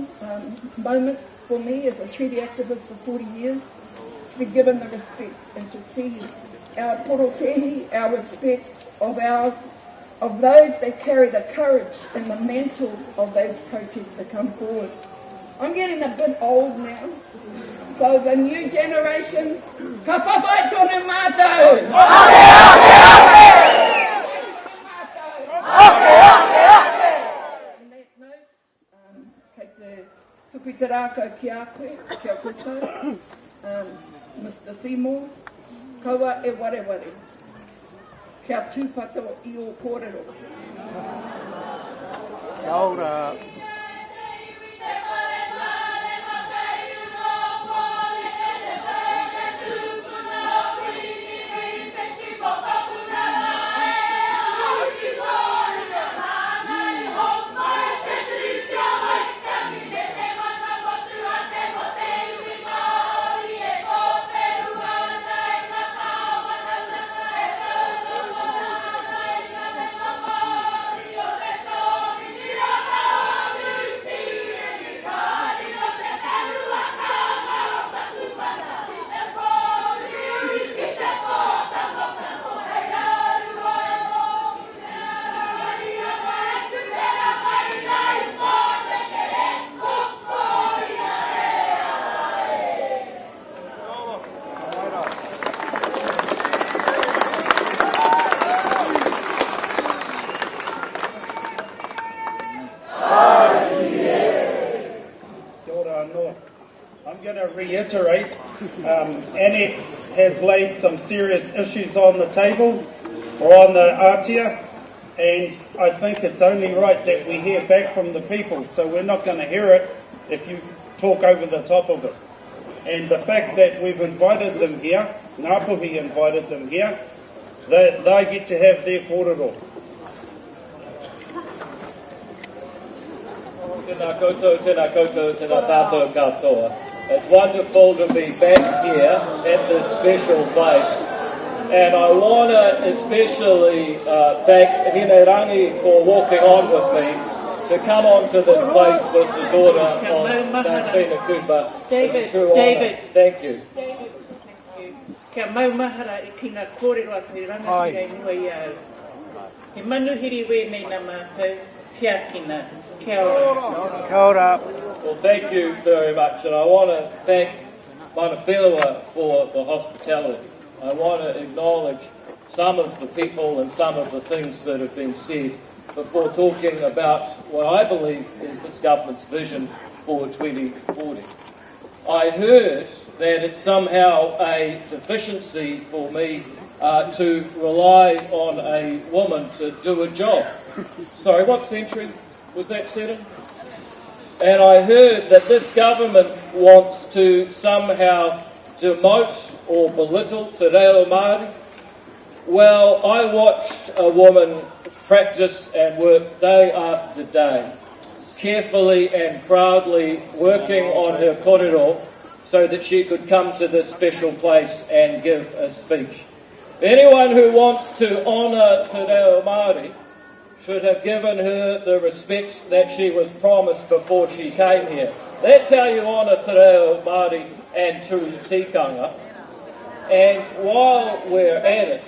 moments for me as a treaty activist for 40 years, to be given the respect and to see our porotehi, our respect of those that carry the courage and the mantle of those protests to come forward. I'm getting a bit old now, so the new generation, ka whawhai tonu mātou! On that note, kei te tuku te rākau ki a koe, kia koutou, Mr. Seymour, kaua e wareware, kia tūpato I o kōrero. Kia ora. Reiterate, ANEC has laid some serious issues on the table or on the atia, and I think it's only right that we hear back from the people, so we're not going to hear it if you talk over the top of it. And the fact that we've invited them here, Ngāpuhi invited them here, they get to have their kōrero. Tēnā koutou, tēnā tātou katoa. It's wonderful to be back here at this special place, and I want to especially thank Hinerangi for walking on with me to come onto this place with the daughter of Dāwhina Kupa. David. Thank you. Kia maumahara I kina kōrero a te rangatira nui au. He manuhiri wēnei nā mātou, tiakina, kia ora. Kia ora. Well, thank you very much, and I want to thank Mana Whenua for the hospitality. I want to acknowledge some of the people and some of the things that have been said before talking about what I believe is this government's vision for 2040. I heard that it's somehow a deficiency for me to rely on a woman to do a job. Sorry, what century was that set in? And I heard that this government wants to somehow demote or belittle te reo Māori. Well, I watched a woman practice and work day after day, carefully and proudly working on her kōrero so that she could come to this special place and give a speech. Anyone who wants to honour te reo Māori should have given her the respect that she was promised before she came here. That's how you honour te reo Māori and true tikanga. And while we're at it,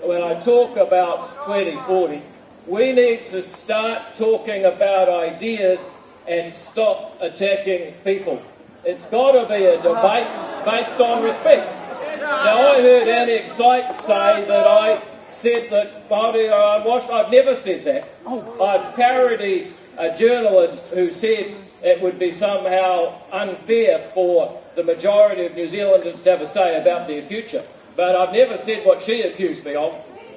when I talk about 2040, we need to start talking about ideas and stop attacking people. It's got to be a debate based on respect. Now, I heard Annie Excite say that I said that Māori are unwashed. I've never said that. I've parodied a journalist who said it would be somehow unfair for the majority of New Zealanders to have a say about their future. But I've never said what she accused me of.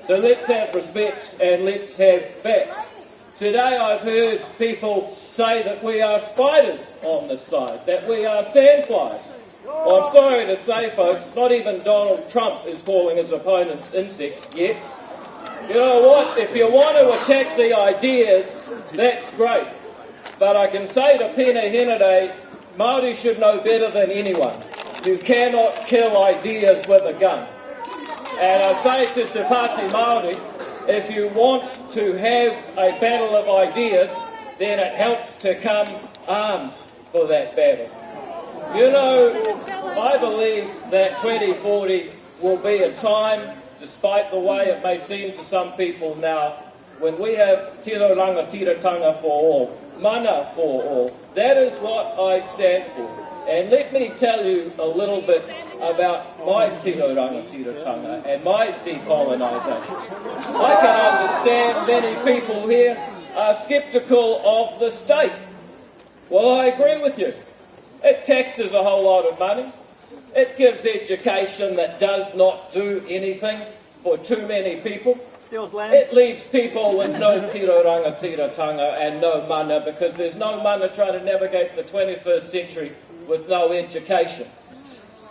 So let's have respect and let's have facts. Today I've heard people say that we are spiders on this side, that we are sandflies. Well, I'm sorry to say, folks, not even Donald Trump is calling his opponents insects yet. You know what? If you want to attack the ideas, that's great. But I can say to Pena Henare, Māori should know better than anyone. You cannot kill ideas with a gun. And I say to Te Pāti Māori, if you want to have a battle of ideas, then it helps to come armed for that battle. You know, I believe that 2040 will be a time, despite the way it may seem to some people now, when we have tiroranga tiratanga for all, mana for all. That is what I stand for. And let me tell you a little bit about my tiroranga tiratanga and my decolonisation. I can understand many people here are sceptical of the state. Well, I agree with you. It taxes a whole lot of money. It gives education that does not do anything for too many people. It leaves people with no tiroranga tiratanga and no mana, because there's no mana trying to navigate the 21st century with no education.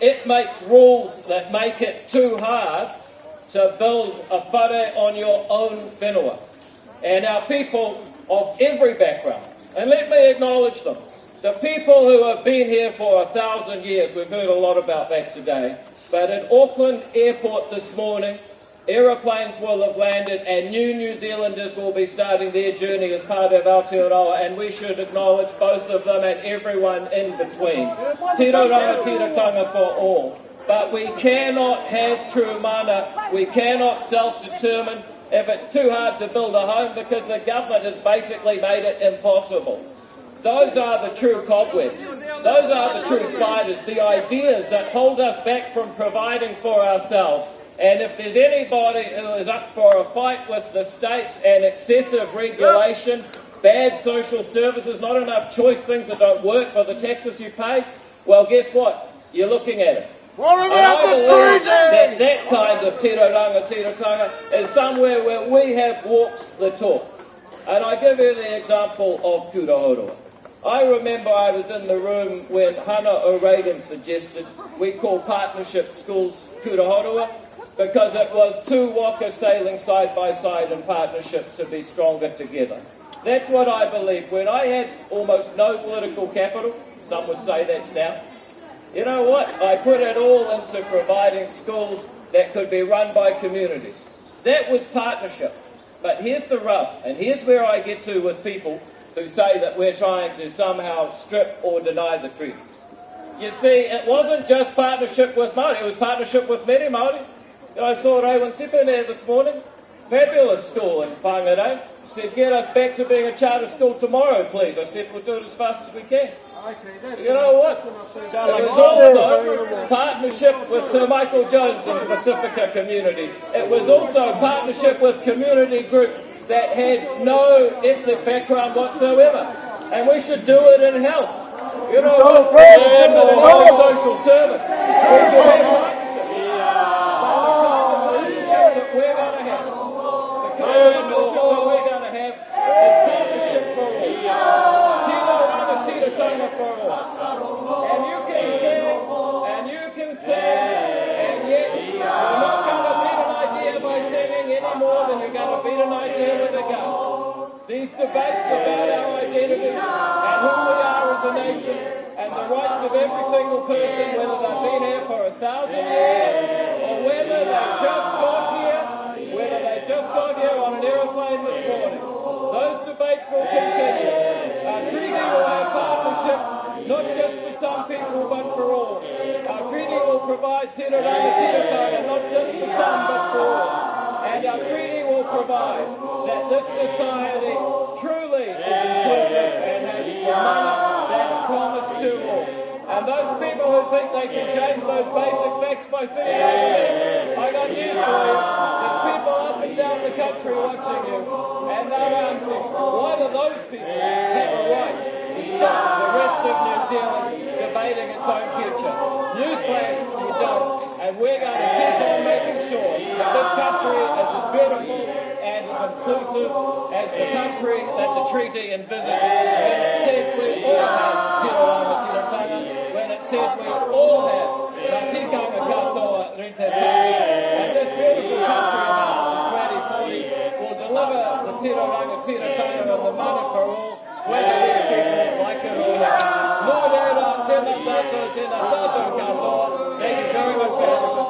It makes rules that make it too hard to build a whare on your own whenua. And our people of every background, and let me acknowledge them, the people who have been here for 1,000 years, we've heard a lot about that today, but at Auckland Airport this morning, aeroplanes will have landed and New Zealanders will be starting their journey as part of Aotearoa, and we should acknowledge both of them and everyone in between. Tiroranga tiratanga for all. But we cannot have true mana, we cannot self-determine if it's too hard to build a home, because the government has basically made it impossible. Those are the true cobwebs. Those are the true spiders, the ideas that hold us back from providing for ourselves. And if there's anybody who is up for a fight with the states and excessive regulation, bad social services, not enough choice, things that don't work for the taxes you pay, well, guess what? You're looking at it. And I believe that kind of tiroranga tiratanga is somewhere where we have walked the talk. And I give you the example of Kurahotoa. I remember I was in the room when Hannah O'Regan suggested we call partnership schools Kurahotoa, because it was two waka sailing side by side in partnership to be stronger together. That's what I believe. When I had almost no political capital, some would say that's now, you know what? I put it all into providing schools that could be run by communities. That was partnership. But here's the rub, and here's where I get to with people who say that we're trying to somehow strip or deny the treaty. You see, it wasn't just partnership with Māori, it was partnership with many Māori. I saw Raiwan Tipene this morning, fabulous school in Whangarei. Said, get us back to being a charter school tomorrow, please. I said, we'll do it as fast as we can. You know what? It was also partnership with Sir Michael Jones and the Pacifica community. It was also partnership with community groups that had no ethnic background whatsoever. And we should do it in health. You know what? We should do it in health social service. We should have partnership. These debates about our identity and who we are as a nation and the rights of every single person, whether they've been here for 1,000 years or whether they just got here on an aeroplane this morning, those debates will continue. Our treaty will have partnership, not just for some people but for all. Our treaty will provide tiroranga tiratanga, not just for some but for all. And our treaty will provide that this society truly is inclusive and has the money that promised to all. And those people who think they can change those basic facts by sitting over there, I got news for you. There's people up and down the country watching you, and they're asking, why do those people have a right to stop the rest of New Zealand debating its own future? Newsflash, you don't. And we're going to keep on making sure that this country is as beautiful and inclusive as the country that the treaty envisaged when it said we all have tiroranga tiratanga, when it said we all have tēnā tātou katoa. Thank you very much for having me.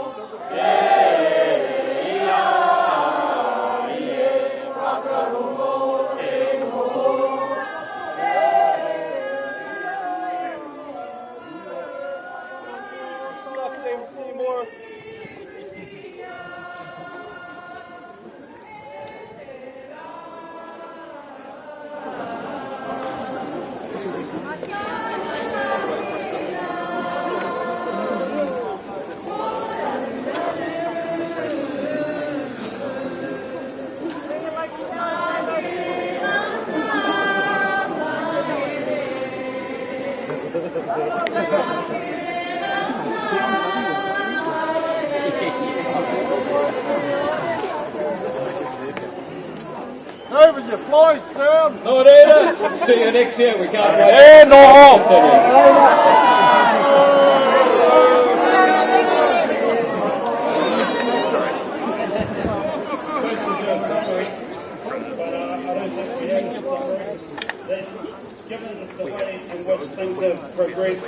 David, your flight's down. No, Rita. See you next year. We can't wait. And given the way in which things have progressed,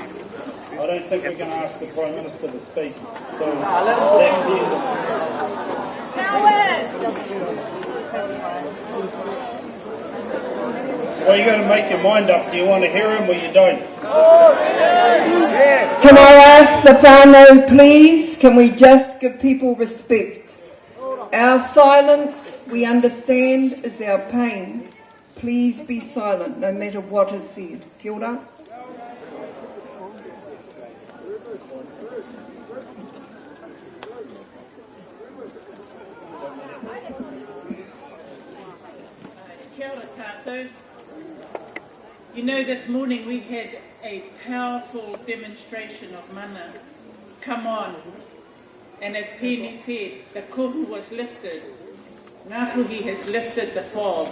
I don't think we can ask the Prime Minister to speak. So, back to you. Well, you're going to make your mind up. Do you want to hear him or you don't? Can I ask the whānau, please? Can we just give people respect? Our silence, we understand, is our pain. Please be silent, no matter what is said. Kia ora. Kia ora tātou. You know, this morning we had a powerful demonstration of mana. Come on. And as Penny said, the kohu was lifted. Ngāpuhi has lifted the fog.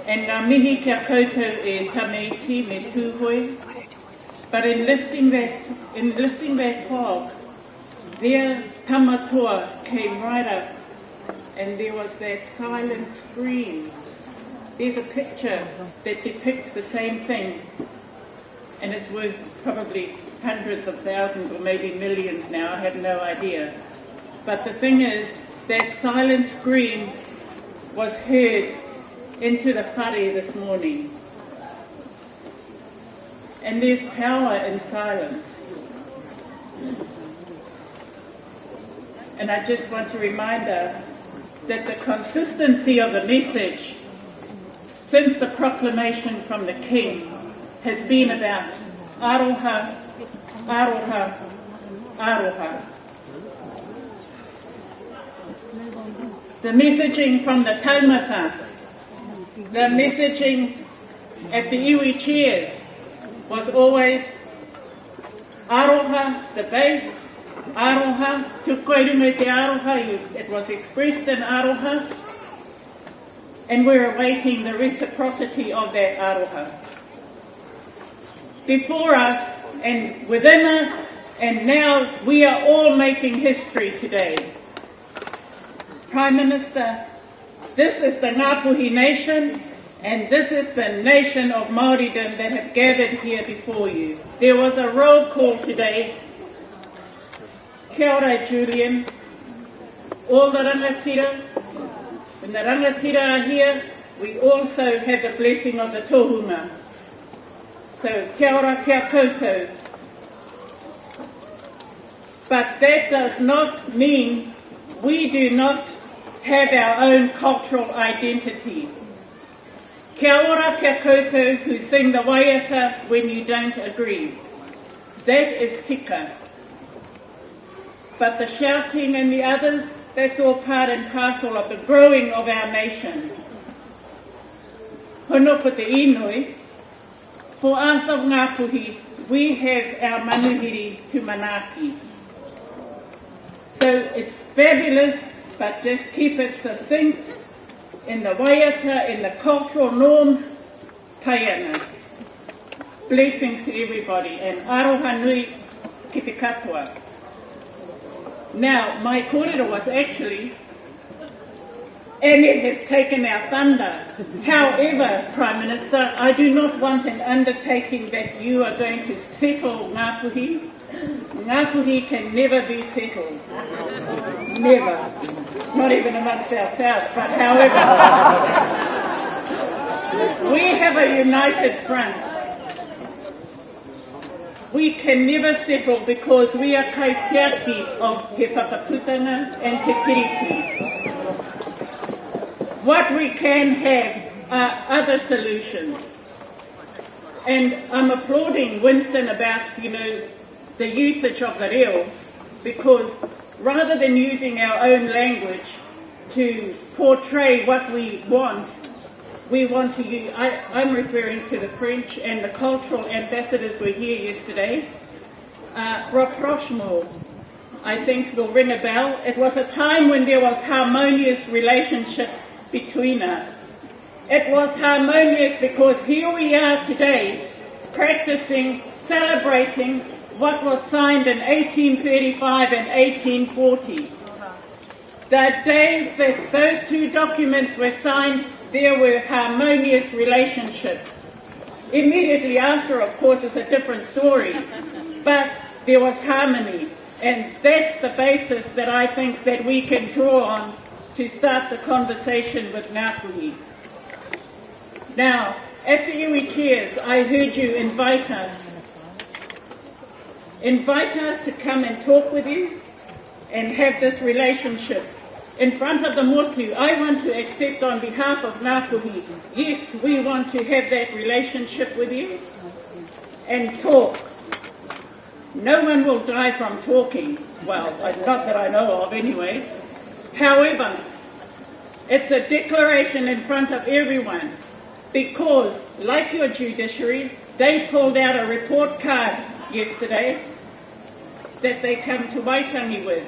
And ngā mihi kia koutou e tameiti me tūhoi. But in lifting that fog, their tamatoa came right up and there was that silent scream. There's a picture that depicts the same thing, and it's worth probably hundreds of thousands or maybe millions now, I have no idea. But the thing is, that silent scream was heard into the whare this morning. And there's power in silence. And I just want to remind us that the consistency of the message since the proclamation from the King has been about aroha, aroha, aroha. The messaging from the taumata, the messaging at the iwi chairs was always aroha, the base, aroha, tukoirume te aroha, it was expressed in aroha. And we're awaiting the reciprocity of that aroha. Before us and within us, and now we are all making history today. Prime Minister, this is the Ngāpuhi nation, and this is the nation of Māoridom that have gathered here before you. There was a roll call today. Kia ora, Julian. All the rangatira. When the rangatira are here, we also have the blessing of the tohunga. So, kia ora, kia koutou. But that does not mean we do not have our own cultural identity. Kia ora, kia koutou, who sing the waiata when you don't agree. That is tika. But the shouting and the others, that's all part and parcel of the growing of our nation. Hono ko te inui. For us of Ngāpuhi, we have our manuhiri to manaki. So it's fabulous, but just keep it succinct in the waiata, in the cultural norms, taiana. Blessings to everybody, and aroha nui ki te katoa. Now, my kōrero was actually and it has taken our thunder. However, Prime Minister, I do not want an undertaking that you are going to settle Ngāpuhi. Ngāpuhi can never be settled. Never. Not even amongst ourselves, but however. We have a united front. We can never settle because we are kaitiaki of Te Whakaputanga and Te Tiriti. What we can have are other solutions. And I'm applauding Winston about, the usage of the reo, because rather than using our own language to portray what we want to use, I'm referring to the French and the cultural ambassadors were here yesterday. Rapprochement, I think, will ring a bell. It was a time when there was harmonious relationships between us. It was harmonious because here we are today practicing, celebrating what was signed in 1835 and 1840. The days that those two documents were signed, there were harmonious relationships. Immediately after, of course, is a different story, but there was harmony, and that's the basis that I think that we can draw on to start the conversation with Ngāpuhi. Now, at the iwi chairs, I heard you invite us. Invite us to come and talk with you and have this relationship. In front of the motu, I want to accept on behalf of Ngāpuhi, yes, we want to have that relationship with you and talk. No one will die from talking. Well, not that I know of anyway. However, it's a declaration in front of everyone because, like your judiciary, they pulled out a report card yesterday that they come to Waitangi with.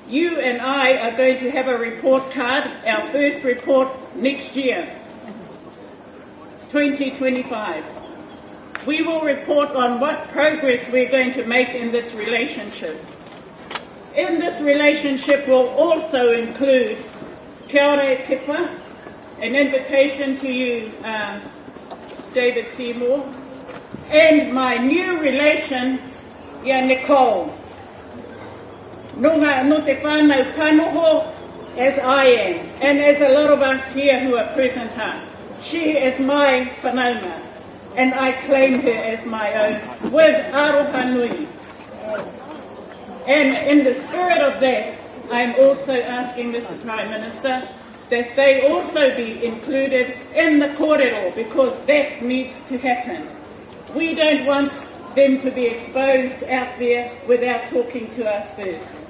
You and I are going to have a report card, our first report next year, 2025. We will report on what progress we're going to make in this relationship. In this relationship will also include kia ora e tepa, an invitation to you, David Seymour, and my new relation, Nicole. No te whānau kanoho as I am, and as a lot of us here who are present are. She is my whanaunga, and I claim her as my own, with aroha nui. And in the spirit of that, I'm also asking Mr. Prime Minister that they also be included in the kōrero, because that needs to happen. We don't want them to be exposed out there without talking to us first.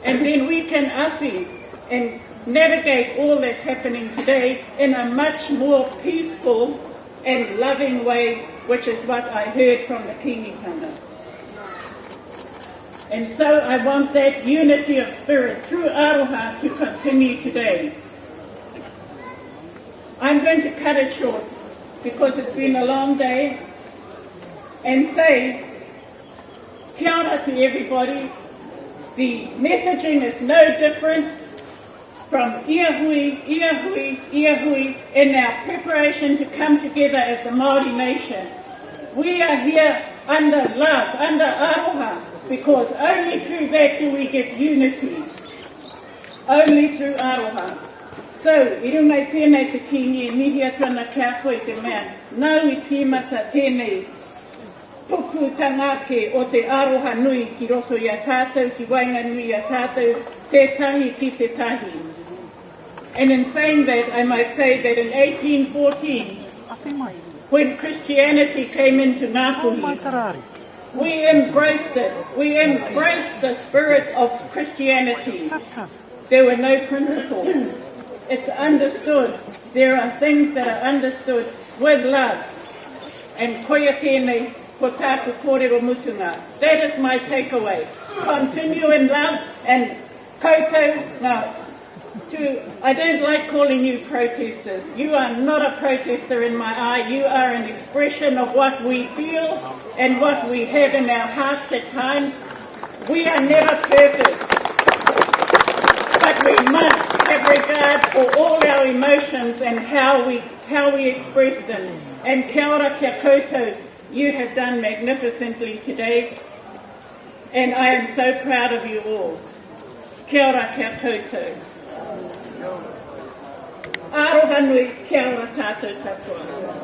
And then we can api and navigate all that's happening today in a much more peaceful and loving way, which is what I heard from the Kingitanga. And so I want that unity of spirit through aroha to continue today. I'm going to cut it short because it's been a long day and say kia ora to everybody. The messaging is no different from ia hui, ia hui, ia hui in our preparation to come together as the Māori nation. We are here under love, under aroha, because only through that do we get unity. Only through aroha. So, I rungai tēnei te kini e mihi atana kia koe te mea. Nau I tīmata tēnei puku tangake o te aroha nui ki roto I a tātou, ki wainga nui a tātou, tētahi ki tētahi. And in saying that, I might say that in 1814, when Christianity came into Ngāpuhi, we embraced it. We embraced the spirit of Christianity. There were no principles. It's understood. There are things that are understood with love. And koia tēnei ko tāku kōrero mutunga. That is my takeaway. Continue in love and koutou. Now, I don't like calling you protesters. You are not a protester in my eye. You are an expression of what we feel and what we have in our hearts at times. We are never perfect. But we must have regard for all our emotions and how we express them. And kia ora kia koutou, you have done magnificently today, and I am so proud of you all. Kia ora kia koutou. Aroha nui, kia ora tātou tatua.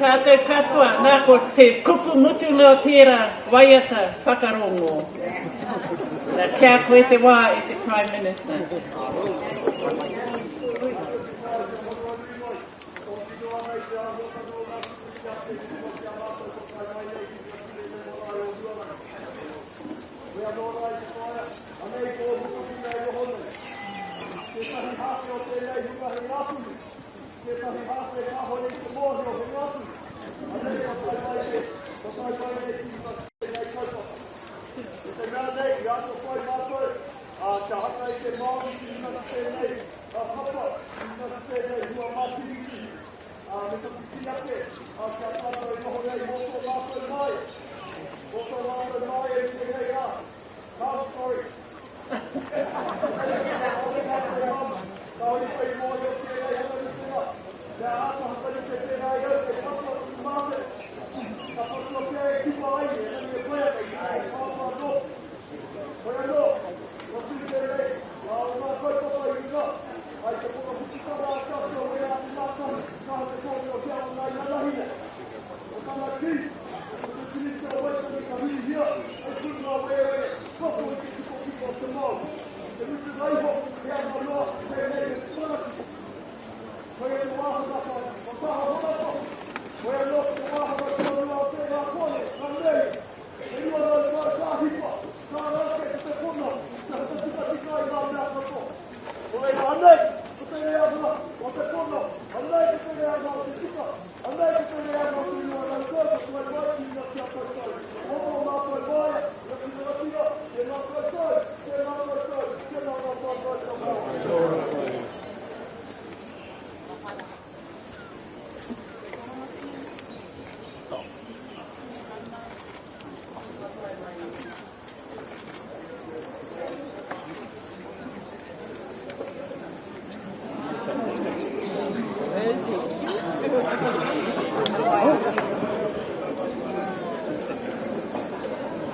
Tātou katoa, nā ko te kupu mutu leo tērā waiata whakarongo. Nā kia koe te wā e te Prime Minister.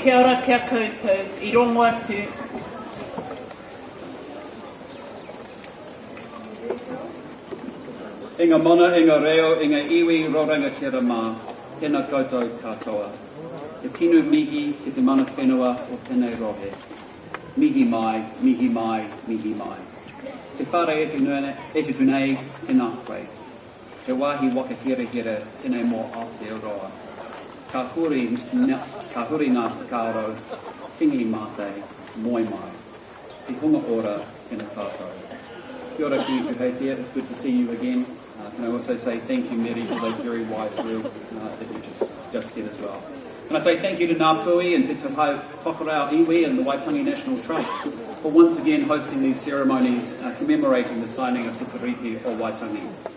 Kia ora kia koutou, I rongo atu. Inga mana, inga reo, inga iwi, roranga tera mā, tēnā koutou katoa. Te tinu mihi, ki te mana whenua o tēnei rohe. Mihi mai, mihi mai, mihi mai. Te whare e te tunei, tēnā koe. Te wāhi waka here here, tēnei mō Aotearoa. Ka huri ngā whakaaro, tingi mātei, moi mai. Te hunga ora, tēnā katoa. Kia ora ki Heitia, it's good to see you again. Can I also say thank you, Mary, for those very wise words that you just said as well. And I say thank you to Ngā Pui and Te Whakarau Iwi and the Waitangi National Trust for once again hosting these ceremonies commemorating the signing of Pōwhiri o Waitangi.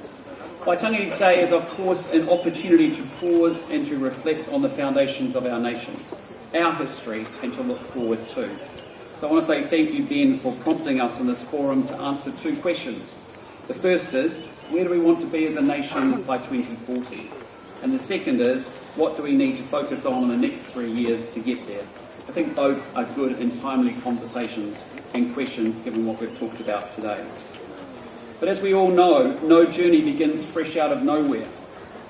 Waitangi Day is, of course, an opportunity to pause and to reflect on the foundations of our nation, our history, and to look forward too. So I want to say thank you, Ben, for prompting us in this forum to answer two questions. The first is, where do we want to be as a nation by 2040? And the second is, what do we need to focus on in the next 3 years to get there? I think both are good and timely conversations and questions given what we've talked about today. But as we all know, no journey begins fresh out of nowhere.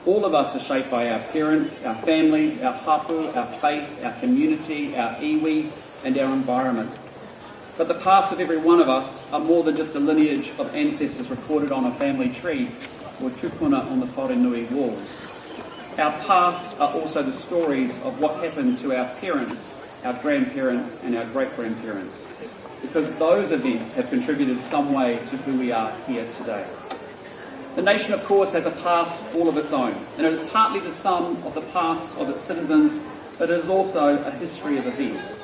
All of us are shaped by our parents, our families, our hapu, our faith, our community, our iwi, and our environment. But the past of every one of us are more than just a lineage of ancestors recorded on a family tree or tupuna on the wharenui walls. Our pasts are also the stories of what happened to our parents, our grandparents and our great-grandparents, because those events have contributed some way to who we are here today. The nation, of course, has a past all of its own, and it is partly the sum of the past of its citizens, but it is also a history of events.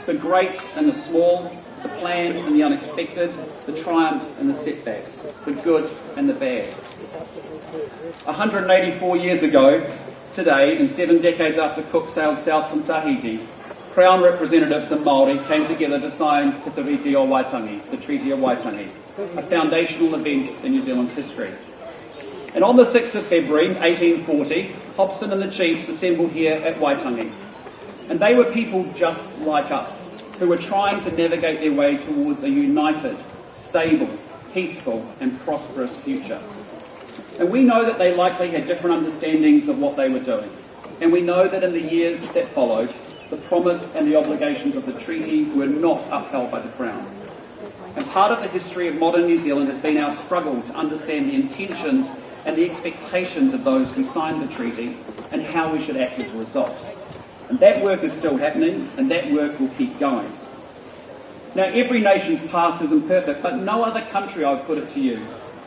The great and the small, the planned and the unexpected, the triumphs and the setbacks, the good and the bad. 184 years ago, today, and 7 decades after Cook sailed south from Tahiti, Crown representatives and Māori came together to sign Te Tiriti o Waitangi, the Treaty of Waitangi, a foundational event in New Zealand's history. And on the 6th of February 1840, Hobson and the chiefs assembled here at Waitangi. And they were people just like us, who were trying to navigate their way towards a united, stable, peaceful and prosperous future. And we know that they likely had different understandings of what they were doing. And we know that in the years that followed, the promise and the obligations of the treaty were not upheld by the Crown. And part of the history of modern New Zealand has been our struggle to understand the intentions and the expectations of those who signed the treaty and how we should act as a result. And that work is still happening, and that work will keep going. Now, every nation's past is imperfect, but no other country, I've put it to you,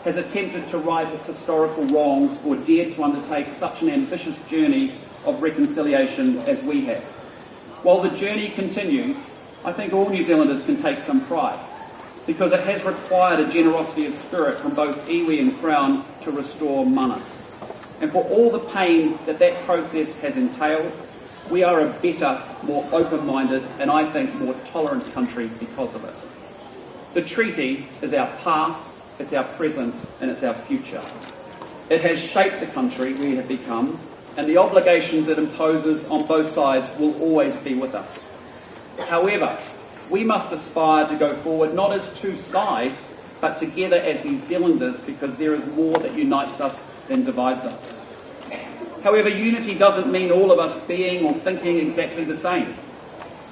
has attempted to right its historical wrongs or dared to undertake such an ambitious journey of reconciliation as we have. While the journey continues, I think all New Zealanders can take some pride, because it has required a generosity of spirit from both iwi and Crown to restore mana. And for all the pain that that process has entailed, we are a better, more open-minded and I think more tolerant country because of it. The treaty is our past, it's our present and it's our future. It has shaped the country we have become, and the obligations it imposes on both sides will always be with us. However, we must aspire to go forward not as two sides, but together as New Zealanders, because there is more that unites us than divides us. However, unity doesn't mean all of us being or thinking exactly the same.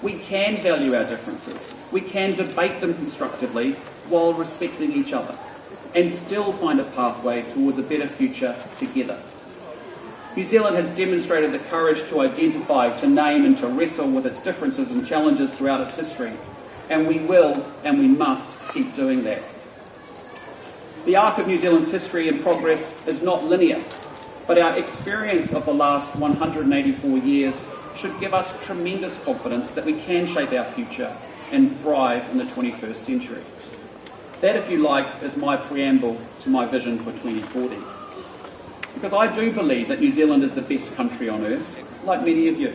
We can value our differences. We can debate them constructively while respecting each other and still find a pathway towards a better future together. New Zealand has demonstrated the courage to identify, to name and to wrestle with its differences and challenges throughout its history, and we will and we must keep doing that. The arc of New Zealand's history and progress is not linear, but our experience of the last 184 years should give us tremendous confidence that we can shape our future and thrive in the 21st century. That, if you like, is my preamble to my vision for 2040. Because I do believe that New Zealand is the best country on earth, like many of you.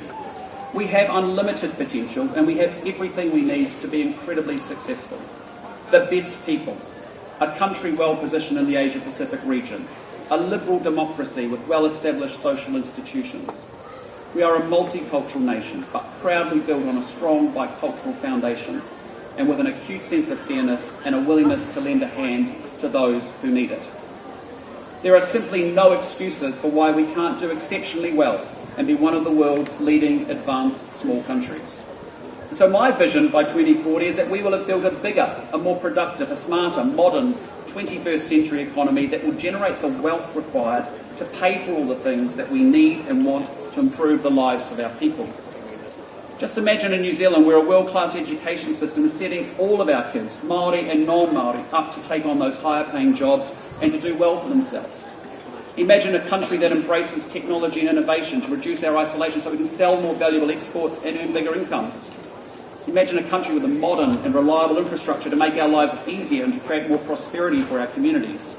We have unlimited potential and we have everything we need to be incredibly successful. The best people, a country well positioned in the Asia-Pacific region, a liberal democracy with well-established social institutions, We are a multicultural nation, but proudly built on a strong bicultural foundation, and with an acute sense of fairness and a willingness to lend a hand to those who need it. There are simply no excuses for why we can't do exceptionally well and be one of the world's leading advanced small countries. And so my vision by 2040 is that we will have built a bigger, a more productive, a smarter, modern 21st century economy that will generate the wealth required to pay for all the things that we need and want to improve the lives of our people. Just imagine in New Zealand where a world-class education system is setting all of our kids, Māori and non-Māori, up to take on those higher paying jobs and to do well for themselves. Imagine a country that embraces technology and innovation to reduce our isolation so we can sell more valuable exports and earn bigger incomes. Imagine a country with a modern and reliable infrastructure to make our lives easier and to create more prosperity for our communities.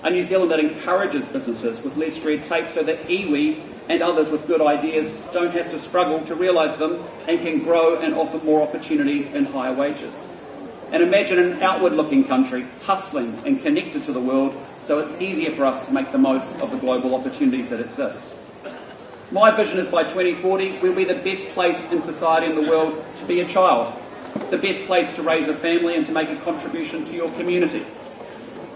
A New Zealand that encourages businesses with less red tape so that iwi and others with good ideas don't have to struggle to realise them and can grow and offer more opportunities and higher wages. And imagine an outward-looking country, hustling and connected to the world, so it's easier for us to make the most of the global opportunities that exist. My vision is by 2040, we'll be the best place in society in the world to be a child, the best place to raise a family and to make a contribution to your community.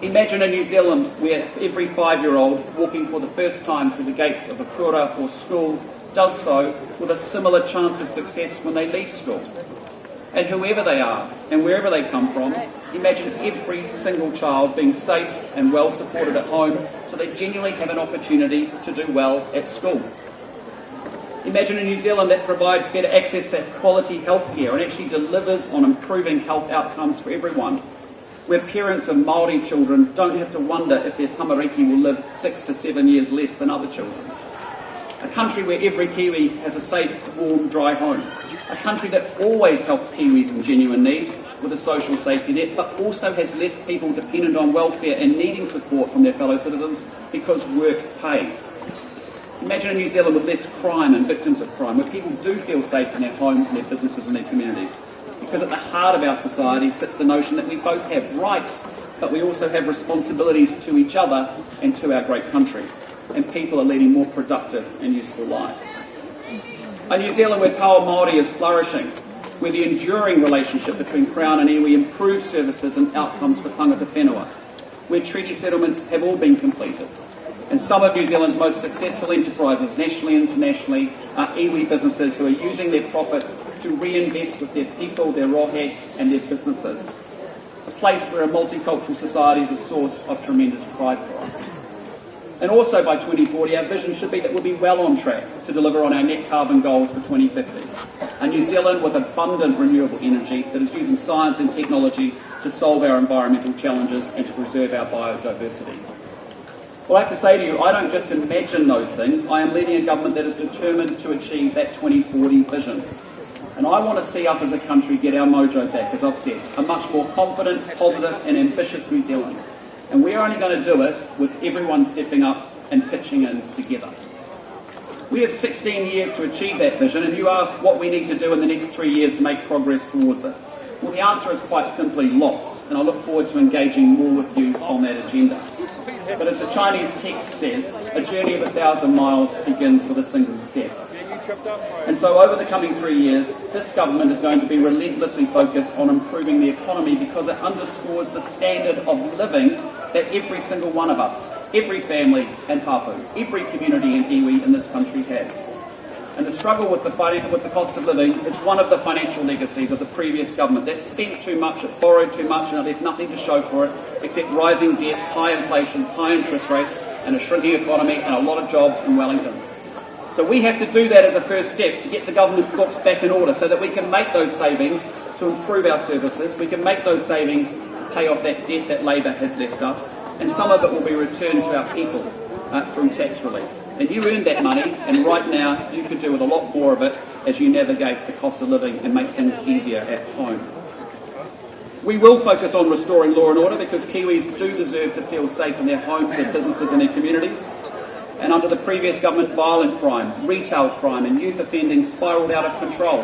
Imagine a New Zealand where every 5-year-old walking for the first time through the gates of a kura or school does so with a similar chance of success when they leave school. And whoever they are and wherever they come from, imagine every single child being safe and well supported at home so they genuinely have an opportunity to do well at school. Imagine a New Zealand that provides better access to quality healthcare and actually delivers on improving health outcomes for everyone, where parents of Māori children don't have to wonder if their tamariki will live 6 to 7 years less than other children. A country where every Kiwi has a safe, warm, dry home. A country that always helps Kiwis in genuine need with a social safety net, but also has less people dependent on welfare and needing support from their fellow citizens because work pays. Imagine a New Zealand with less crime and victims of crime, where people do feel safe in their homes and their businesses and their communities. Because at the heart of our society sits the notion that we both have rights, but we also have responsibilities to each other and to our great country. And people are leading more productive and useful lives. A New Zealand where Tawa Māori is flourishing, where the enduring relationship between Crown and iwi improves services and outcomes for tangata whenua, where treaty settlements have all been completed. And some of New Zealand's most successful enterprises, nationally and internationally, are iwi businesses who are using their profits to reinvest with their people, their rohe and their businesses. A place where a multicultural society is a source of tremendous pride for us. And also by 2040, our vision should be that we'll be well on track to deliver on our net carbon goals for 2050. A New Zealand with abundant renewable energy that is using science and technology to solve our environmental challenges and to preserve our biodiversity. Well, I have to say to you, I don't just imagine those things. I am leading a government that is determined to achieve that 2040 vision. And I want to see us as a country get our mojo back, as I've said, a much more confident, positive and ambitious New Zealand. And we're only going to do it with everyone stepping up and pitching in together. We have 16 years to achieve that vision, and you ask what we need to do in the next 3 years to make progress towards it. Well, the answer is quite simply lots, and I look forward to engaging more with you on that agenda. But as the Chinese text says, a journey of 1,000 miles begins with a single step. And so over the coming 3 years, this government is going to be relentlessly focused on improving the economy because it underscores the standard of living that every single one of us, every family and hapu, every community and iwi in this country has. And the struggle with the cost of living is one of the financial legacies of the previous government that spent too much, it borrowed too much, and it left nothing to show for it except rising debt, high inflation, high interest rates, and a shrinking economy and a lot of jobs in Wellington. So we have to do that as a first step to get the government's books back in order so that we can make those savings to improve our services, we can make those savings to pay off that debt that Labor has left us, and some of it will be returned to our people through tax relief. And you earned that money, and right now you could do with a lot more of it as you navigate the cost of living and make things easier at home. We will focus on restoring law and order because Kiwis do deserve to feel safe in their homes, their businesses and their communities. And under the previous government, violent crime, retail crime and youth offending spiralled out of control,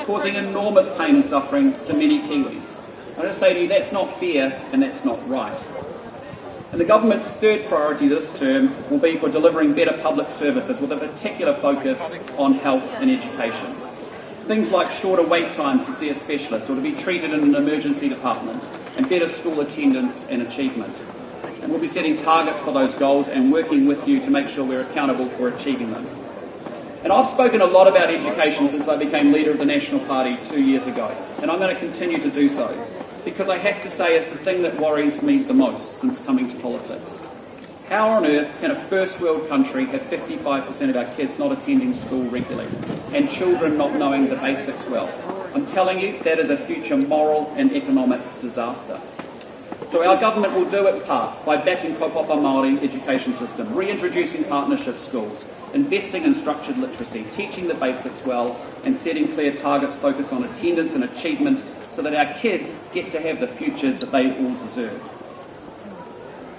causing enormous pain and suffering to many Kiwis. I want to say to you, that's not fair and that's not right. And the government's third priority this term will be for delivering better public services with a particular focus on health and education. Things like shorter wait times to see a specialist or to be treated in an emergency department, and better school attendance and achievement. And we'll be setting targets for those goals and working with you to make sure we're accountable for achieving them. And I've spoken a lot about education since I became leader of the National Party 2 years ago, and I'm going to continue to do so, because I have to say it's the thing that worries me the most since coming to politics. How on earth can a first world country have 55% of our kids not attending school regularly and children not knowing the basics well? I'm telling you, that is a future moral and economic disaster. So our government will do its part by backing kaupapa Māori education system, reintroducing partnership schools, investing in structured literacy, teaching the basics well, and setting clear targets focused on attendance and achievement so that our kids get to have the futures that they all deserve.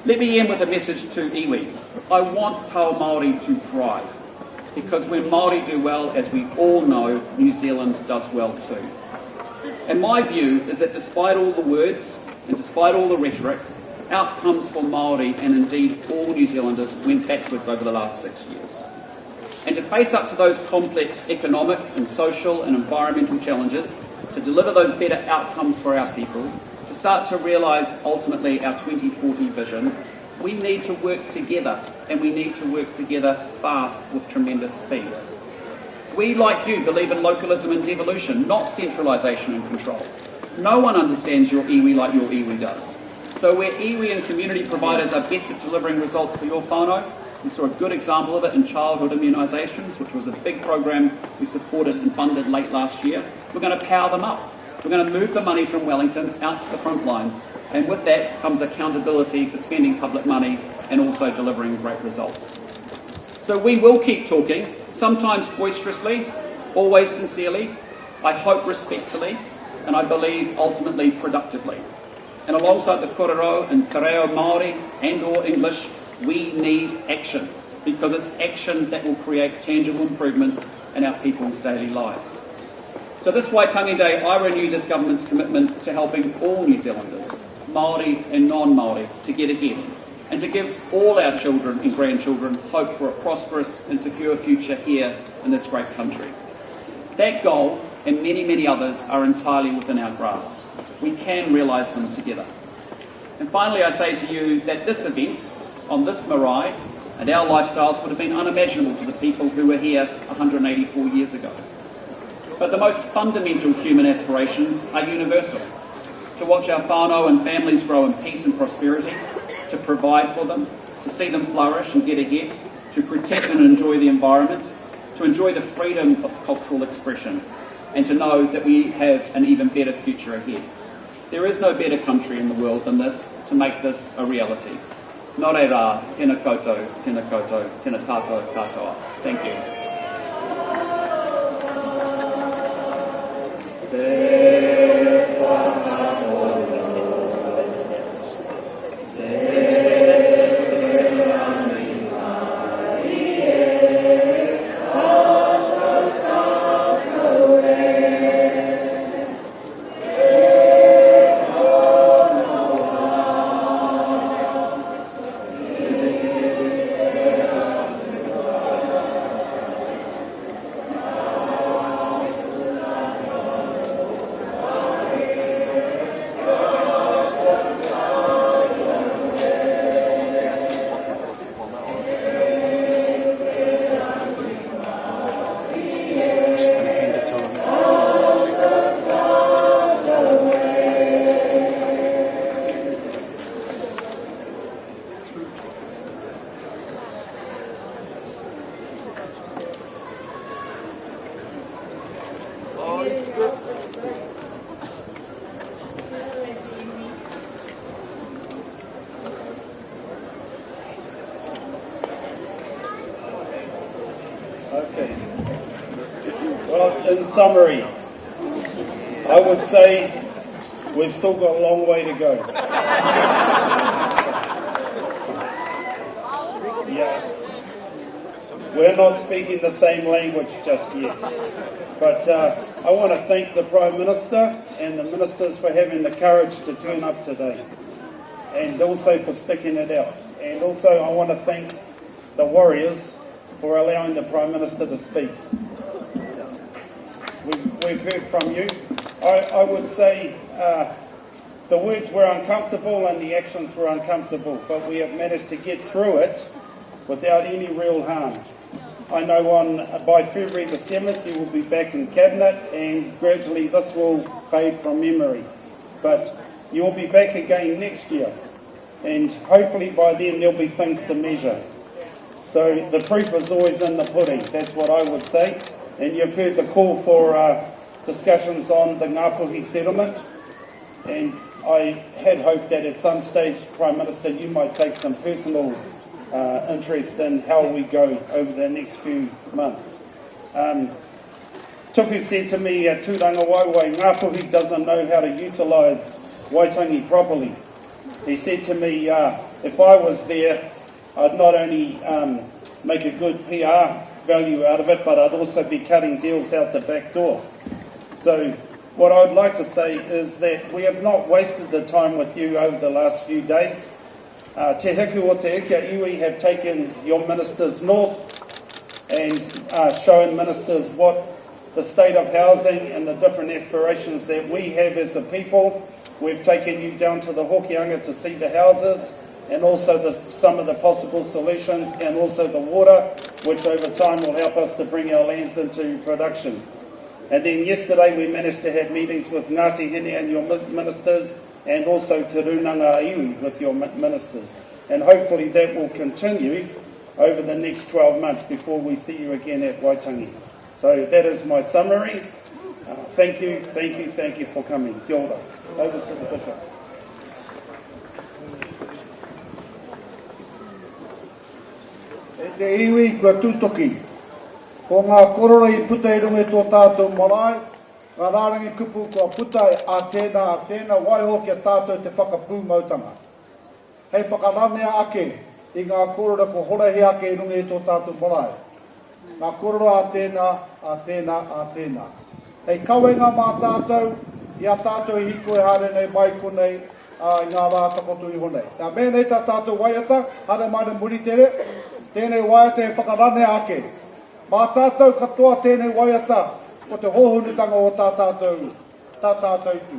Let me end with a message to iwi. I want Pō Māori to thrive, because when Māori do well, as we all know, New Zealand does well too. And my view is that despite all the words and despite all the rhetoric, outcomes for Māori and indeed all New Zealanders went backwards over the last 6 years. And to face up to those complex economic and social and environmental challenges, to deliver those better outcomes for our people, to start to realise ultimately our 2040 vision, we need to work together, and we need to work together fast with tremendous speed. We, like you, believe in localism and devolution, not centralisation and control. No one understands your iwi like your iwi does. So where iwi and community providers are best at delivering results for your whānau, we saw a good example of it in childhood immunisations, which was a big program we supported and funded late last year. We're going to power them up. We're going to move the money from Wellington out to the front line. And with that comes accountability for spending public money and also delivering great results. So we will keep talking, sometimes boisterously, always sincerely, I hope respectfully, and I believe ultimately productively. And alongside the korero and te reo Māori and or English, we need action, because it's action that will create tangible improvements in our people's daily lives. So this Waitangi Day, I renew this government's commitment to helping all New Zealanders, Māori and non-Māori, to get ahead, and to give all our children and grandchildren hope for a prosperous and secure future here in this great country. That goal, and many, many others, are entirely within our grasp. We can realise them together. And finally, I say to you that this event, on this marae, and our lifestyles would have been unimaginable to the people who were here 184 years ago. But the most fundamental human aspirations are universal. To watch our whānau and families grow in peace and prosperity, to provide for them, to see them flourish and get ahead, to protect and enjoy the environment, to enjoy the freedom of cultural expression, and to know that we have an even better future ahead. There is no better country in the world than this to make this a reality. Nō re rā, tēnā koutou, tēnā koutou, tēnā tātou katoa. Thank you. Okay. Well, in summary, I would say we've still got a long way to go. Yeah. We're not speaking the same language just yet. But I want to thank the Prime Minister and the ministers for having the courage to turn up today. and also for sticking it out. And also I want to thank the Warriors for allowing the Prime Minister to speak. We've heard from you. I would say the words were uncomfortable and the actions were uncomfortable, but we have managed to get through it without any real harm. I know by February the 7th you will be back in Cabinet, and gradually this will fade from memory. But you will be back again next year, and hopefully by then there'll be things to measure. So the proof is always in the pudding, that's what I would say. And you've heard the call for discussions on the Ngāpuhi settlement, and I had hoped that at some stage, Prime Minister, you might take some personal interest in how we go over the next few months. Tuku said to me at Tūranga Waiwai, Ngāpuhi doesn't know how to utilise Waitangi properly. He said to me, if I was there, I'd not only make a good PR value out of it, but I'd also be cutting deals out the back door. So what I'd like to say is that we have not wasted the time with you over the last few days. Te Hiku o Te Ika Iwi have taken your ministers north and shown ministers what the state of housing and the different aspirations that we have as a people. We've taken you down to the Hokianga to see the houses and also some of the possible solutions, and also the water, which over time will help us to bring our lands into production. And then yesterday we managed to have meetings with Ngāti Hine and your ministers, and also Te Runanga Iwi with your ministers. And hopefully that will continue over the next 12 months before we see you again at Waitangi. So that is my summary. Thank you for coming. Kia ora. Over to the Bishop. E te iwi kua tūtoki, ko ngā korora I puta I runga tō tātou marae, ngā rārangi kupu kua puta a tēnā waiho kia tātou te whakapū mautanga. Hei whakaranea ake I ngā korora ko horehe ake I runga tō tātou marae. Ngā korora a tēnā. Hei kawenga mā tātou, ia tātou hiko hare nei mai konei I ngā rā takotu I honei. Nā mēnei tā tātou waiata, hare mai muri tere, tēnei waiata e whakarane ake. Mā tātou katoa tēnei waiata, ko te hohunutanga o tā tātou tū.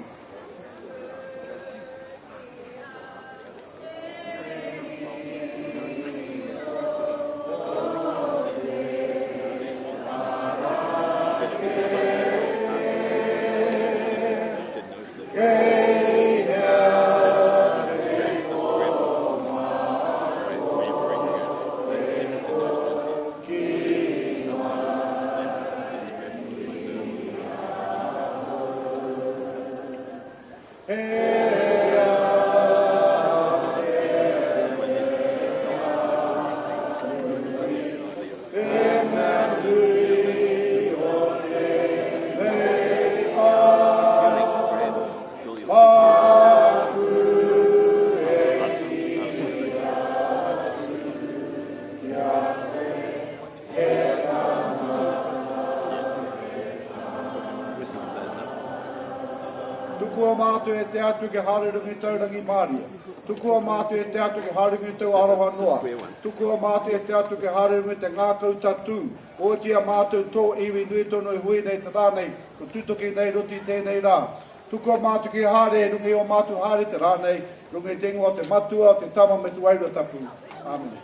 Tukua mātu e te atu ke harurungi taurangi Māria. Tukua mātu e te atu ke harurungi tau aroha noa. Tukua mātu e te atu ke harurungi te ngākau tatu. Otia mātu tō iwi nui tono I hui nei te rānei. Ko tutoki nei roti tēnei rā. Tukua mātu ke hare e rungi o mātu hare te rānei. Rungi te ingoa te matua, te tama me tu wairua tapu. Amen.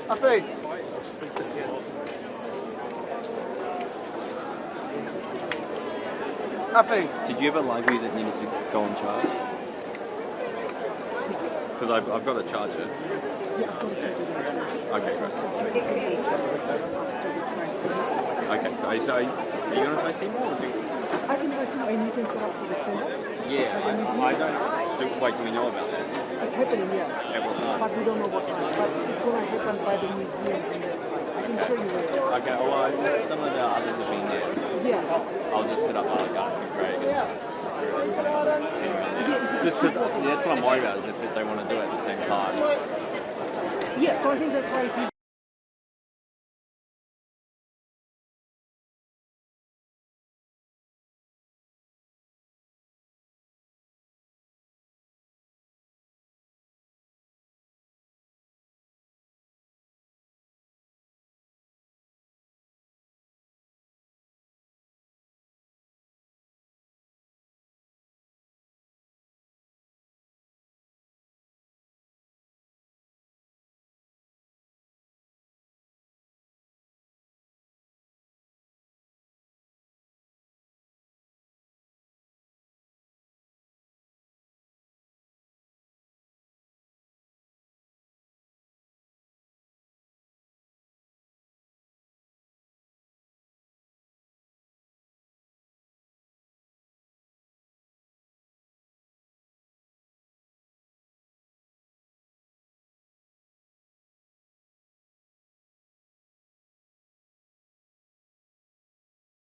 Ape. Did you ever library that needed to go on charge? Because I've got a charger. Okay, great. Okay, so are you going to play some more? I can play some more and you can set up for the stand-up? Yeah, I don't. Wait, do we know about that? It's happening, yeah. At what time? But we don't know what time. But it's going to happen by the museum. I can show you where. Okay, well, some of the others have been there. Yeah. I'll just hit up Garden Craig. Just because that's what I'm worried about, is if they want to do it at the same time. Yeah, so I think that's why